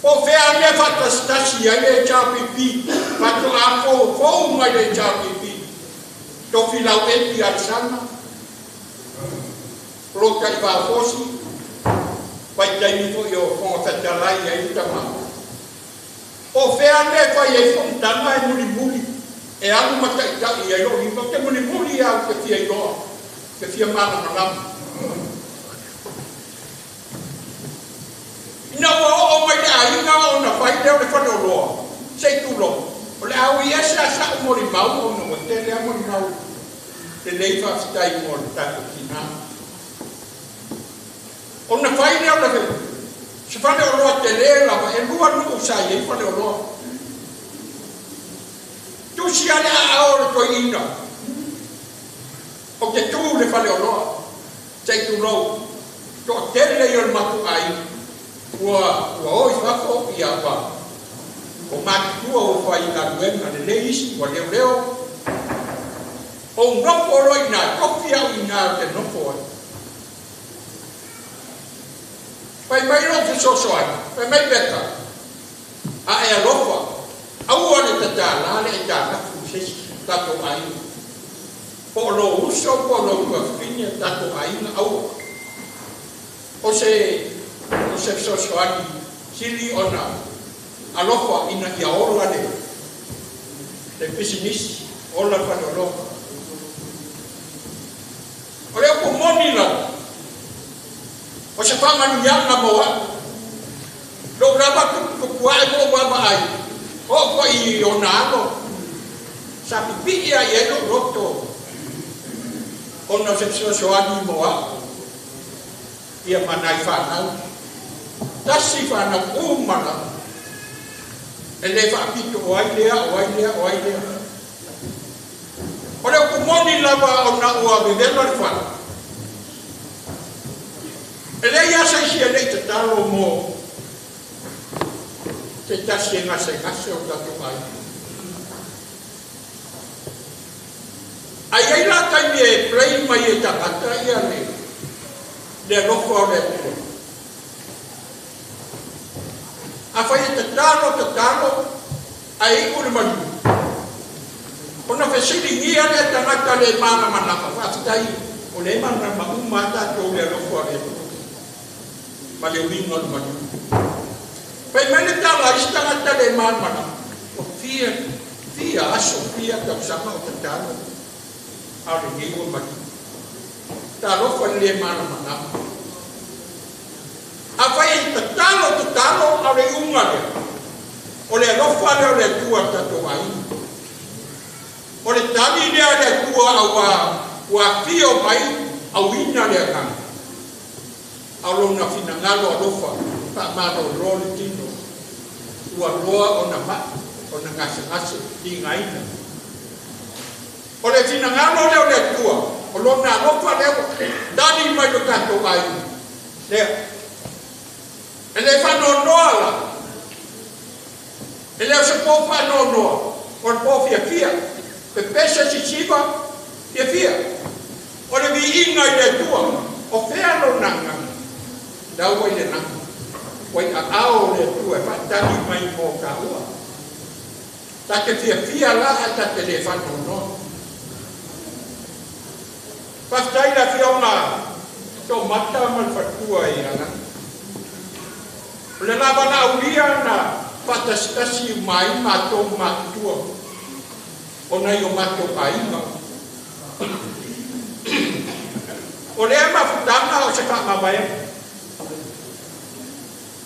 O fea me fatastasi ai le chapipi. Pato a fo mai le chapipi. To filau eti al sana. Roka i va fosi. Pai taimi fo yo fo tatalai ai tama. O fea me fai e fontana e muri. E alu matai tai ai lo i ke muri au ke fia i lo. Ke fia mana. Ina o mai ai nga ona fai le whano loa. Sei tu lo. O le au ia sa mori mau ona o te lea mori mau. Te lei whaftai mo le tato tina. Ona fai le ona fai. Se whane o loa te lea lava e lua nuku sai e whane o loa. Tu si ale a ora toi ina. O te tu le whane o loa. Sei tu lo. To te lea o matu ai. Ua oi whako i a wha. O mātua o whai ngā ruenga ne leis, ua leo. O noko roi nā toki au i ngā te noko ai. Pai mai roki soso ai, pai mai beka. A e alofa, au ane tata lale e tā nafu sesi tato ai. Po lo uso, po lo uafine tato ai na au. O se sosoani sili ona alofa ina ia orla le pesimisi orla whanolofa. O leo ko moni la o se whamanu ianga moa lo raba kukuae mo wama ai o ko i ona alo sa pipi ia i eno roto ona se sosoani moa ia manai whanau tasi whanau umana e le whaapito o ai lea. O leo kumoni lava o na ua vivela le whanau. E le iasa isi e le te taro mo te tasi e ngase o tato ai. Ai ai la taimi e plei mai e takata ia le roko o le ua. A fai te talo, a iku le manu. Ona fesili ngia le tangata le mana manapa, whafitai, o le mana maumata tō le roko a le ua. Ma le uinga le manu. Pai mene tala isi tangata le mana manapa. O fia aso, fia tau sama o te talo. A le ngiwa manu. Ta roko le mana manapa. A fai te talo a le unga le. O le alofa le o le tua tato ai. O le tali lea le tua ua fio mai au ina le akanga. Alo na fina ngalo alofa, pa mano roa le tino. Ua roa o na ma, o na ngase i ngaina. O le fina ngalo le o le tua, o lo na alofa le o, dani mai lo tato ai. Lea. E le whanonoa la. E leo se po whanonoa. O le po fia. Pe pesa si siva, fia. O le vi inga i le tua. O fea lo nanga. Dau wai le nanga. Wai a ao le tua. Whatani mai mo ka ua. Ta ke fia la a ta te le whanonoa. Whaftai la fia o ngā. Tō mata man whatua i a Le lava na ulia na patastasi mai matou matua. Ona yo matou painga. O le mafutanga o se ka mabaya.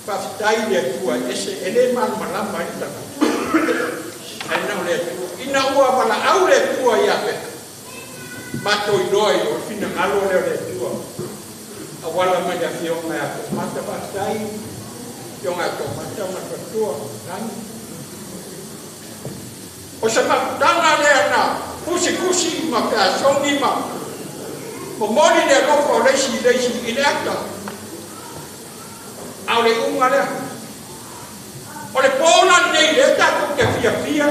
Pafitai le tua ese ele man malamba ita. Ai na le tua. Ina ua bala au le tua ia pe. Matou idoi o fina alo le tua. Awala mai a fio mai a mata pafitai. Yo ngato mata mata tua kan. O se mafutanga le na kusi maka songi ma. Pemoni dia kau lesi ini akta. Oleh umumnya, oleh polan dia tak kau kefia.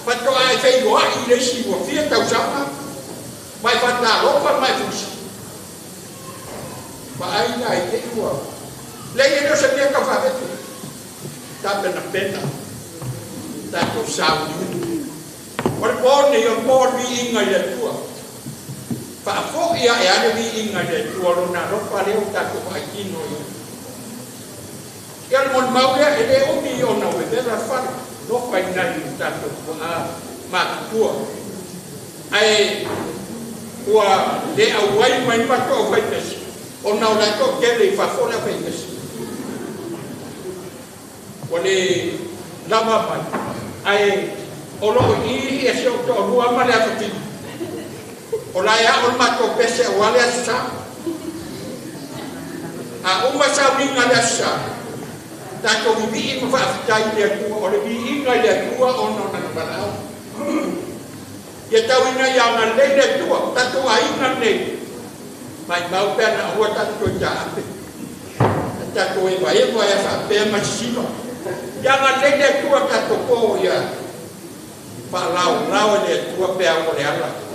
Patut ai fai doa ini lesi buat fia tahu siapa. Mai patah lopan mai fusi. Baik ai itu. Lagi dia sedia kafah itu. Tak pena. Tak kau sahaja. Oleh pon dia pon ingat dia tua. Fa'afo ia e ale vi inga de tuolo na ropa leo tato aikino ia. Ia mon mauia e le omi o na wedera whare. Ropa inai tato a matua. Ai ua le awai mai pato o whaitesi. O na o lato kele i whafo la whaitesi. Ua le lama mai. Ai o loo i e se o to o lua male a whatini. Olaya olma to pese wale asa. A uma sa minga asa. Ta to bibi mo fa tai dia tu ole bi inga dia tu ono na balao. Ya tawina yang na le dia tu ta to ai na le. Mai mau pe na wa ta to ja. Ta to e vai mo ya fa pe ma sino. Yang na le dia tu ta to ko ya. Pa lao dia tu pe o le ala.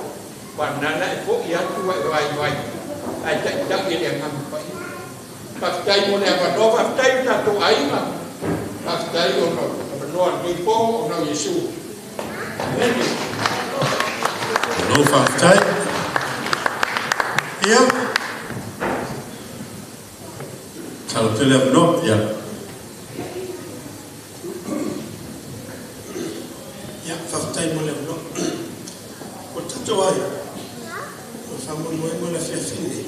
Panana itu ia tua vai. Ai tak ele ngam pai. Pastai mo le apa pastai ta to ai ma. Pastai ono no ni po ono Yesu. No pastai. Ia. Kalau telefon no ya. Ya pastai mo le no. Ko tato ai. Sama mo na fia fini.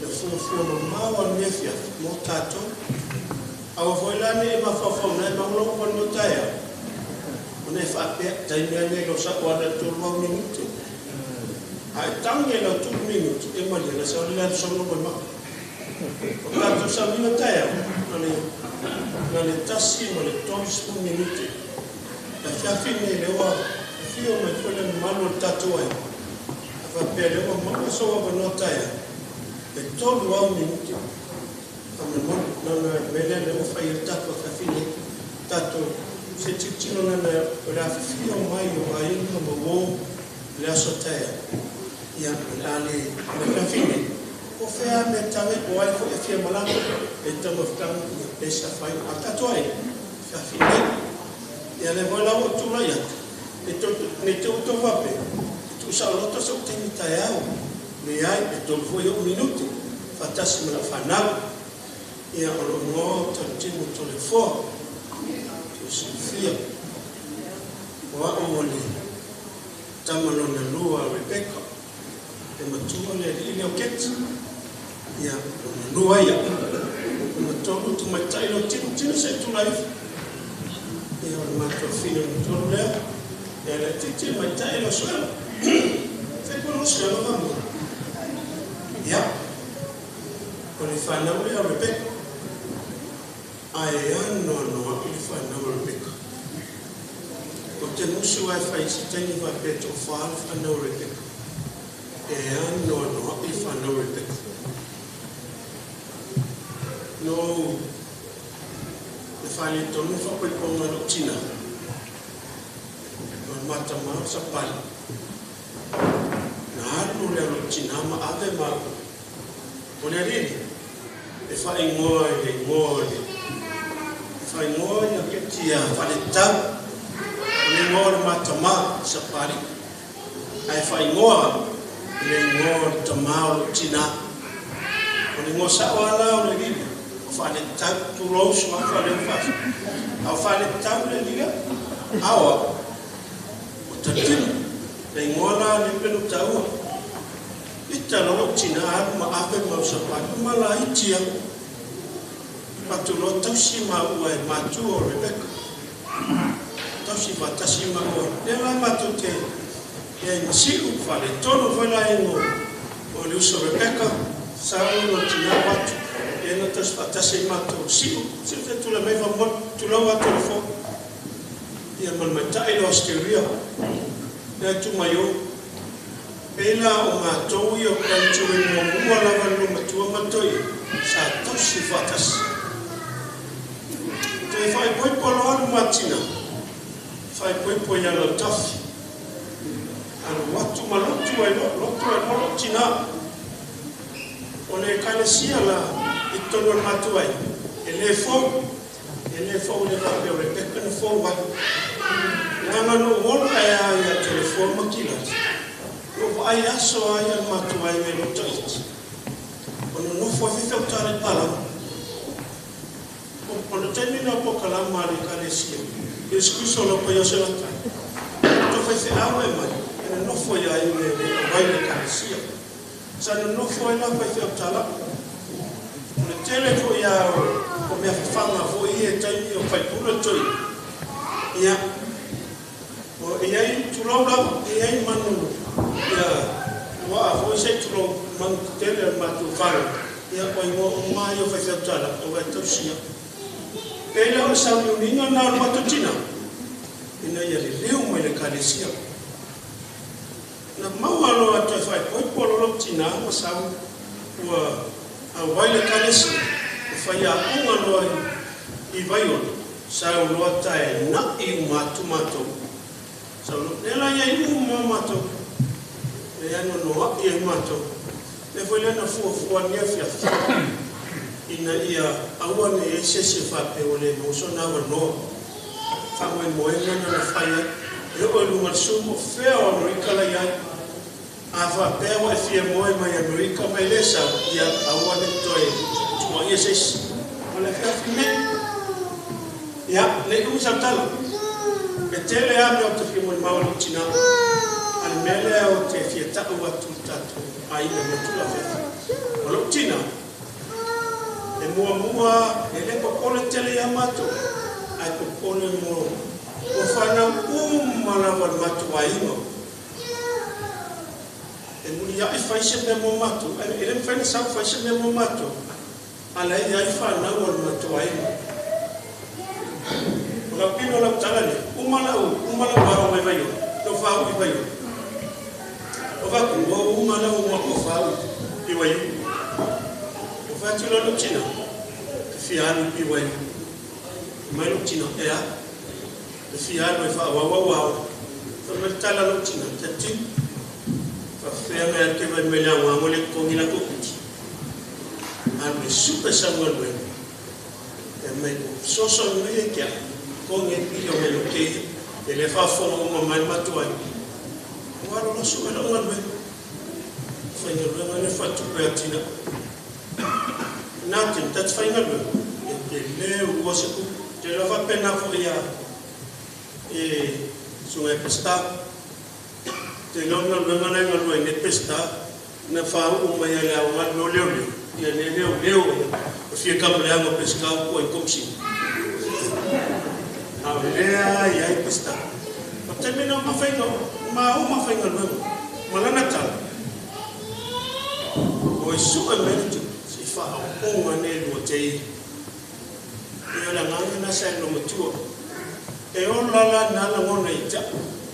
Le fo no mawa me fia mo tato. Awa foi lá ne ma fa na ma lo ko no taia. Ona fa pe tai me lo sa ko da to 1 minuto. Ai tangue lo 2 minuto e mo le sa le so no ma. O tato sa mi no taia. Ona tasi mo le 2 minuto. La fia fini le wa fio me foi le malo tato ai. Pele o mo so wa no taia e todo o minuto ame mo na mele le o fai tato fa fini tato se tino na la fio mai o ai no mo le so taia ia ale le fini o fea me tave o ai fo e fia mala e tamo ficando e sa fai a tato ai fa fini ia le vola o tu la ia e to ne to va pe usa loto so teni taiao me ai e tol foi 1 minuto fatasi mala fanal ia o no tantimo Toleafoa to Sofia wa o le tamalo na lua Repeka e matua le ile o ket ia na lua ia ma tolu tu mai tai lo tino se tu life ia o mato fino tolu le ia le titi mai tai lo so Fai conoscere la mamma. Ya. Con il fanno a Repeka. Ai no, il fanno a Repeka. Con te musu ai fai si teni va petro fa fanno a Repeka. E no, il fanno a Repeka. No. Le fai il tono fa quel po' una lucina. Non mata ma sapali. Naru le lucina ma ave ma. Ole rini. E fai ngoi. Fai ngoi che ti fa le ta. Le ngoi mata ma sapali. Ai fai ngoi. Le ngoi tama lucina. Ole ngoi sa wala ole rini. fale tau tu rose ma fale fas au fale tau le liga awa o tatin le ngona le pelu tau ita lo tina ma ape ma sapa ma la itia patulo tau si ma ua ma tu o Repeka tau si batasi ma o le la ma tu te e si u fale tono fala ngo o le uso Repeka sa uno tina batu e no tas batasi ma tu si te tu la me va mo tu lo wa telefon ia man mata ilo Australia le tu mayo Ela o mātou i o kantu e mua mua lava no matua matoi sa tosi fatas. Te whai poipo lo anu matina, whai poipo i alo tafi. Anu watu malotu ai lotu ai molo tina. O le kalesia la i tono matu ai. E le fau le vape o Repeka na fau wai. Nanga no molo ai a telefon makilati. O ai aso ai al matu ai me lo toit. Ono no foi fica o tare pala. O no termina po kala mari kalesia. Escuso lo poio se la tai. To foi se awe mai. No foi ai me vai le kalesia. Sa no foi la foi o tala. No tele foi a o me fanga foi e tai o fai puro toi. Ia o ai tu lo ai manu ya wa foi se tulo man tele matu faro ya ko mo mai o fai tala o vai tosia ela o sa mi ninga na matu tina ina ya leo mo le kalesia na mawalo atu fai ko polo tina mo sa wa a vai le kalesia fai a unga no i vai o sa o lo tai na i matu sa lo ela ya i matu e ano no e mato le foi le na fu ni afia ina ia aua ne se fa pe o le mo so na no fa mo e na fa ia e o lu mar sumo fe o no ikala ia a fa pe o e fie mo e mai America mai le sa ia aua ne toi tu ia se o le fa me ia le usa tala e tele a me o te fie mo ma o tina mele o te fieta o atu tatu ai le matula fe o lo tina e mua e le popole tele ya mato ai popole mo o fana mala wa matu ai no e muri ya fai se me mo mato e le fai sa fai se me mo mato ala ya fana wa matu ai o la pino la tala le umala wa mai vai no fa u vai o va ku o uma la uma o fa i wai o fa tu lo tina fiano i wai mai lo tina e a fiano e fa wa fa me tala lo tina tati fa fe me ke vai me la wa mo le ko ni la ko ti an me super sangue e me so me ke ko ni pi o me lo ke e le fa fo mo mai matuai Waro lo so na ngwe fai no le fa tu pe tina na tin tat fai no le o se ku te lo fa pena fo ya e su e pesta te no ne pesta na fa o mai ala o no le ya le o fie ka le amo pesca ko e komsi a le ya pesta termina ma fai no ma uma fai no malana tal o su emerito si fa o mane lo tei e la ngana na sai no mutuo e o la na la ngona ita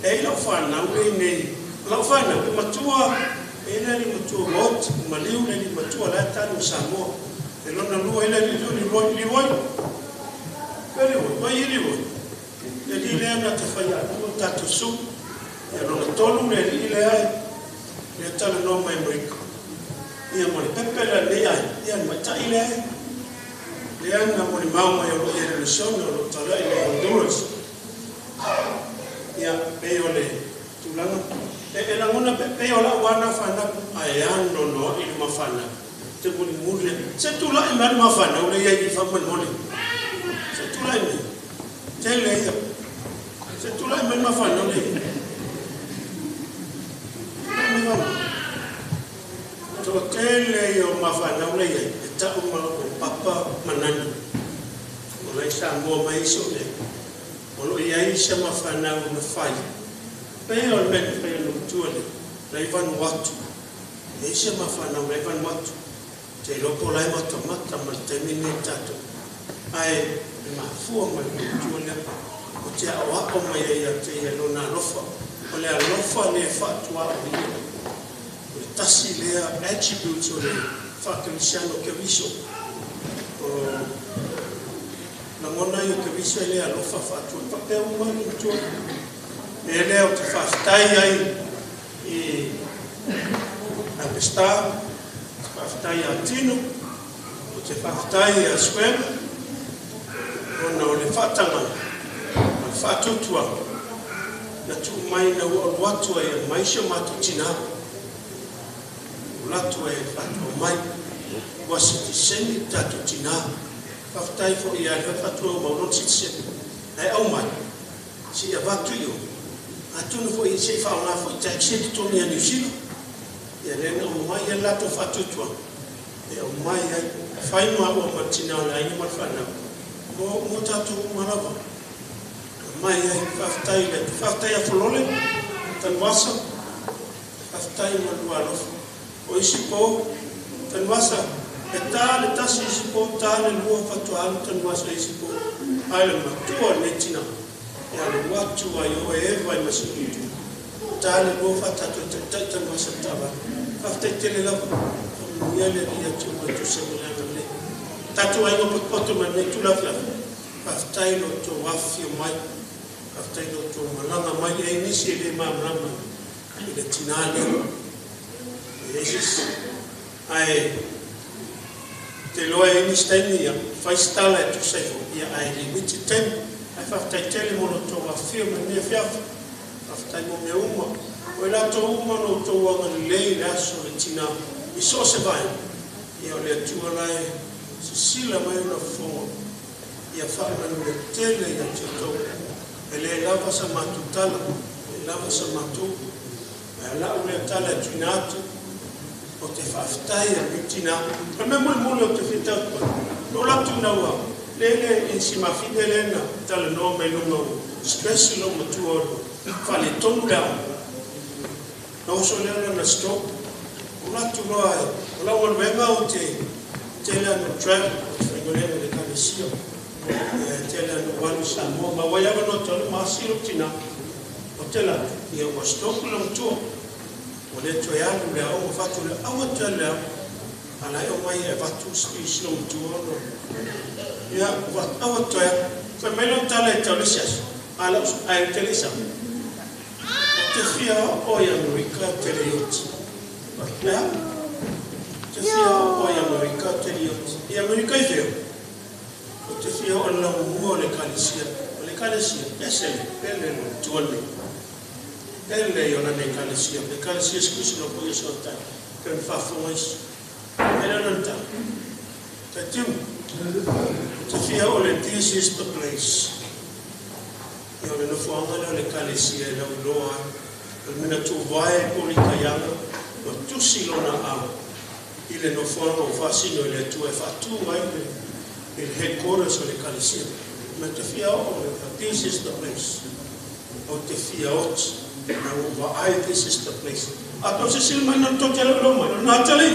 e la fa na le nei la fa na mutuo e na ni mutuo lot maliu ni mutuo la tanu samo e lo na lu e la ni lo pero vai ni le le na te fai no tatu su e no tolu le le ai le tala no mai America ia mo le pepe la le ai ia ma ta ile le ana mo le mau ia o le son no tala ile Honduras ia pe o le tulanga e la ngona pe o la wana fana ai ando no il ma fana te muli se tula e mai mafana o le ia i fa mole se tula e te le ia se tula e mai mafana o le to te le o mafana o le ia e ta o ma o papa manani o le sa mo mai so le o lo ia i se mafana o na fai pe o le pe no tuale le van watu e se mafana o le van watu te lopo lai matamata ma te mine tato ai ma fua ma tuale o te awa o mai ia te ia lona lofa o le alofa le fatua o le tasi lea attributes o le whakamisiano ke viso o na ngona i o ke viso e le alofa fatua papea umani tua e lea o te whaftai ai i a pesta whaftai a tino o te whaftai a square ona o le whatanga a whatutua na tu mai na ua watu e maisha matu tina latu e whatu mai wasi ti seni tatu tina whaftai fo i a le whatu o mauron si seni ai au mai si a watu io a tunu fo i se whaona fo i taxi tu toni a New Zealand ia lena o mai e lato whatutua e o mai ai whainua o matina o lai ma whana mo tatu marawa mai ai whaftai a wholole tan wasa whaftai ma lua alofa o isi po tan wasa e tā le tasi isi po tā le lua whatualu tan wasa isi po ai le matua netina e ale watu ai o e vai masikitu tā le lua whatatu tan wasa tawa whaftai tele lava ia le ia tu matu se mulanga le tatu ai o poto ma ne tu la whaftai lo to wafi o mai after you to malanga mai e nisi le mamrama i le tinale Jesus ai te loa e nisi taini ia fai stala e tu sefo ia ai limiti tem ai whaftai tele mono to wafio me mea fiafa whaftai mo mea uma o e la to uma no to wanga lei le aso le tina i so se vai ia o le atua lai se sila mai una fongo ia whaamanu le tele ia te tau ele lava sa matutala e lava sa matu e la ule tala tunatu o te whaftai a mitina pa me mule o te whitatu no la tunaua lele in si mawhine lena tala no me lunga stress lo matu oro whale tonu leo no so leo na stop o la tunoa o la wan wenga o te tela no travel o te whengolena le kanesio tela no walu sa mo ma waya no tole ma siro tina o tela ia o stop lo to o le to ya le o fatu le o tela ala o mai e fatu speech lo to no ia o to ya fa melo tala tele ses ala ai tele sa te fia o ya Repeka tele yot ya te fia o ya Repeka tele yot ia Repeka i o te fia o la mua o le kalesia esele pele no tuale pele o na le kalesia skusi no po yeso ta pen fa fomais ele non ta tiu te fia o le this is the place e o le no fuanga le kalesia la uloa o mina tu vai po li kayanga o tu silona a ile no fuanga o fasino le tu e fatu mai il headquarters o le kalesia ma te fia o this is the place o te fia o na uva ai this is the place a to se silma non to te lo mo na tele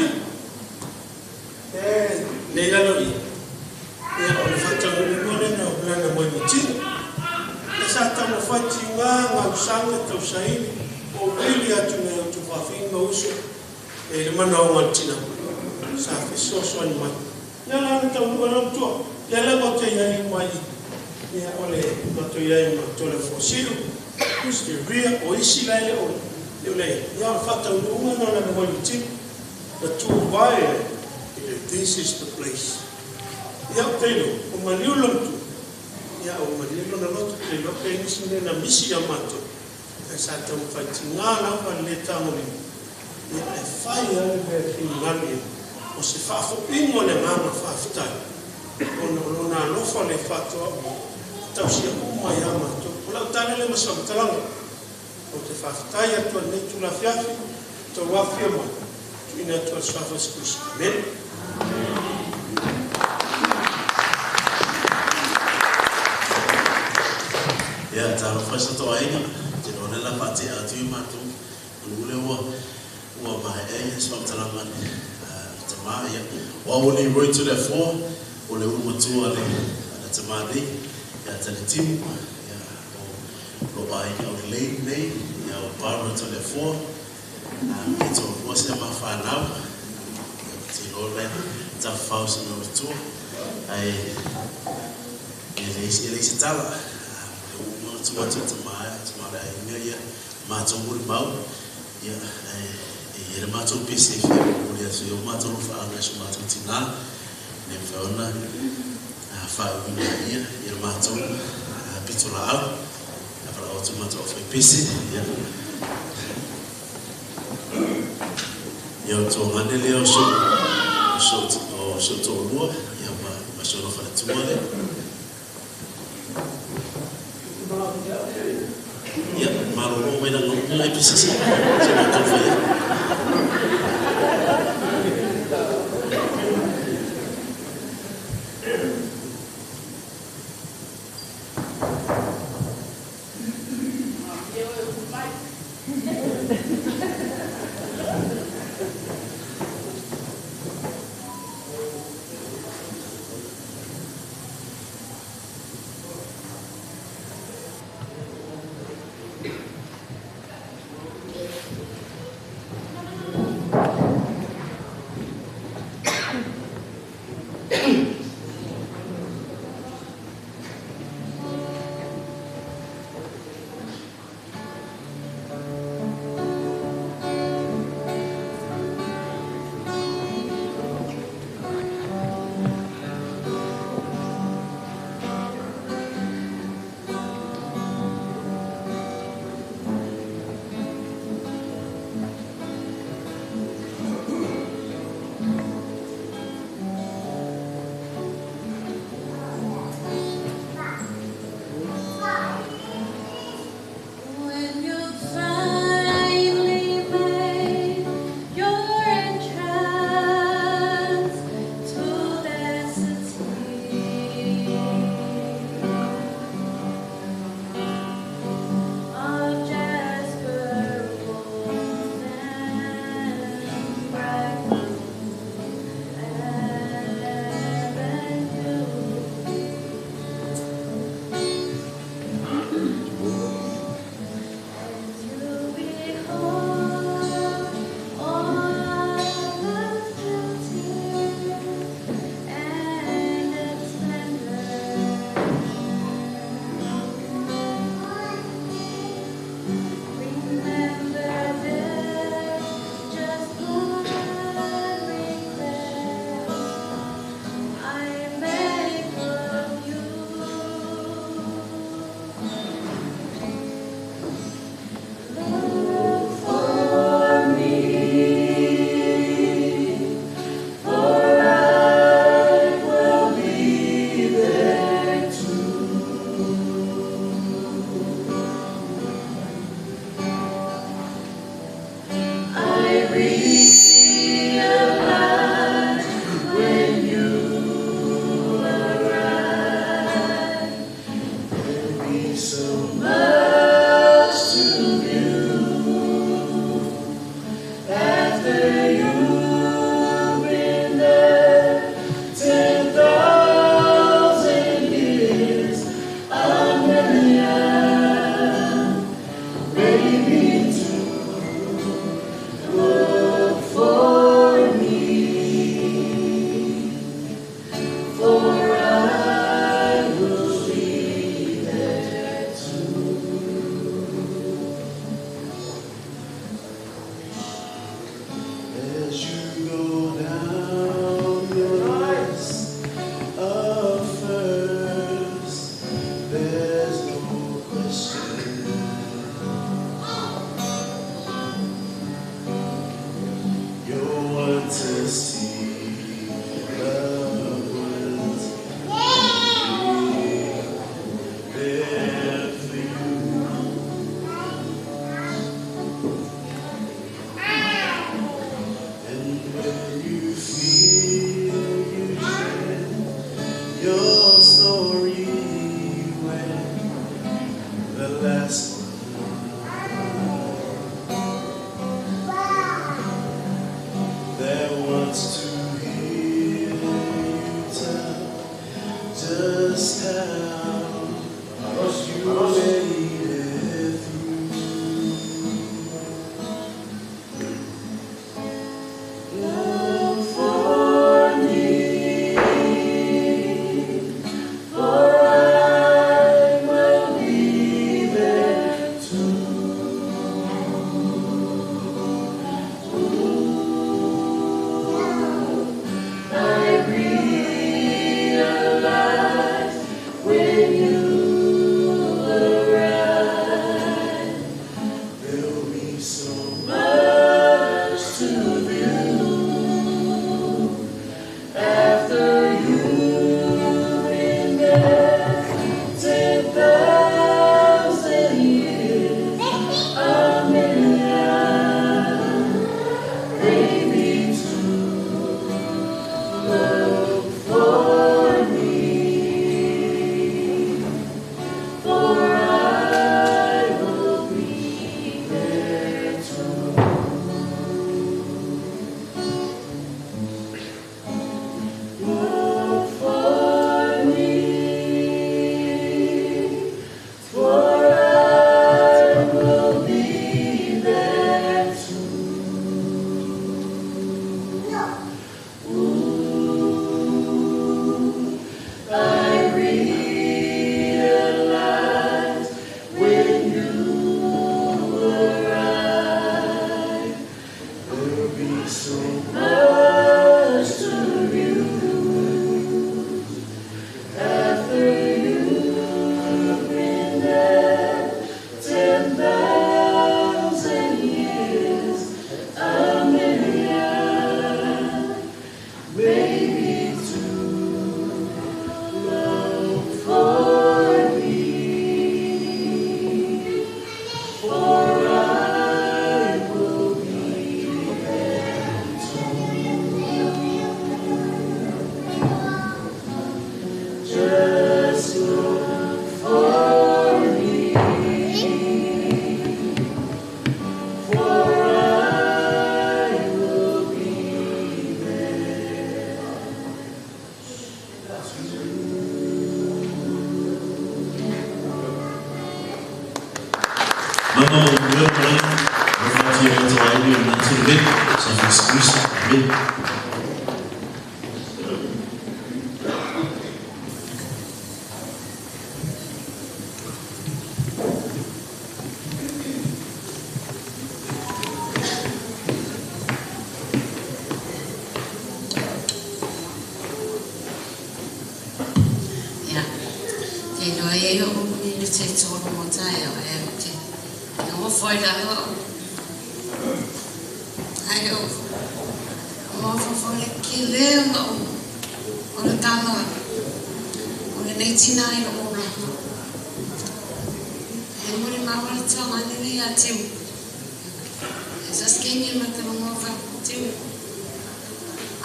ne la lo i e o le fata mo le no plana mo ti e sa ta mo fati nga usanga to sai o bili atu ne tu fa fin mo uso e le mana o matina sa fi so ni ma ya la ta mo no to ya la mo te ya ni mai ya ole ma to ya ma to le fosil kusti ria o isi la o le ya fata no no na mo ti the two vai this is the place ya telo o maniulo tu ya o maniulo na lotu te lo ke ni sine na misi ya mato e sa ta mo fati nga na pa le ta mo ni e fai ya le ki ngani o se whaafoingo le ngāma whaafitai. O nā lofa le whātua tau sia kumai ama tō. O lau tāne le masamtalanga. O te whaafitai atua nei tula whiafi, tō wawhia mai. Tu ina atua swafa sikusi. Amen. Ya, taro whaisa tō ainga. Te nōrela pate atu i mātou. Ule ua mai e swamtalanga ni. Tamaya, wawoni roi Toleafoa, o le umatua le ana tamari, ya tale timu, ya o ai o le lei nei, ya o Barbara Toleafoa, ke tō kuase a mawhanau, ya tino le tawhau sa umatua, ai leisi tala, le umatua tamaya, tamara ai mea ia, mātou muri mau, ya le mātou pese whia o so o mātou whaanga so mātou tina ne whiaona whaewina ia i le mātou pitola au a para o tu mātou whai pese ia o tō ngane leo so tō lua ia ma so no whana tua le ia maroro wena ngongu ai pese so mātou whai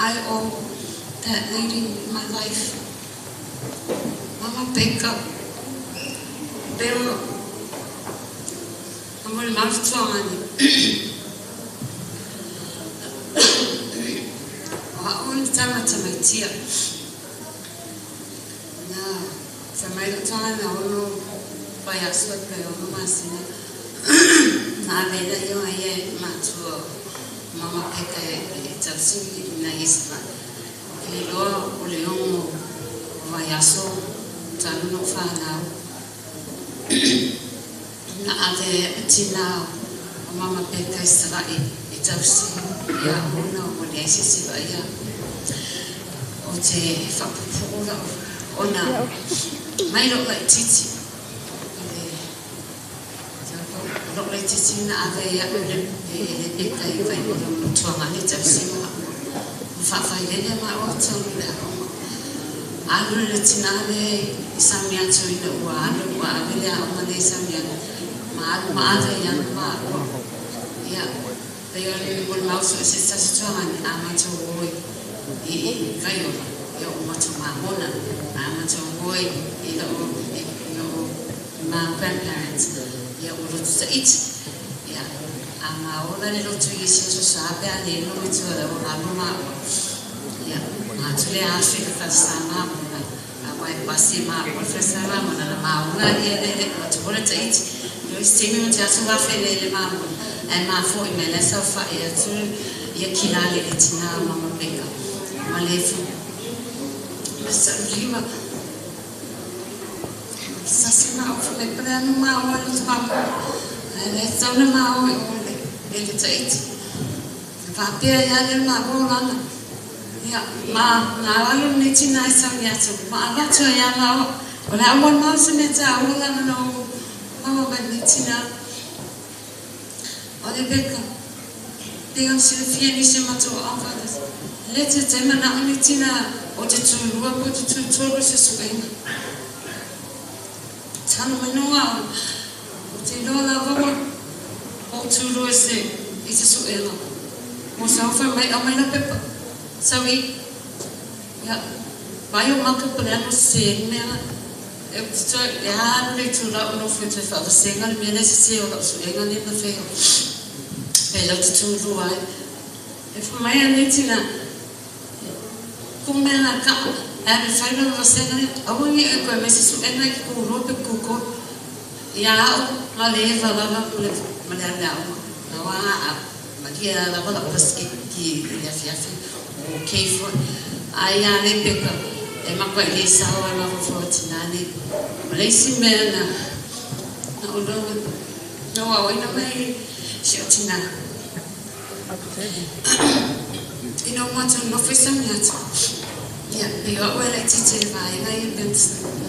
I owe that lady in my life. Mama Repeka, pero I'm going to tia. Na from my time I don't know by a sweat by a masina. Na vela yo aye matua Mama Repeka Tauvaga na isla. Kilo uleomo vayaso taluno fana. Na ave tina Mama Repeka Israel Tauvaga ya una o sisi vaya. O te whapupura o nā mai roklai titi. Roklai titi na awe ia ule Repeka I vai ura tuanga ni Tauvaga. Whawhai lele mai o taunu le akonga. Alu le tina le isami atu ina ua alu ua awe le aonga le isami atu. Ma alu ma awe ia ma ua. Ia, peo le mul mausu e se tasi tuanga ni amatu oi. I vai ora. Ia o matu mahona. Amatu oi. Ia o ma grandparents. Ia o rotu ta iti. Ia, a ma ola le rotu I siaso sa apea le no mitu ala o alu ma ua. Ia, ma tu le Afrika kasa ma ua. A wai pasi ma ua fresa ma ua na ma ua ia le matu ola ta iti. Ia istimi o te atu wafe le ma ua. E ma fo I me lesa fa ia tu ia kilale le tina Mama Repeka. Ma le fu. Sa riva. Sa sina o fu le prenu ma ua le tupapa. Le sauna ma ua le le taiti. Fa pia ia le ma ua lana. Ia ma na alu ne tina I sa miatu. Ma avatu ia la ua. O le awan ma se me ta ua lana no. Mama ba ne tina. O Repeka, pega se fia ni se matou avadas. Lete te mana ani tina o te tulua po te tutoro se suenga. Tano manoa o te lola vawa o tulua se I se suenga. Mo saufa mai a mai na pepa. Sawi, ya, vai o maka pole ano se mea. E te toi, e haru le tula o no fui te whawa senga le mea se se o la suenga le na wheo. Pela te tūru ai. E whamai ane tina. Kumea na ka. E me whaira wa senga. Awangi e koe me se su ena ki kou rope kuko. Ia au. Nga le ewa lava kule. Malea le au. Nga waa a. Magia lava la paske ki yafi. O keifo. Ai a Repeka. E makwa I le sawa e mawafo tinane. O leisi mea na. Na uloa. Na wawaina mai. Shio tina. Ino matu no fisa miatu. Ia, pio a wele tite vai ngai bent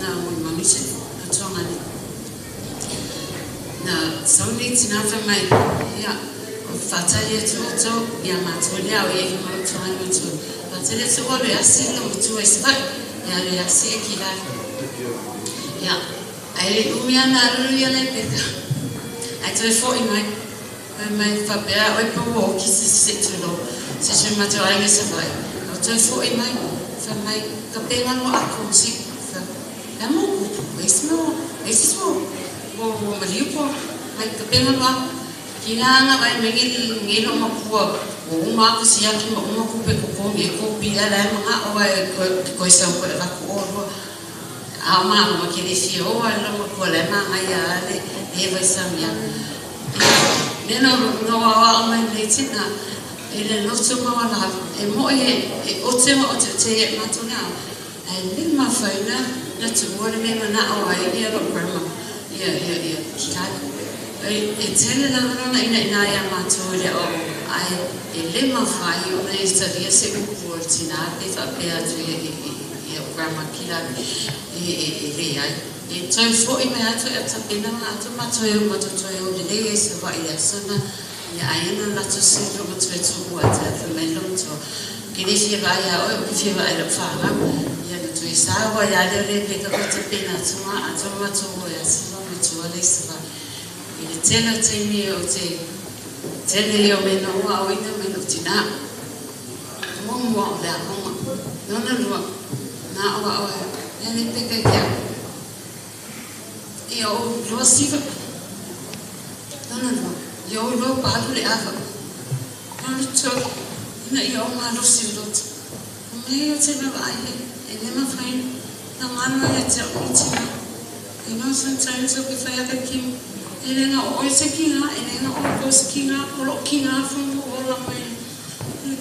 na mui mamise na tongani. Na sauni tina fa mai. Ia, o fatali atu oto ia matu lea o ia hima tongani matu. Fatali atu olo ia sila matu e spai. Ia le ia si e kilari. Ia, aile umia na alulu ia le Repeka. Ai toi fo I mai. Mai whapea oi pa wo ki se tulo. Se se mato ai me se vai. O toi fo I mai. Wha mai ka pena no ako si. E mo kupu. Eisi mo. Eisi mo. Wo mariupo. Mai ka pena no ako. Ki nanga vai me ngelo makua. O uma ako si aki ma uma kupe kupongi. E ko pila lai mga oa e koe sa ua e raku oro. A maa ma kere fia oa e lo makua lai maa ngai a ale. E vai sa mea. Nena no wa mai nei tina ele no so ma la e mo o te matuna e ni ma faina na tu wole me na o ai ia ro grandma ia kia e tele na rona ina ia matu le o ai e le ma fai o nei stadia se u portina e fa pe atu ia grandma kila e le ai e toi fo i me atu e tapina atu matu o le se va ia sana ia aina la tu se lo tu tu wa ta me lo to que dizia vai a o que vai a fala ia no tu sa wa ia le pe ka te pena tuma atuma tu ia se no tu ale se va ele tela te mi o te tele yo me no wa o ina me no tina mo la mo no na o ele pe ka ya e o lo si no yo lo palu le ava no to na yo ma lo si lo me yo te va ai e ne ma fai na mano ya te o tina e no sometimes o que fai a kim ele na o se kinga ele na o ko se kinga o lo kinga fu o la mai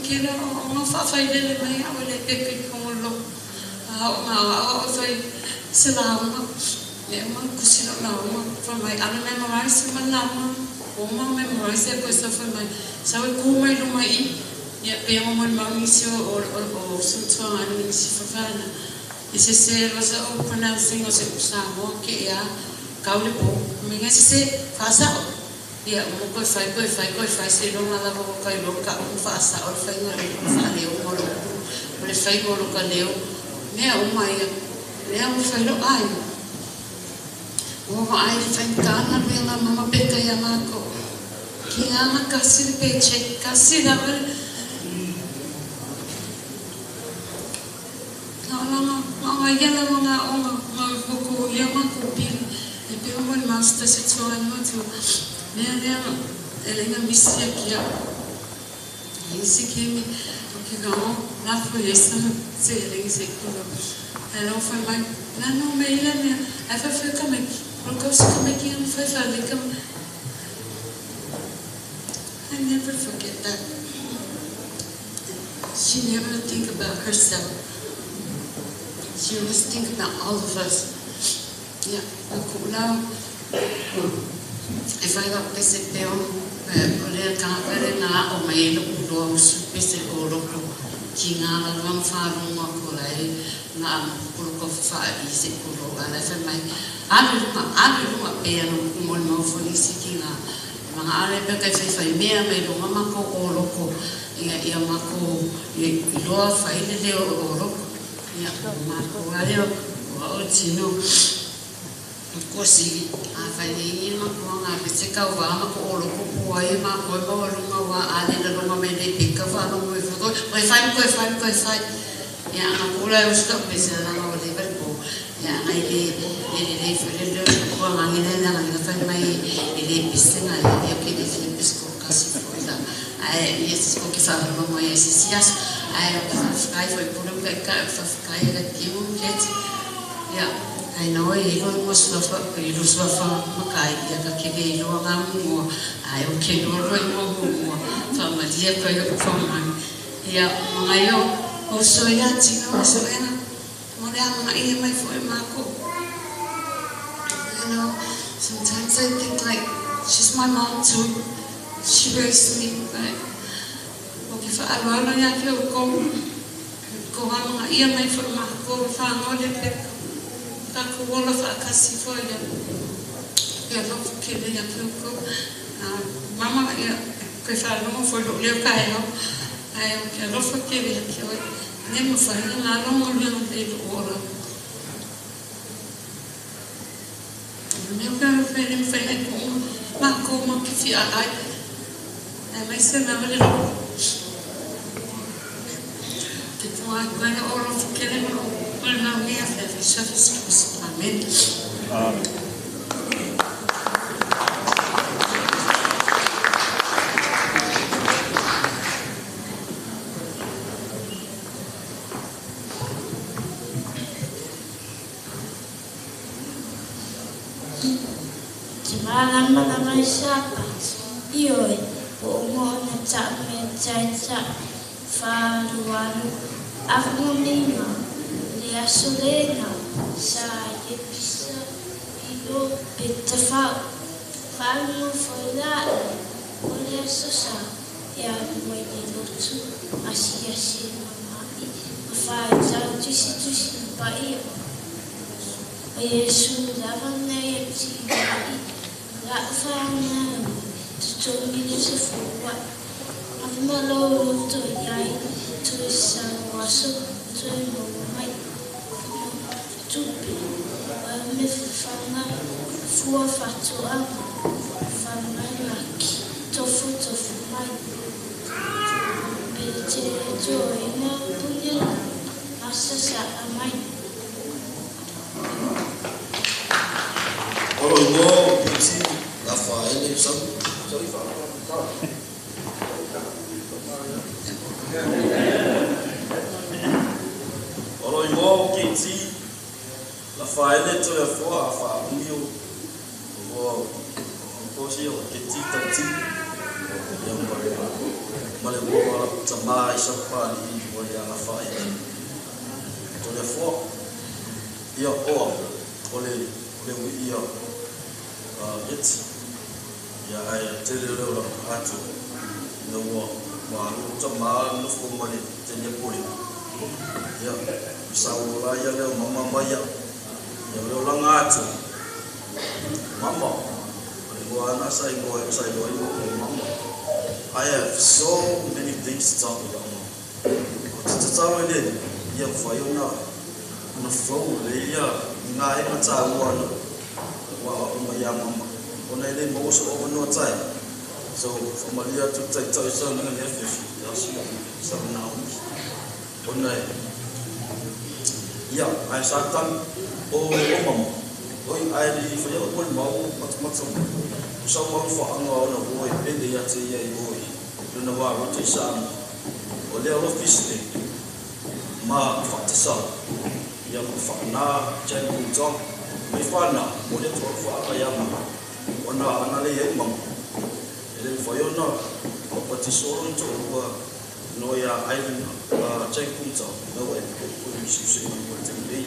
que no no fa fai le mai o le pe que como lo o fai se la ma le ma kusino na ma fa mai ana memorize ma la ma uma memorize questa forma sabe come lo mai ya abbiamo un maurizio o senso anni si fa e se lo so pronouncing o se usamo che ya caule po mi che se fa sa ya mo ko fai se non la vo ko lo ka fa sa o fai no fa le o le fai lo ka le me o mai le o fai lo ai o ai fai kana me la mama peta ya mako que ama casi peche casi da no ya la ona ko ya ma ko pin e pe mo master se tsoa no tu ne ele na misia kia esse que me que não na foi essa se ele se ko ela foi mais não me ele me a foi como porque eu sei como é que não foi fazer como I never forget that. She never think about herself. She always think about all of us. Yeah, now if I got this peon, ole ka na o mai no lo pese o lo ko kinga na lo fa no ko lai na ko fa I se ko lo ala fa mai alu ma pe no ko mo fo ni se kinga mga are pe kai fai mea mai lo mama ko o loko ia mako i loa fai le o loko ia mako ale o tino ko si a fai ni mako nga pe se ka wa mako o loko po ai mako ba lo wa ale le lo me le pe ka fa no me fo ko fai ia mako la o sta pe se na o le ver ko ia ai le ko nga ni na fai mai ele piscina e que ele pisco casi coisa ai esse o que fala não é esse sias ai foi por um peca foi aqui um jet ya ai não é ele não só makai ya que ele não amo ai o que não mo família foi família ya maio o soia tino soena mora mai mai foi mako you know sometimes I think like she's my mom too. She raised me, but okay for alwana ya ke ko hama ia mai for ma ko fa ngole pe ka ko wala fa kasi fo ya lo ke le ya ko mama ya ko fa no fo lo le ka yo ai ke lo fo ke le ke ne mo fa na lo mo le no te ora meu caro filho fez como que fia ai mas se não ele que tu agora ora querendo na minha fé fechar amém Mana mai sapa Ioi, o mona ta me taita wharuaru. Afunga le asolena sa e pisa i o peta whau. Whaunga whaulai o le asosa e aruai le lotu asi mamai. Ma whai tau tusi pa ia. O Yesu lava nei e piti mai. La whaunga tutongi le se fua. Avimalo to iai to isa waso to mo mai tupi me fanga fua fatua fanga laki tofu mai bete to ina punya asa sa mai olo mo piti la fa ele sam sorry fa olo mo kiti la faile Toleafoa fa mio o posi o kiti tati yang male wo tama isapa ni wo ya la faile Toleafoa ia ole ia it ya ai tele lo atu no wa tama no fo male tenya poli ya saula ya le mama maya ya le langa atu mama go ana sai go mama I have so many things to talk about tatawa le ya fayona no flow le ya ngai mata wa ya mama ona le mo so no time so Maria to take so na le fish ya so now ona ya ai satan o mama oi ai di foi o mau mat so mau fa anga ona oi pende ya te ya oi na wa ro te sa o le o fish ma fa te sa ya fa na chen ku tong mi fa na o le to fa ya ma ona ana le ye mama ele foi ona o pati soro to no ya island check punta no way ko si se ko te nei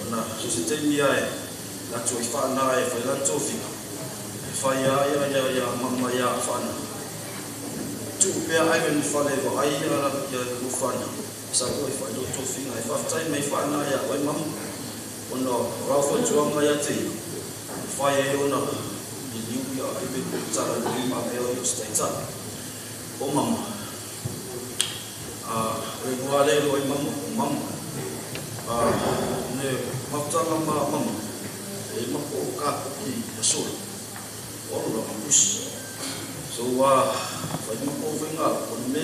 ona se te ia la to fa na e fa la to fi fa ya mama ya fa na tu pe island fa le ko ai ya ko fa na sa ko fa do to fi na fa time me fa na ya wai mam ona ra fa juanga ya te fa ya ona di ya ai be tsara di ma me o stai tsara o mama reguale lo mama ne mafta mama e mako ka ki sol olo ambus so wa fa mako venga on me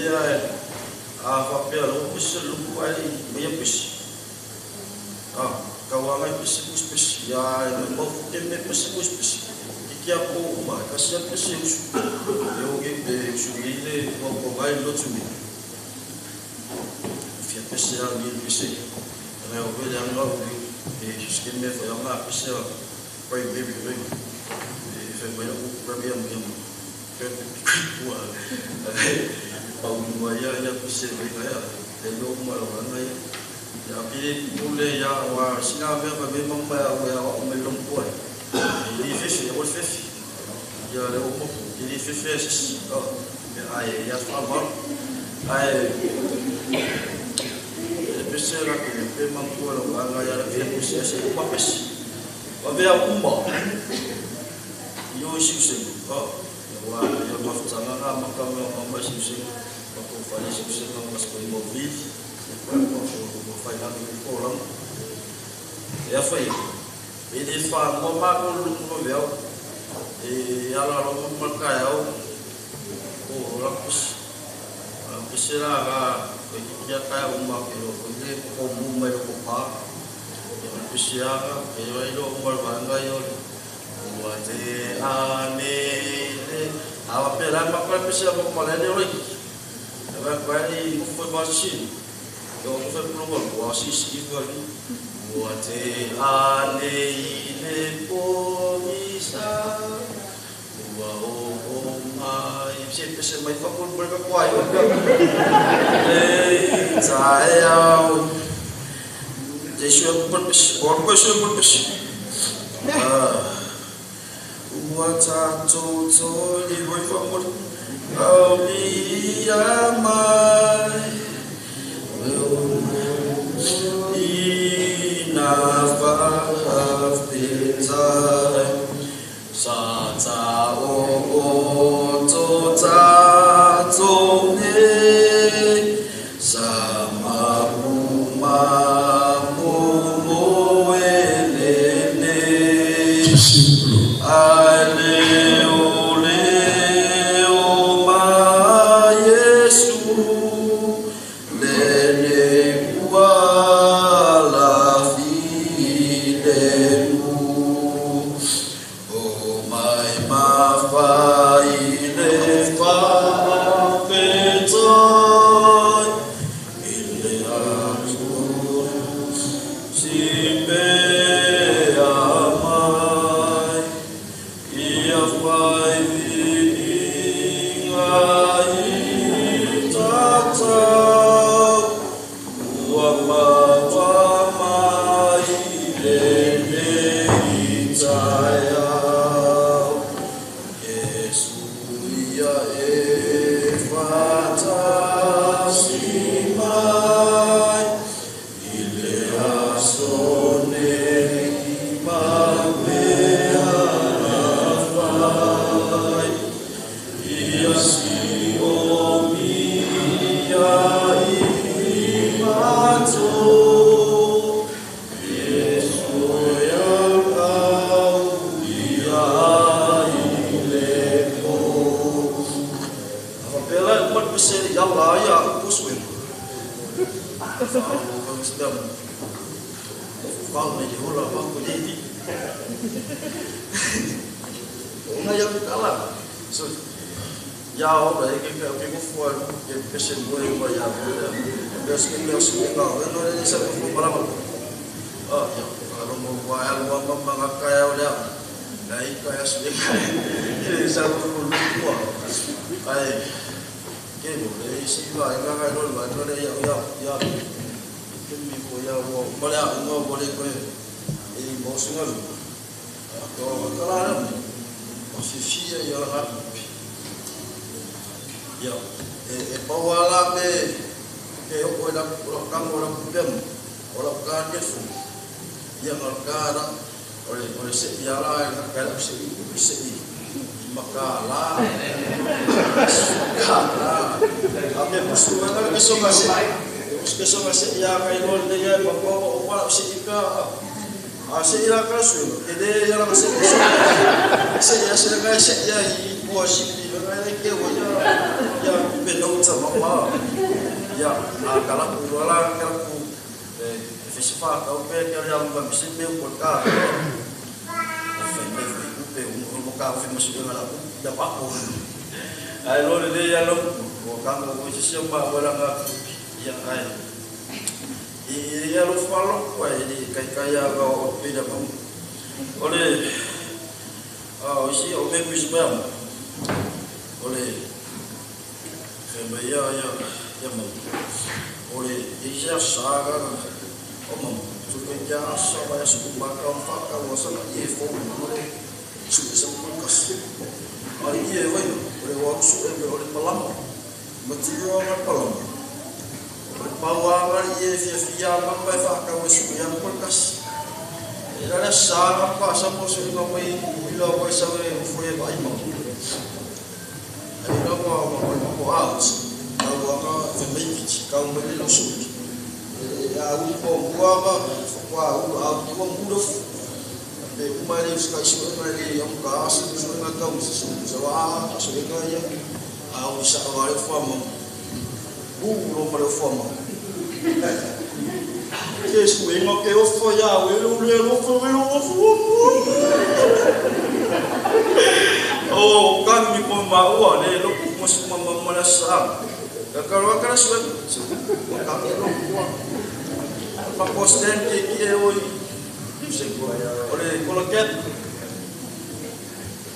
fa pe lo pus lu ai me pus kawa mai pus ya mo ke me pus ki ko ma ka sia pus yo ge de suile mo ko vai lo tumi pese a mi pese na o vele anga o e ske me foi anga pese pai baby ring e fe mai o rabia mi ke wa au mo ya pese vai e lo mo lo anga ya pi pule ya wa sina me ba me mama ya o me lo po e fese o fese ya le o mo e fese ai ya fa ba ai pesera que pe mampu lo anga ya fe pese se pa pese va ver uma yo se wa yo mafta na makama mama se pa ko fa se na mas ko móvel pa ko fa na ko lam ya foi ele fa mo ma ko lu ko veo e ala ro mo ka ya o la pesera ga ya kaya umma pero kunde ko mumma ko pa ya pisiaga e yo umma banga yo wa te ane awa pela ma pa pisia ko ma le ro aba pa ni ko ba si yo ko fa pro wa si si ko ni wa te ane ne po misa Sempre se mai fa pur per qua sai Jesu purpose or question purpose what I told you boy for more I'll be my enough of the time Sata o to ta to ne sama ma mo elene ale o ma Yesu lene wala fidelu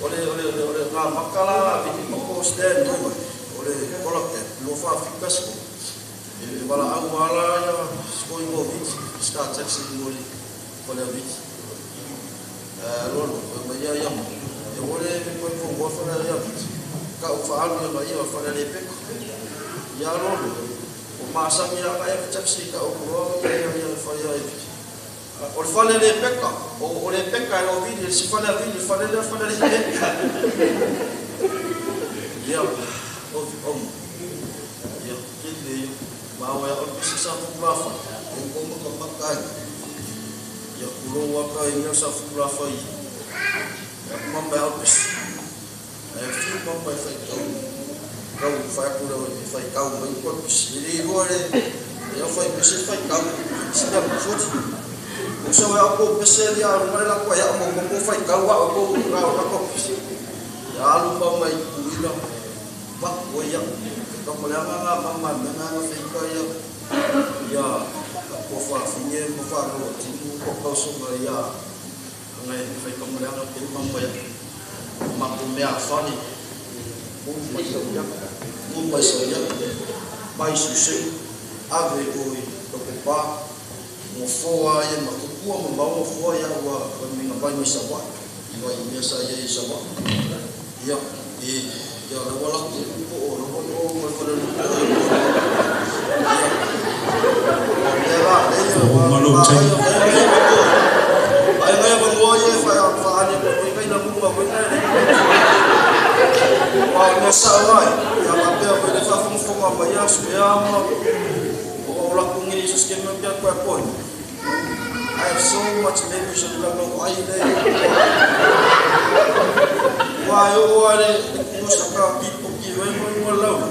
ole nga makala viti moko stand ole kolate lo fa fikas e wala au wala ya skoi mo viti start taxi ngoli ole viti lolo ya ya e ole ko ko mo fa ya viti ka u fa alu ya fa le peko ya lolo o masa mi ya ka taxi ka o ro ya fa ya viti o le fale le peka o le peka e o vidi si fale a vidi fale le peka ya o ya kile ma wa o si sa fulafa o como ko makai ya kulo wa ka ina sa fulafa i ya mamba o pis e fi mamba fa ka o fa ku lo fa ka o ko pis ni ro le ya fa pis fa ka si da foti so ya ko pese dia rumah ko ya mo fai kawa ko ra ko ya lu ba mai kuila ba ko ya ko mo la nga mama na fai ko ya ko fa finye mo fa ro ti ko so ya ngai fai ko mo la nga ko mama ya ma ko me afani mo pa so ya pai su se ave ko ko pa mo foa ya ma kuwa mo bawo foa ya wa minga bai mi sawa iwa ia sa ya sawa ya ya wala ko o mo mo ko ya la malo chai ai ba mo ye fa ani ko kai na mu ba ko na wa na sawa ya ma pe ko le fa fo ma ba ya su ya ma o la ko ngi Jesus ke mo pia ko ko I have so much memories of love. Why you saka people ki mo love.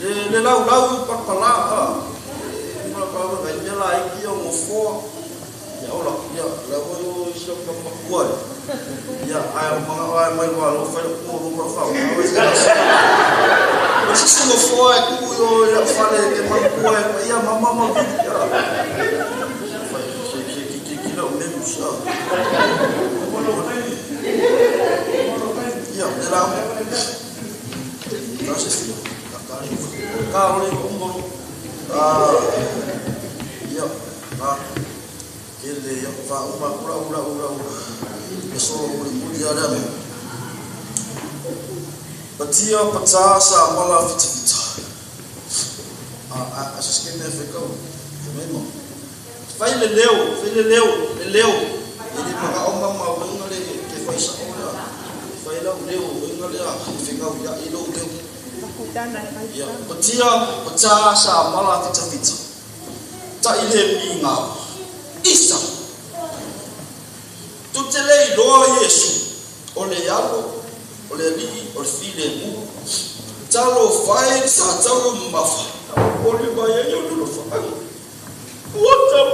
Le lau papala. Mo ka ba ya la ki o mo fo. Ya ola ya la wo so ka mo ya ai mga mai wa lo fa ko fa. Mas se mo fo ku yo ya fa le ke ma ko ya mama no mesmo só ya dalam proses kalau ni umur ya kile ya fa ura so dia ada batia patasa mala fitita asas que me ficou mesmo fai leleu ele maka omba ma wenga le ke fai sa ora fai la leu wenga le a finga ya ilo leu ya patia sa mala fitita ta ile minga isa tutele lo yesu ole yalo ole li ole file mu talo fai sa talo mafa ole ba ya yo lo fa what up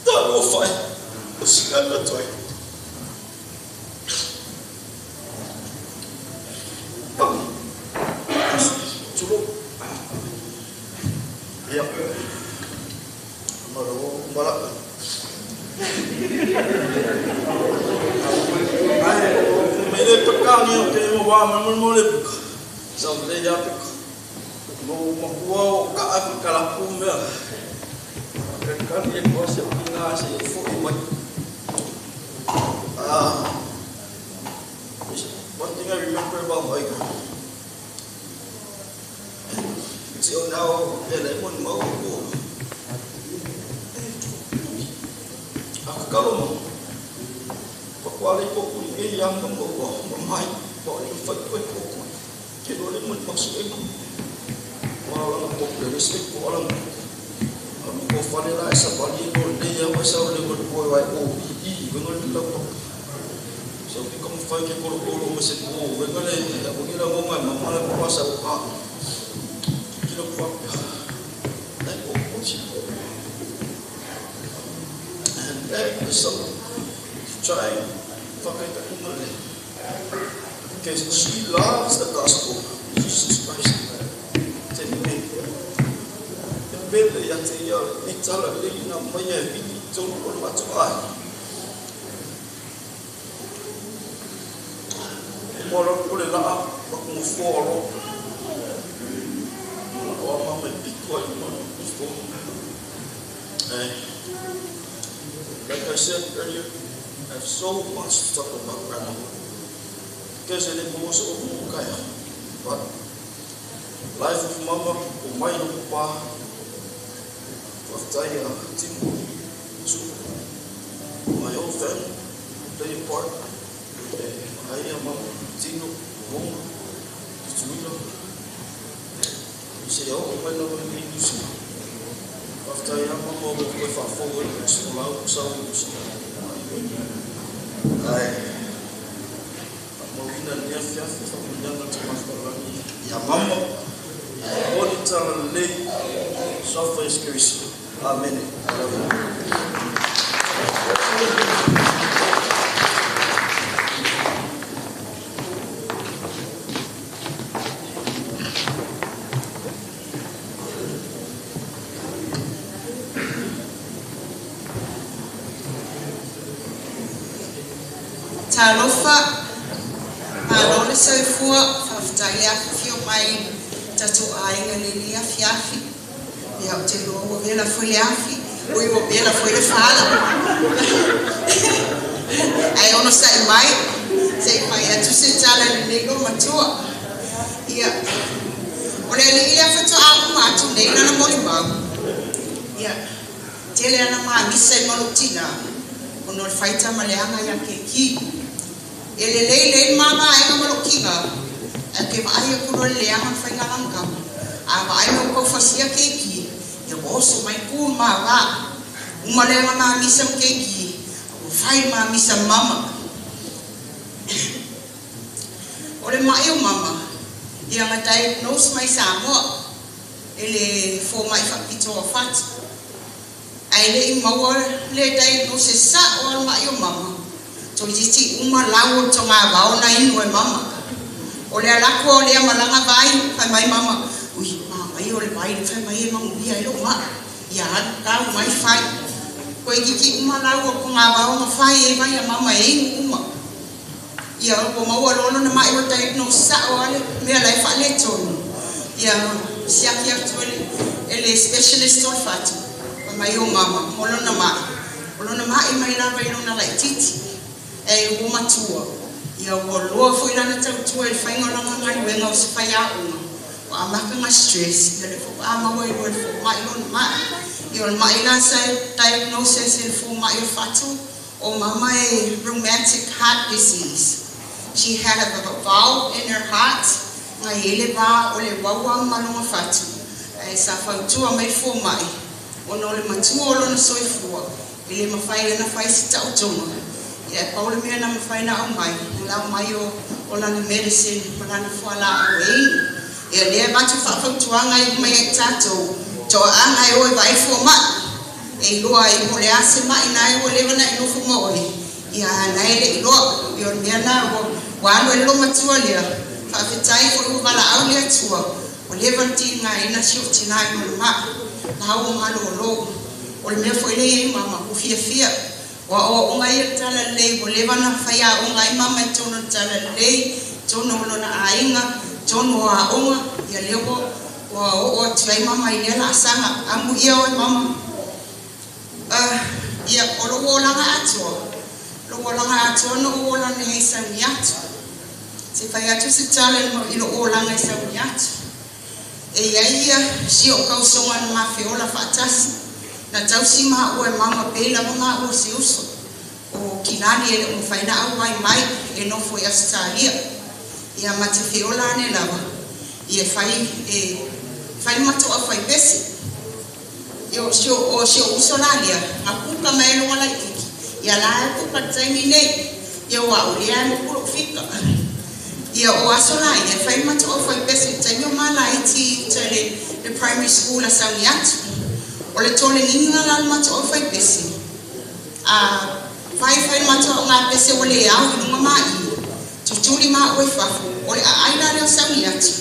talo fai usigala toi chulo ya maro bala ai mele pegang yo ke mo wa mo le so le ya mo mo ka kala kumbe kan ye ko se pina se fo mo one thing I remember about my so now ele mon mo ko kalau mo pakwali ko ku ni yang mo ko mai ko ni fa ko ko ke do le mon maksud ko wala ko respect ko alam ko fa le la sa ba ni ko ni ya mo sa le ko wa ko i ko no le ko so ki kom fa ke ko mo se ko we ko le ya ko la mo ma ma la ko sa ko ki lo ko na ko ko chi so try fucking because she loves the gospel Jesus Christ tell me the better ya te ya itala le na maya bini to ko ma to ai Ole la mo foro. O mama piko I like I said earlier, I have so much to talk about grandma. Because I didn't know so kaya. But life of mama, umay no pa, waftaya timu, so my own family play a part. I am mama, Tino, Mama, Tino. You say, oh, I know what you do. After I am mama, with a forward, small out, so ya mama bonita le sofa escrisi amen. Talofa Alole Soifua Tauvaga mai tatu ainga nini afiafi ya utelo wo vela foi afi o wo vela foi le fala ai ono sai mai atu se tala ni go matua ia ole ni ile foto aku matu nei na mo limau ia tele ana ma misa malutina ono faita maleanga ya keki ele lei mama ai malukinga ke mai ko le ang fainga langka ai ko fasia keki ya boso mai ku mama umale mama misa keki fai mama misa mama ore mai mama ia nga diagnose mai samo ele fo mai fa pito fat ai le mau le diagnose sa o mai mama to jiti uma lawo to ma ba ona inu mama ole ala ko le malanga vai fai mai mama ui mama io le vai fai mai mama ui ai lo ma ya ka mai fai ko iki uma lawo ko ma ba ona fai e vai mama e uma ia ko ma wa lo na mai o diagnose sa o ale me ala fa le tono ia sia ki actually ele specialist on fat mai o mama mo lo na mai mai la vai lo na lai titi e o matua ia wo lo foi lá na tau e fai ngona ngani wenga o se fai a o amaka ma stress ele fo ama wo e fo mai lo ma ia mai la sai diagnosis e fo mai fatu o mama e rheumatic heart disease. She had a valve in her heart nga ele ba o le wawa malunga fatu e sa fatu mai fo mai o no le matu o lo na soifua ele mafai na fai sita utoma ia Paul me na mafai na mai la mai o la medicine mana na fala o ia le ba tu fa tuanga i mai tato to anga o vai fo ma e lo ai mo le ase mai na o le na no fo mo ia na ele lo io me na wa lo lo matua le fa fitai ko bala au le tua o le vanti na ina sio tina mo ma na o ma lo o me foi le mama o fia o ngai tala le o le vana faya o ngai mama tono tala le tono lo na ainga tono a onga ya lego o tsai mama ile la sanga amu ia o mama ia o lo la ato no o la ne sa miat se faya tu se tala no ilo o la ne sa miat e ia si o kausonga na mafiola fatasi na tausi ma o mama pela mama o se uso o kinani ele o faina au mai e no foi Australia ia mate fiola ne lava ia fai mato a fai pesi o sio uso nalia na kuka mai no wala iki ia la ko patsaimi nei ia wa o ia no puro fika ia o asona ia fai mato a fai pesi tanyo mala iti tele the primary school a Saliatu o le tole ninga la mato o fai pesi fai mato o nga pesi o le au i nunga mai tutuli ma o fafu o le aina le o Saliatu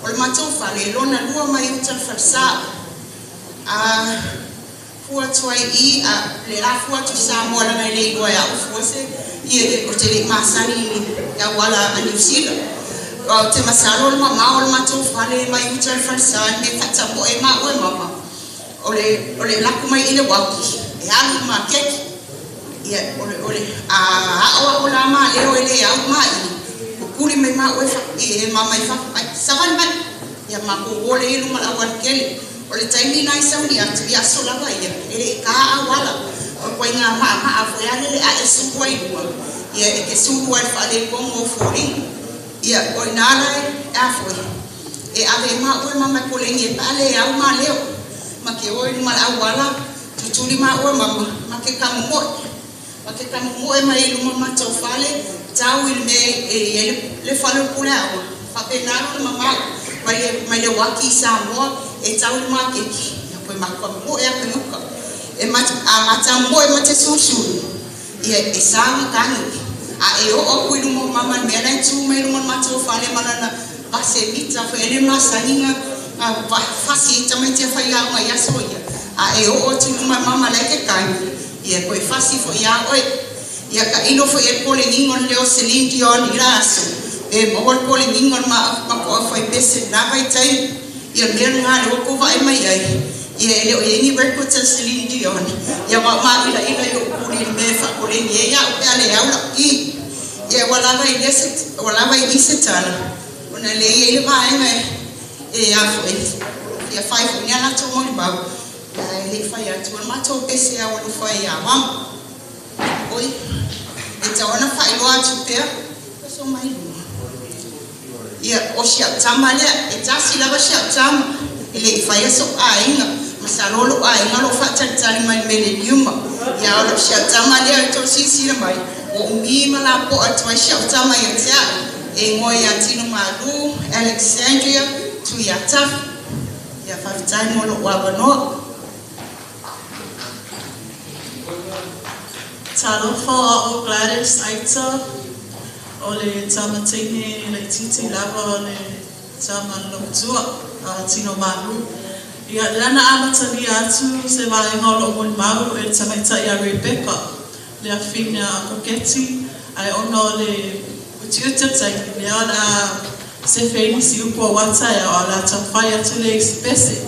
o le mato o fale lona lua mai uta falsa fua tuai i le la fua tu sa mo la ngai le iwa ya o fuase i o te le masani ya wala a New Zealand. Te masalo le mama o le matou fale mai uta le falsan me fata mo e ma o mama. Ole laku mai ile waki. E alu ma keki. Ia ole a o la ma le o ile a mai. Kuli mai ma o e mama i fa savan mai. Ya ma ko ole ilu ma awan kele. Ole taimi nai sa ni atu ya so la vai ele ka awala. Ko nga ma afo ya le a esu ko i mo. Ia e ke su ko fa le ko mo fori. Ia o nala afo. E ave ma o mama ko le ni pale au ma leo. Ma ke o ni ma awala tutuli ma o mama ma ke kamu mo. Ma ke kamu mo e mai lu ma to fale tau il me e le falo pula o. Fa pe na no mama mai le waki sa mo e tau ma ke ki ya ko ma ko mo e ko yuka e ma ta mo e ma te susu ia e sa ma kanu a e o ku lu mo mama me na tu me lu mo ma to fale mana va se vita fa ele ma saninga va fasi ta me te fa ya ma ya so ya a e o tu ma mama le ke kanu ia ko fasi fo ya oi ia ka ino fo e ko le ningon leo Celine Dion iraso e mo ko le ningon ma ko fa pese na vai tai ia mer nga le ko vai mai ai ia le o ni record sa Celine Dion ia ma ila yo kuli me fa ko le ni ya o ale ya la i ia wala vai isetana ona le ile vai me e ya fo ia fai ko ni ala to mo ba le fai ya to ma to pese ya o fai ya mam oi e ta ona fai lo atu pe so mai ia o sia tamale e tasi lava sia tam ele fai so ainga masalolo ainga lo fa tantali mai mele yuma ia o sia tamale to sisi mai o mi mala po atu sia tama ia tia e ngoi atino malu Alexandria Tuiatafu ia fa time lo wa no Talofa o Gladys Aita o le tamatine le titi lava le tama lotua tino malu ia lana amatani atu se vai ngolo mon mau e tamaita ia Repeka le afina koketi ai ono le utiuta tai le ala se fei si upo wata ya ala tafaya tu le espese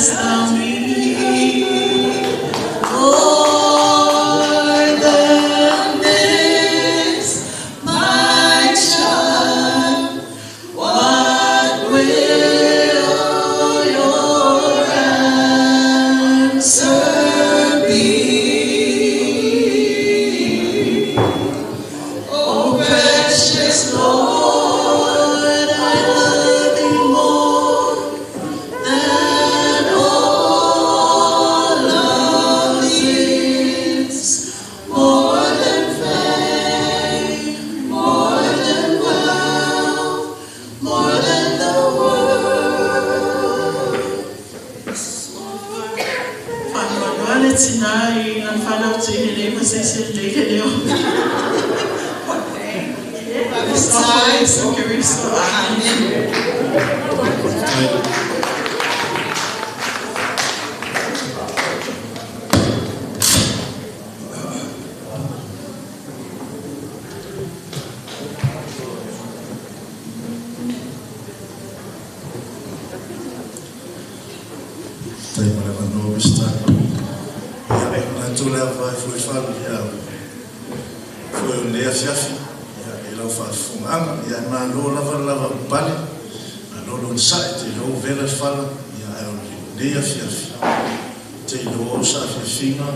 gladest of me. More than this, my child, what will your answer be? Oh, precious Lord, I love thee more than all of this, more than fame, more than wealth, more than the world. Wale tonight, I'm found out to hear them say they It's always so curious. Toleafoa foi falo ya foi o lea fiafi ya ela fa funga ya na lo lava pale na lo sai te lo vela fala ya o lea fiafi te lo sa finga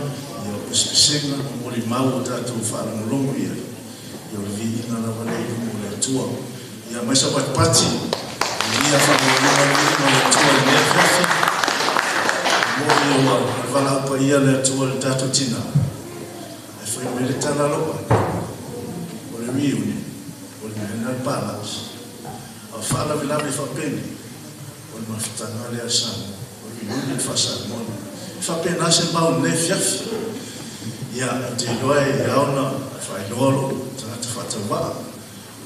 ya pespenga mo li mau tatu fala no longo ya yo vi na la vale mo le tua ya mais sa pati ya fa mo le tua lea fiafi mo vala pa ia le tua le tatu tina e foi mele tana lopa o le miuni o le mena balance a fala vila me fa pene o le mafitanga le asana o le miuni fa salmon fa pena se mau ne fiafi ia te loe iaona fa ilolo tata fa tava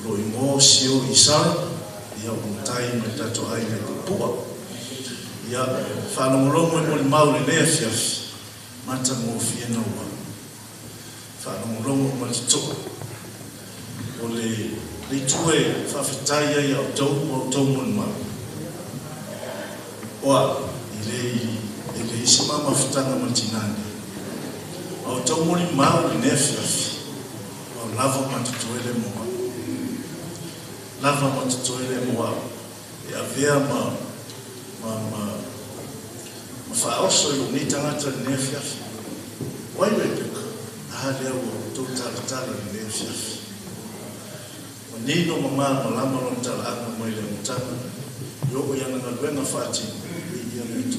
lo imo sio isara ia untai me tatu ai me pua ia whanongolongo mo le maule lea fiafi mata mo fiena ua whanongolongo mo le toa o le tue whawhitai ai au tau mo le mau oa i le isi mama whitanga mo tinane au tau mo le maule lea fiafi o lava matatoele moa lava matatoele moa e avea ma faoso yo ni tangata ne fiafi wai Repeka hali au to tala ne fiafi ni no mama malama no tala ana mo ile mtana yo o yana na lwenga fati ya letu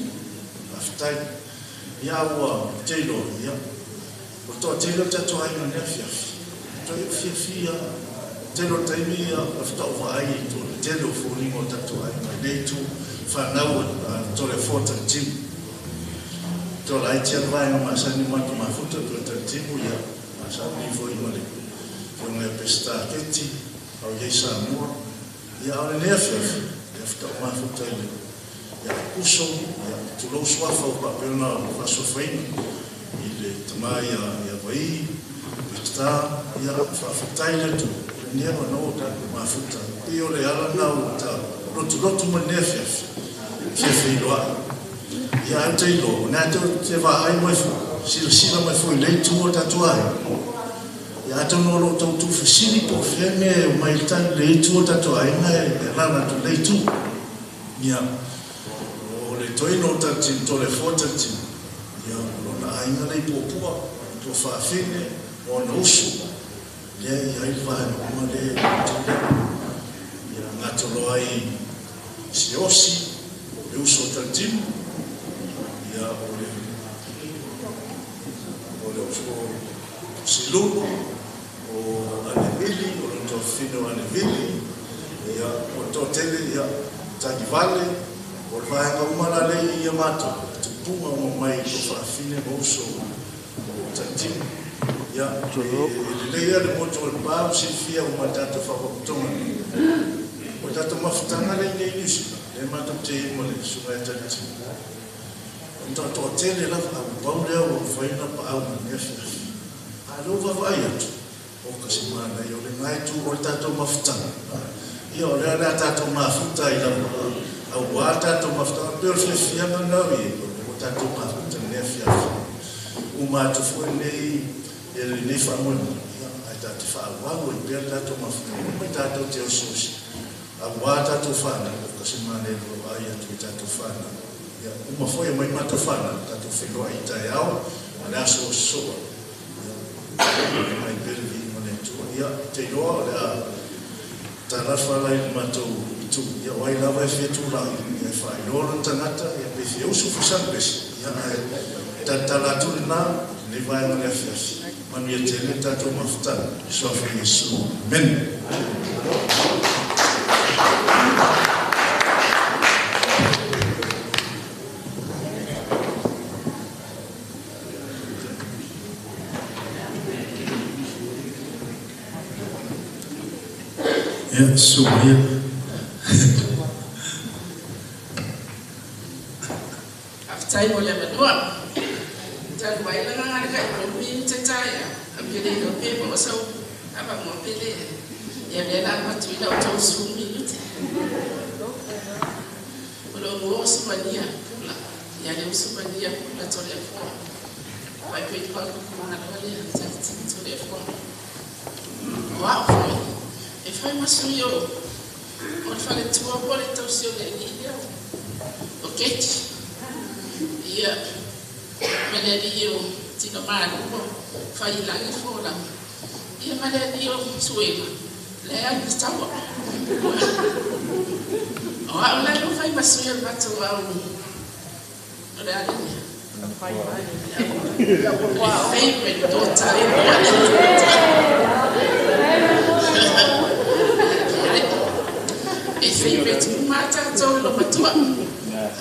aftai ya wa telo ya o to telo tatu ai no ne fiafi to fiafi ya telo taimi ya afta o ai to telo foni mo tatu ai na letu fanau Toleafoa Tauvaga tola ai tia vai ma sani matu mafuta to tatimu ya masani foi male foi na pesta keti au ye Samoa ya ole ne fiafi ya fta mafuta ile ya kuso ya tulo swafa o papelna fa sofaina ile tama ya vai pesta ya fa ftaile tu ne no ta mafuta iyo le ala na uta lotu mo ne fiafi fiafi loa ya telo na te va ai mai sila mai foi le tu ta tu ai ya to no lo tu fsili po fene mai tan le tu ta tu ai na na tu le tu ya o le toi no ta tin Toleafoa tin ya lo na ai na le po to fa fene o no su ya ai va no le ya na to lo ai si osi le uso ta tin ya ole silu o anevili o to fino anevili ya o to tele ya tagivale o vai ga umana le ia mato tupuma mo mai ko fa fine mo so tatim ya le ia de moto o ba si fia o matato fa ko toma o tato mafutanga le ni yusi le mato te mo le suga tatim to tele la baule o faina pa au nefi alo va vai atu o kasimana yo le ngai tu o tato mafuta yo le tato mafuta ila au wata to mafta per fia mangawi ko tato mafta ne fia uma to foi nei ele ne famon ata te fa wango i per tato mafta mai tato te osusi au wata to fana ko semane do ai atu tato fana ya uma foi mai mata fana tato filo ai taiao ana so mai per vi mone tu ya te no da tarafa lai mato tu ya wai lava fe tu la ya fa no tanata ya pe fe usu fusan pes ya tala tu na ne vai na fe manu ya tele tato mafta so fa yesu men ya sumia aftai boleh berdua dan baiklah dengan ada kopi cecaya ambil kopi bawa sau apa mau pilih ya bela apa tu dah jauh sumi itu belum mau semuanya pula ya dia semuanya pula Toleafoa baik itu kalau mana boleh jadi Toleafoa wow fai masuyo on fale tua pole tausio de dia okay ia medio tino mano fai la fola ia medio suema le stawa ala no fai masuyo bato au ora favorite daughter favorite mata to lo matua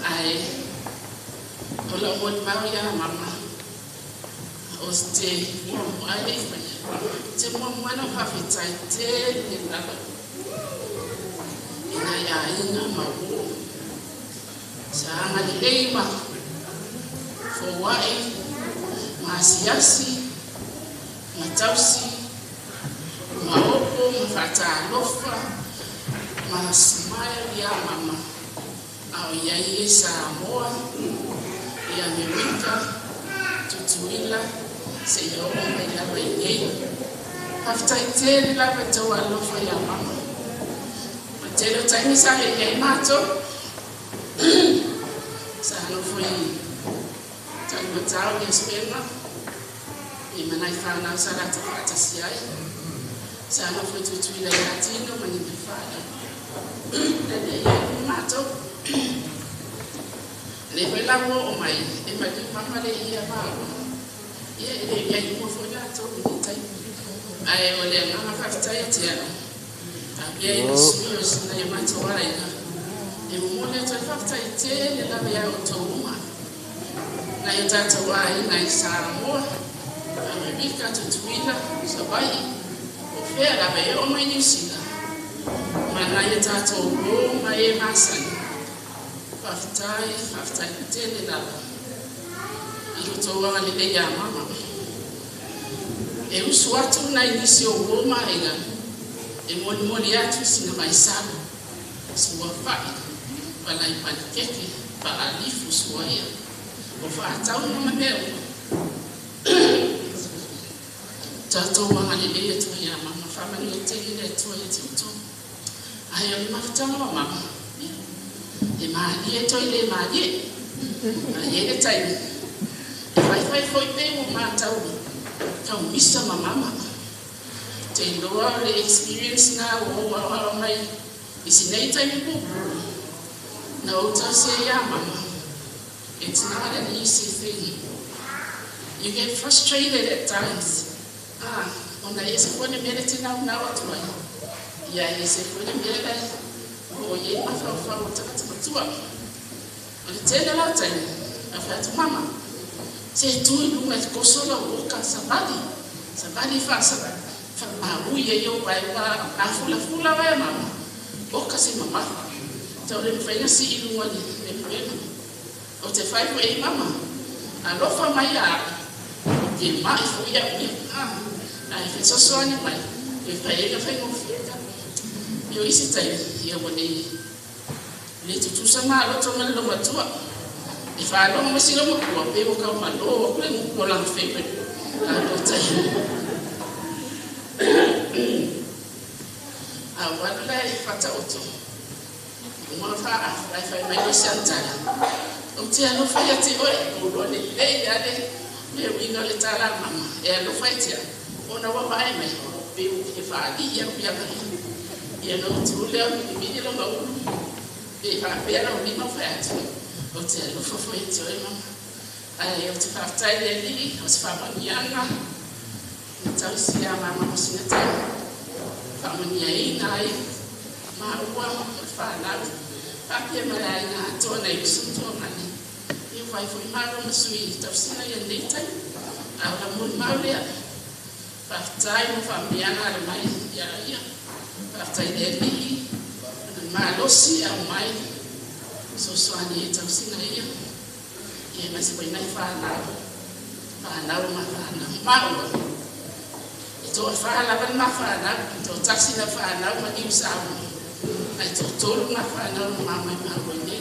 ai lo mo mau ya mama oste mo ai te mo mano hafitai te ni na ina ya ina mau sana leima for why masiasi matausi maopo mafata lofa Masmaya ya mama au ya Yesa moa ya Repeka tutuila seyo ya wengine after iteli la beto alofa ya mama matelo time sa ya mato sa no foi tanto tao ya spema imana ifana sala tafata siai sa no foi tutuila ya tino manifada Nade ya mato le pela mo mai e ma di mama le ia ma ye le ya mo fo ya to ni tai ai o le mama fa tai ti ya ya ni sio sina ya mato wala ina e mo le to fa tai ti le la ya to uma na ya tata wa ina isara mo Repeka tutuila sabai o fe la be o mai ni sina mana ya tato o mai masan aftai tele la ilo to wa le ya mama e uswatu na inisio o mai ga e moni atu sina mai sala suwa fai pala ipankeke pala lifu suaya o fa tau mama meu tato wa le to ya mama fa mani tele to ya to ayo mafuta mama e maji to ile maji ye le tai fai foi bem o mata o tão missa mama tem loa le experience na o mai isi nei tai bu na o ta se ya mama it's not an easy thing you get frustrated at times ona yese kone mereti na watu wai ya yese kwenye mbele o ye afa utatua alitenda la tani afatu mama se tu lunga kosola uka sabadi fa uye yo bai wa afula wa mama oka se mama tole mfanya si ilunga ni mbele o te fai wa mama alofa maya ke mai fu ya ai fe so ni mai e fai ga fai mo fieta yo isi tai ya woni le tu sama lo to man lo matua e fa lo mo silo mo ko pe mo ka ma lo ko le mo la fe pe a lo tai a wala e fata oto mo fa mai lo santala o te ano fa ya ti o lo le ya de me winga le tala mama e lo fa ti ona wa mai me pe e fa di ya ya no tu le mi di lo ma e fa pe ya mi ma fa ti o te lo fa fa ti o mama ai o te fa tai le li o se fa ma yanga tau si ya mama mo si ta fa ma ni ai nai ma wa fa na pa pe ma lai na to na i su to na ni e vai foi ma ro sui tau si na ya nei tai a la mo ma le partai mo familiana le mai ya ya partai de li ma lo si a mai so so ani tau si na ya e ma se vai na fa na ma ma to fa la ban ma fa na to taxi na fa na ma ni sa ai to na fa na ma ma ro ni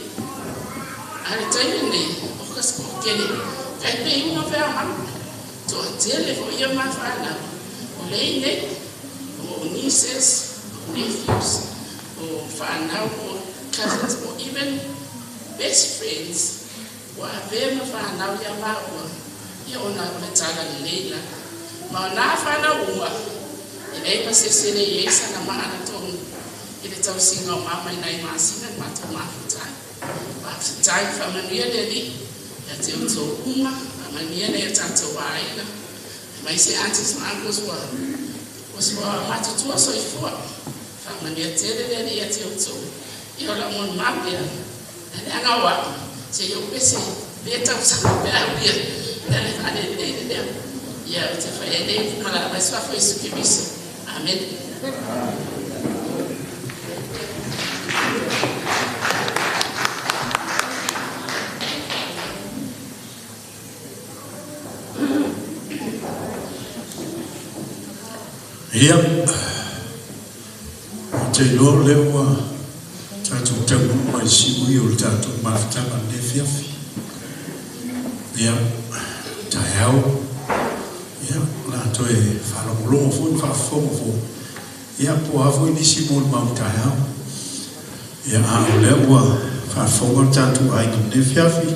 ai tai ni o ka se ke ni kai pe uma fa ma to tele fo ya ma fa na Lene, or nieces, or nephews, or whanau, or cousins, or even best friends, wa vema whanau ya maua, ya ona metala leila. Ma na whanau ua, e eipa se sere yesa na maana tongu, i le tau singa o mama i nai masinga, mato mafutai. Mafutai whamania leli, ya te uto uma, whamania le ya tato waina, mas se antes magos was matu tua so I for fa me tere le ia te uto I ola mon mabia na nga wa se yo pese beta usa pe abia na ade de ya te fa ede mala mas fa foi isso que biso amen. Ia te lo lewa tatu tamu mai simu I o tatu maftama ne fiafi ia taiau ia la toe falomolongo fu fa fomo fu ia po afu ni simu mau taiau ia a lewa fa fomo tatu ai ne fiafi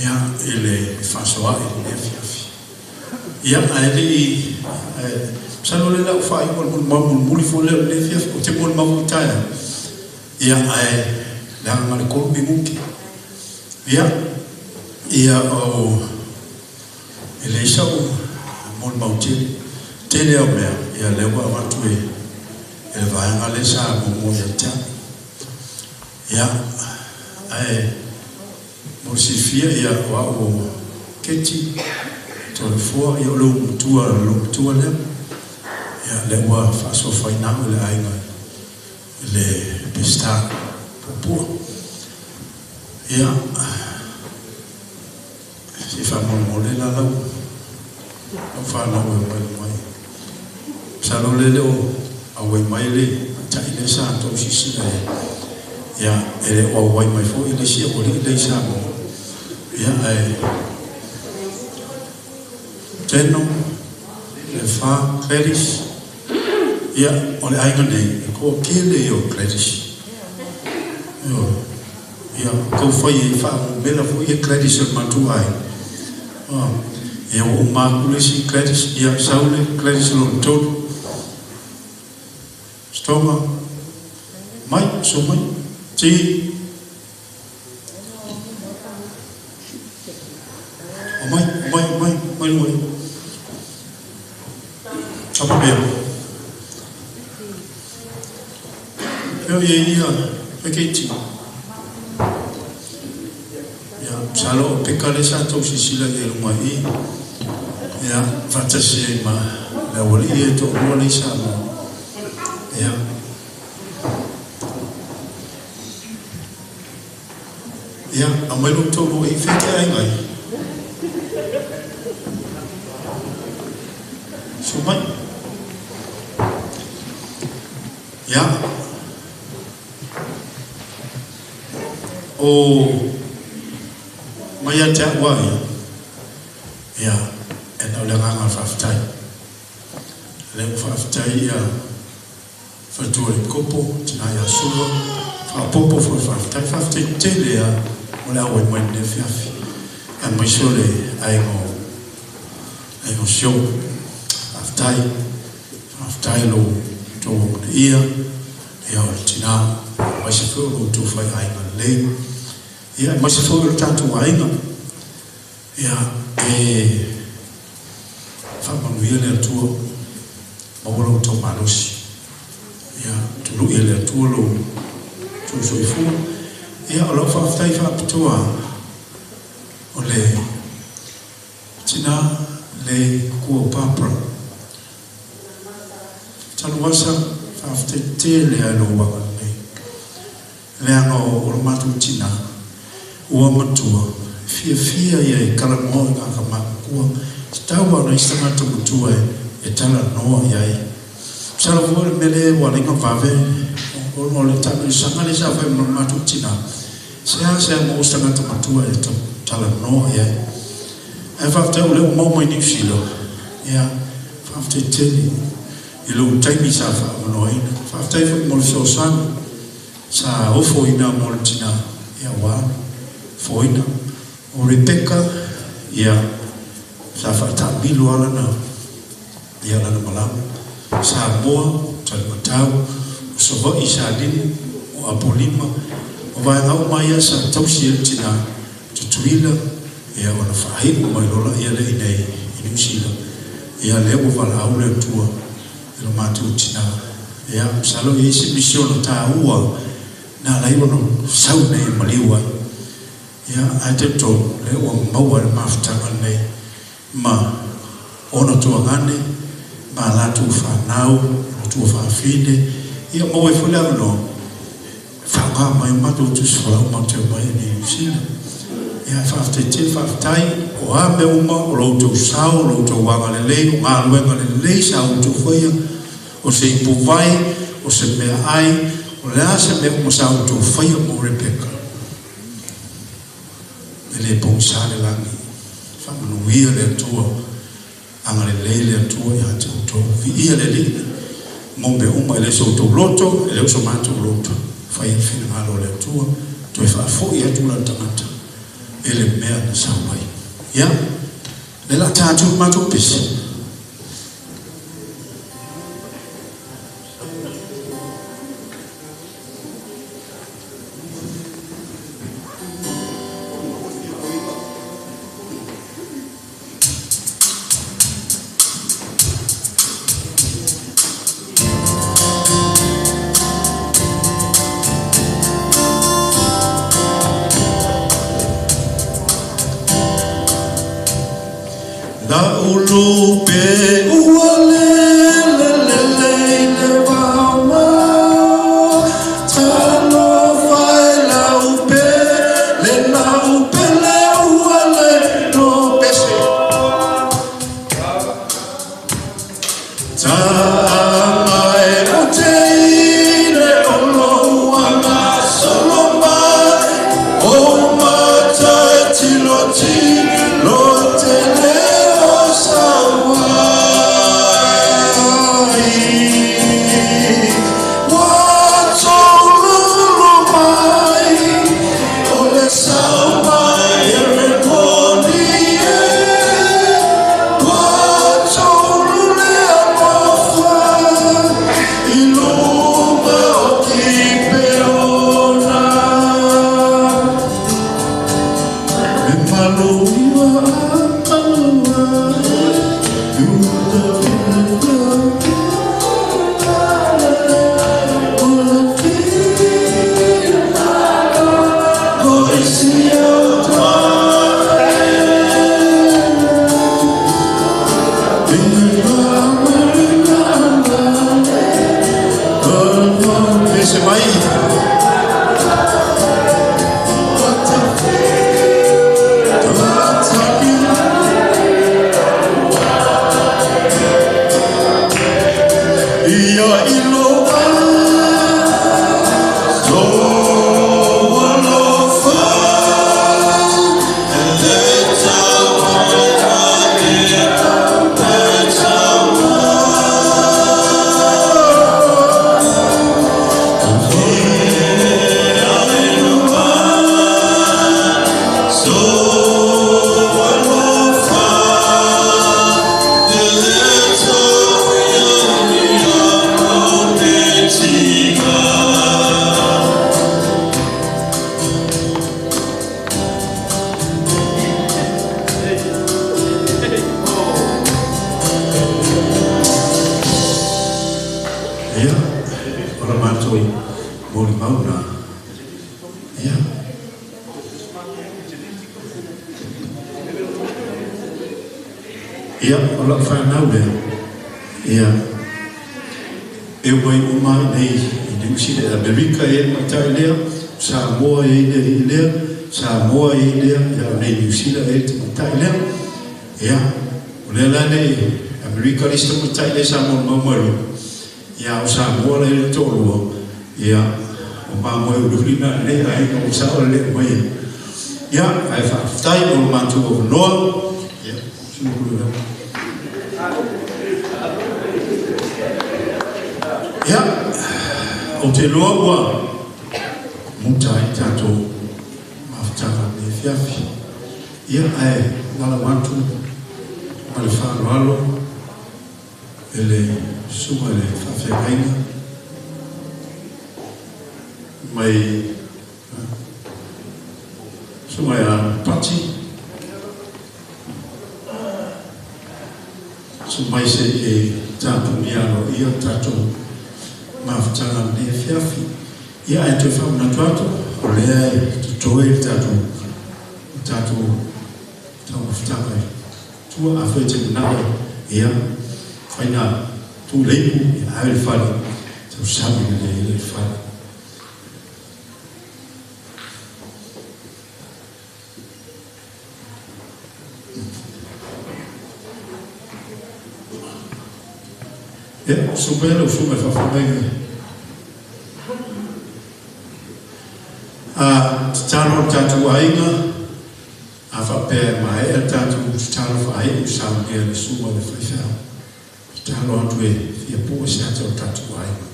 ia ele fa soa ne fiafi ia ali Sano le lau fai mon muli fo le fia o te mon mavu taia ia ai la ngale ko mi muki ia o ele sa o mon mau te le o mea ia le wa watu e vai ngale sa mo ya ta ia ai mo si fia ia wa o keti Toleafoa ia lo tua le ya le wa fa so fa ina le ainga le pesta popo ya si fa mo le la o fa na o mai sa lo le o a we mai le ta ile sa to si si ya ele o wai mai fo ile si o le sa mo ya ai teno le fa credit ia ole ainga nei ko kele o credit ia ko foi fa bela foi credit se matu ai ia o makule si credit ia saule credit lo todo stoma mai so mai ti o mai apa bem eu ia pequeti ya salo pekale sa to sisila de mai ya fantasia ma la wali e to wali sa ya ya amelo to bo e fete ai mai sumai ya o mai te wai ya e na le nganga faftai le faftai ya fatore kopo tina ya sulo fa popo fo faftai tele ya ola o mai ne fiafi a mai sole ai no show faftai lo to ia ya tina mai se fo lo to fa ai le ia mai se fo lo tanto ai no ia fa manuia le tuo mawolo to malusi ia tulu ia le tuo lo tu soifu ia lo fa ftai fa ptua ole tina le kuo papra taluasa fa ftai te le alo wa le ano o matu tina ua matua fia ia kala mo ka kama kua tawa no istama to mutua e tala no ia sala vo mele wala ka vave o le tabu sanga le sa fa no matu tina se mo stama to mutua e tala no ia e fa te le mo mo ni filo ia fa te tele ilo taimi sa fa no ina fa te mo so san sa ofo ina mo tina ia wa foina o Repeka ia sa fata bilu ala na ia la malam sa boa tal matau so va isa din o apolima o vai ngau mai sa tausi tina tutuila ia ona fahi mai lola ia le nei inusila ia le o vala aule tua il matu tina ia salo isi mission ta ua na lai wono sau nei maliwa ya ate to le o maua maftanga nei ma ona to ngane ma la tu fa nau tu fa fine ya mo e fula no fa ga mai ma tu so ma te mai ni sina ya fa te fa tai o a me uma o lo tu sao lo tu wa le ma le sa o tu foi o se pu vai o se me ai o la se me mo sa o tu foi mo Repeka le bonsale langi fa manuia le tua angale le tua ya to vi ia le mombe uma le so to loto le so manto loto fa ia fina malo le tua to fa fo ia tu la tamata ele mea na samai ya le la tatu manto pesi la ulupe uale le vama talo vai la upe le uale no pese ta mai roteire olo ama solo mai o mata tiloti lotele mauna. Ia. Ia, o la whanau lea. Ia. E wai o mai nei i ni usile Amerika e matai lea, Samoa e lea, Samoa e lea, ia nei New Zealand e te matai lea. Ia, o lea la nei Amerika lista matai lea Samoa mamaru. Ia o Samoa le tōrua. Ia, o mamoi o lulina lea ai o sao lea mai. Ia, ai whaftai o mātou o noa. Ia, sumukuru lea. Ia, o te loa ua mutai tātou mawhtara me whiawhi. Ia ai ngala wantu ma le whāroalo e le suma le whawhiakainga mai suma a pati sumai se e tāpumiano ia tātou mawhtara me whiawhi. Ia e te whauna tuatu, o lea e tutoe tātou tau mawhtakai. Tua a whae te manawa, ia, whaina tū leipu, ia aere whare, tau sabi na le whare. Ia, sumelo sume whawhamenga. Tano tātou ainga, a whapea mai e tātou tano whae o saungia le suma le whaiwhao. Tano atu e fia pō se ata o tātou ainga.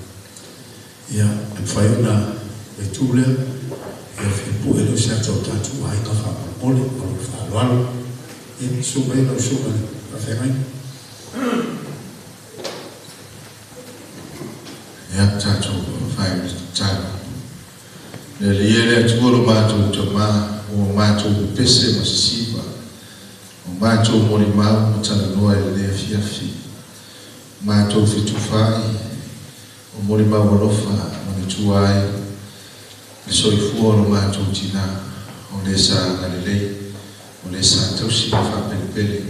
Ia, e whaiona e tūlea, e fia pō e lo se ata o tātou ainga whaamole, o le whaaloalo. E suma e lo suma le whawhengai. Ia tātou whae tātou. Le liele tuolo mātou te mā, o mātou pese masisipa, o mātou mori mau matana noa e lea fiafi, mātou fitu whai, o mori mau alofa, o le tuai, le soifua o mātou tina, o le sa Galilei, o le sa tausi ma whapelepele,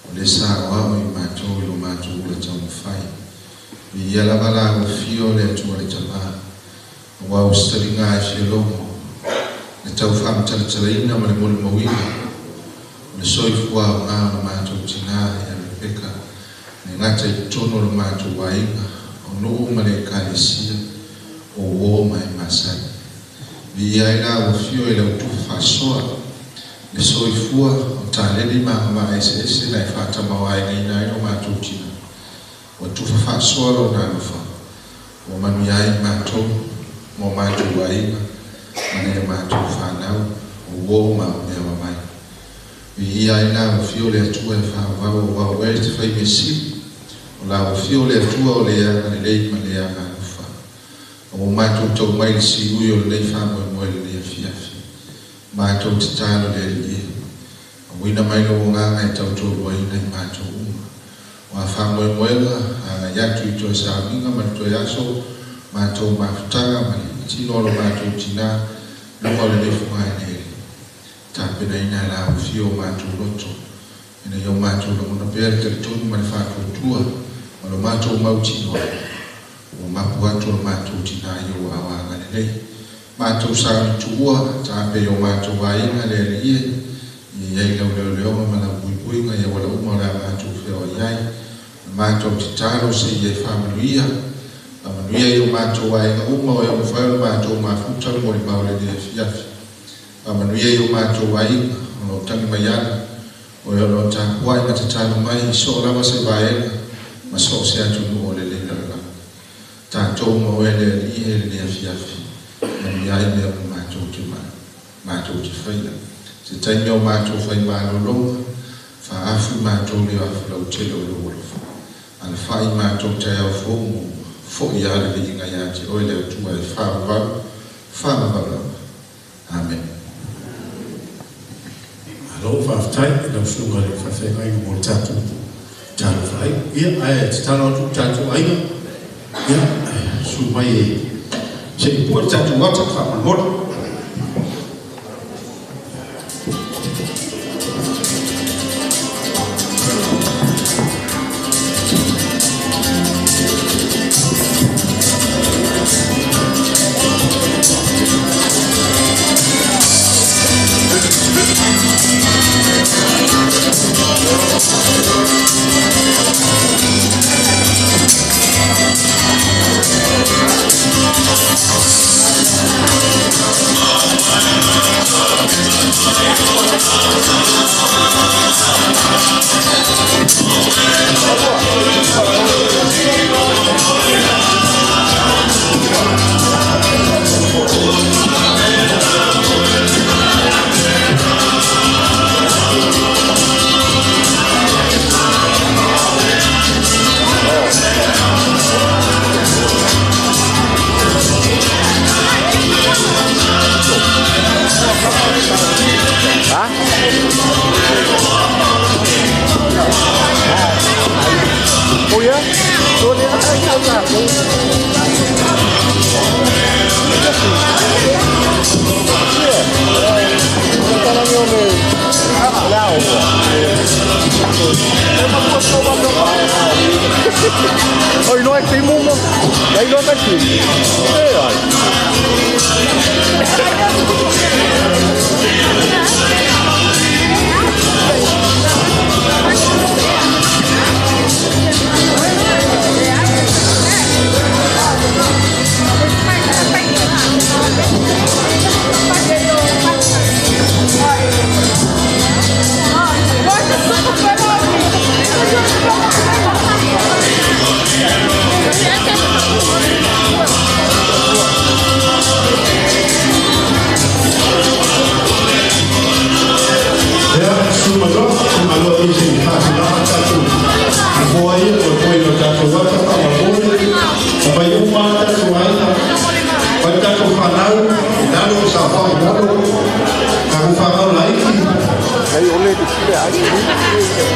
o le sa wao i mātou ilo mātou ula tau mawhai. I alagala o fio le atua le tamaa, Wau staringa e whialomo, le tau whamatalaina ma le mori mawina, le soifua o ngā o mātou tina e a Repeka, le ngata I tono le mātou wainga, o nuu ma le kālesia, o wōma e masai. Vi aina o fio e le utufa whasoa, le soifua o tāleli ma ese na e whātamawa e ngina e o mātou tina, o tufa whasoa lo nā lufa, o mami ai mātou, mo mātou wainga, mane mātou whanau, o wōma o mea mamai. I aina o fio le atua e whāwau o wau e te whai mesi, o la o fio le atua o le anga le lei ma le anga ufa. O mātou tau mai le si ui o le lei whāmoe moe le lea fiafi. Mātou te tālo le lie. O wina mai no o nganga e tau tō waina I mātou uma. O a whāmoe moenga, a yatu I toi sa aminga, ma toi aso, mātou mawhutanga mani, tino alo mātou tina, lunga le nefunga e nere. Tāpena ina la o fio mātou loto, ina iau mātou longona pēr teritonu mani whātou tua, ma lo mātou mau tino, o mapu atu lo mātou tina iau awa nganelei. Mātou sāmi tuua, tāpe iau mātou wainga le ie, I iei leo ma la buibuinga ia wala uma la mātou whio iai, mātou titaro se iei whamanuia, Amanuia I o mātou wainga uma o eo mwhai o mātou mafuta mori maule ni e fiafi. Amanuia I o mātou wainga o no tangi maiana o eo no tāpua I matatano mai I so lama se vaenga ma so se atu nu o le le lala. Tātou ma o ele li e le e fiafi. Amanuia I mea o mātou te mai, mātou te whaina. Se taimi o mātou whai mālo longa, wha afu mātou leo afu lau telo le wolofa. Ana whai mātou te au fomu, fo I ale le inga ia te oile o tua e whāmawala. Amen. Alo whaftai, e lau sunga le whawhengai mo tātou tātou whai. Ia, ai, te tāna atu tātou ainga. Ia, sumai e se pua tatu wata whamanhora. Oi, não é que tem mundo. Aí não é aqui. Aí, olha que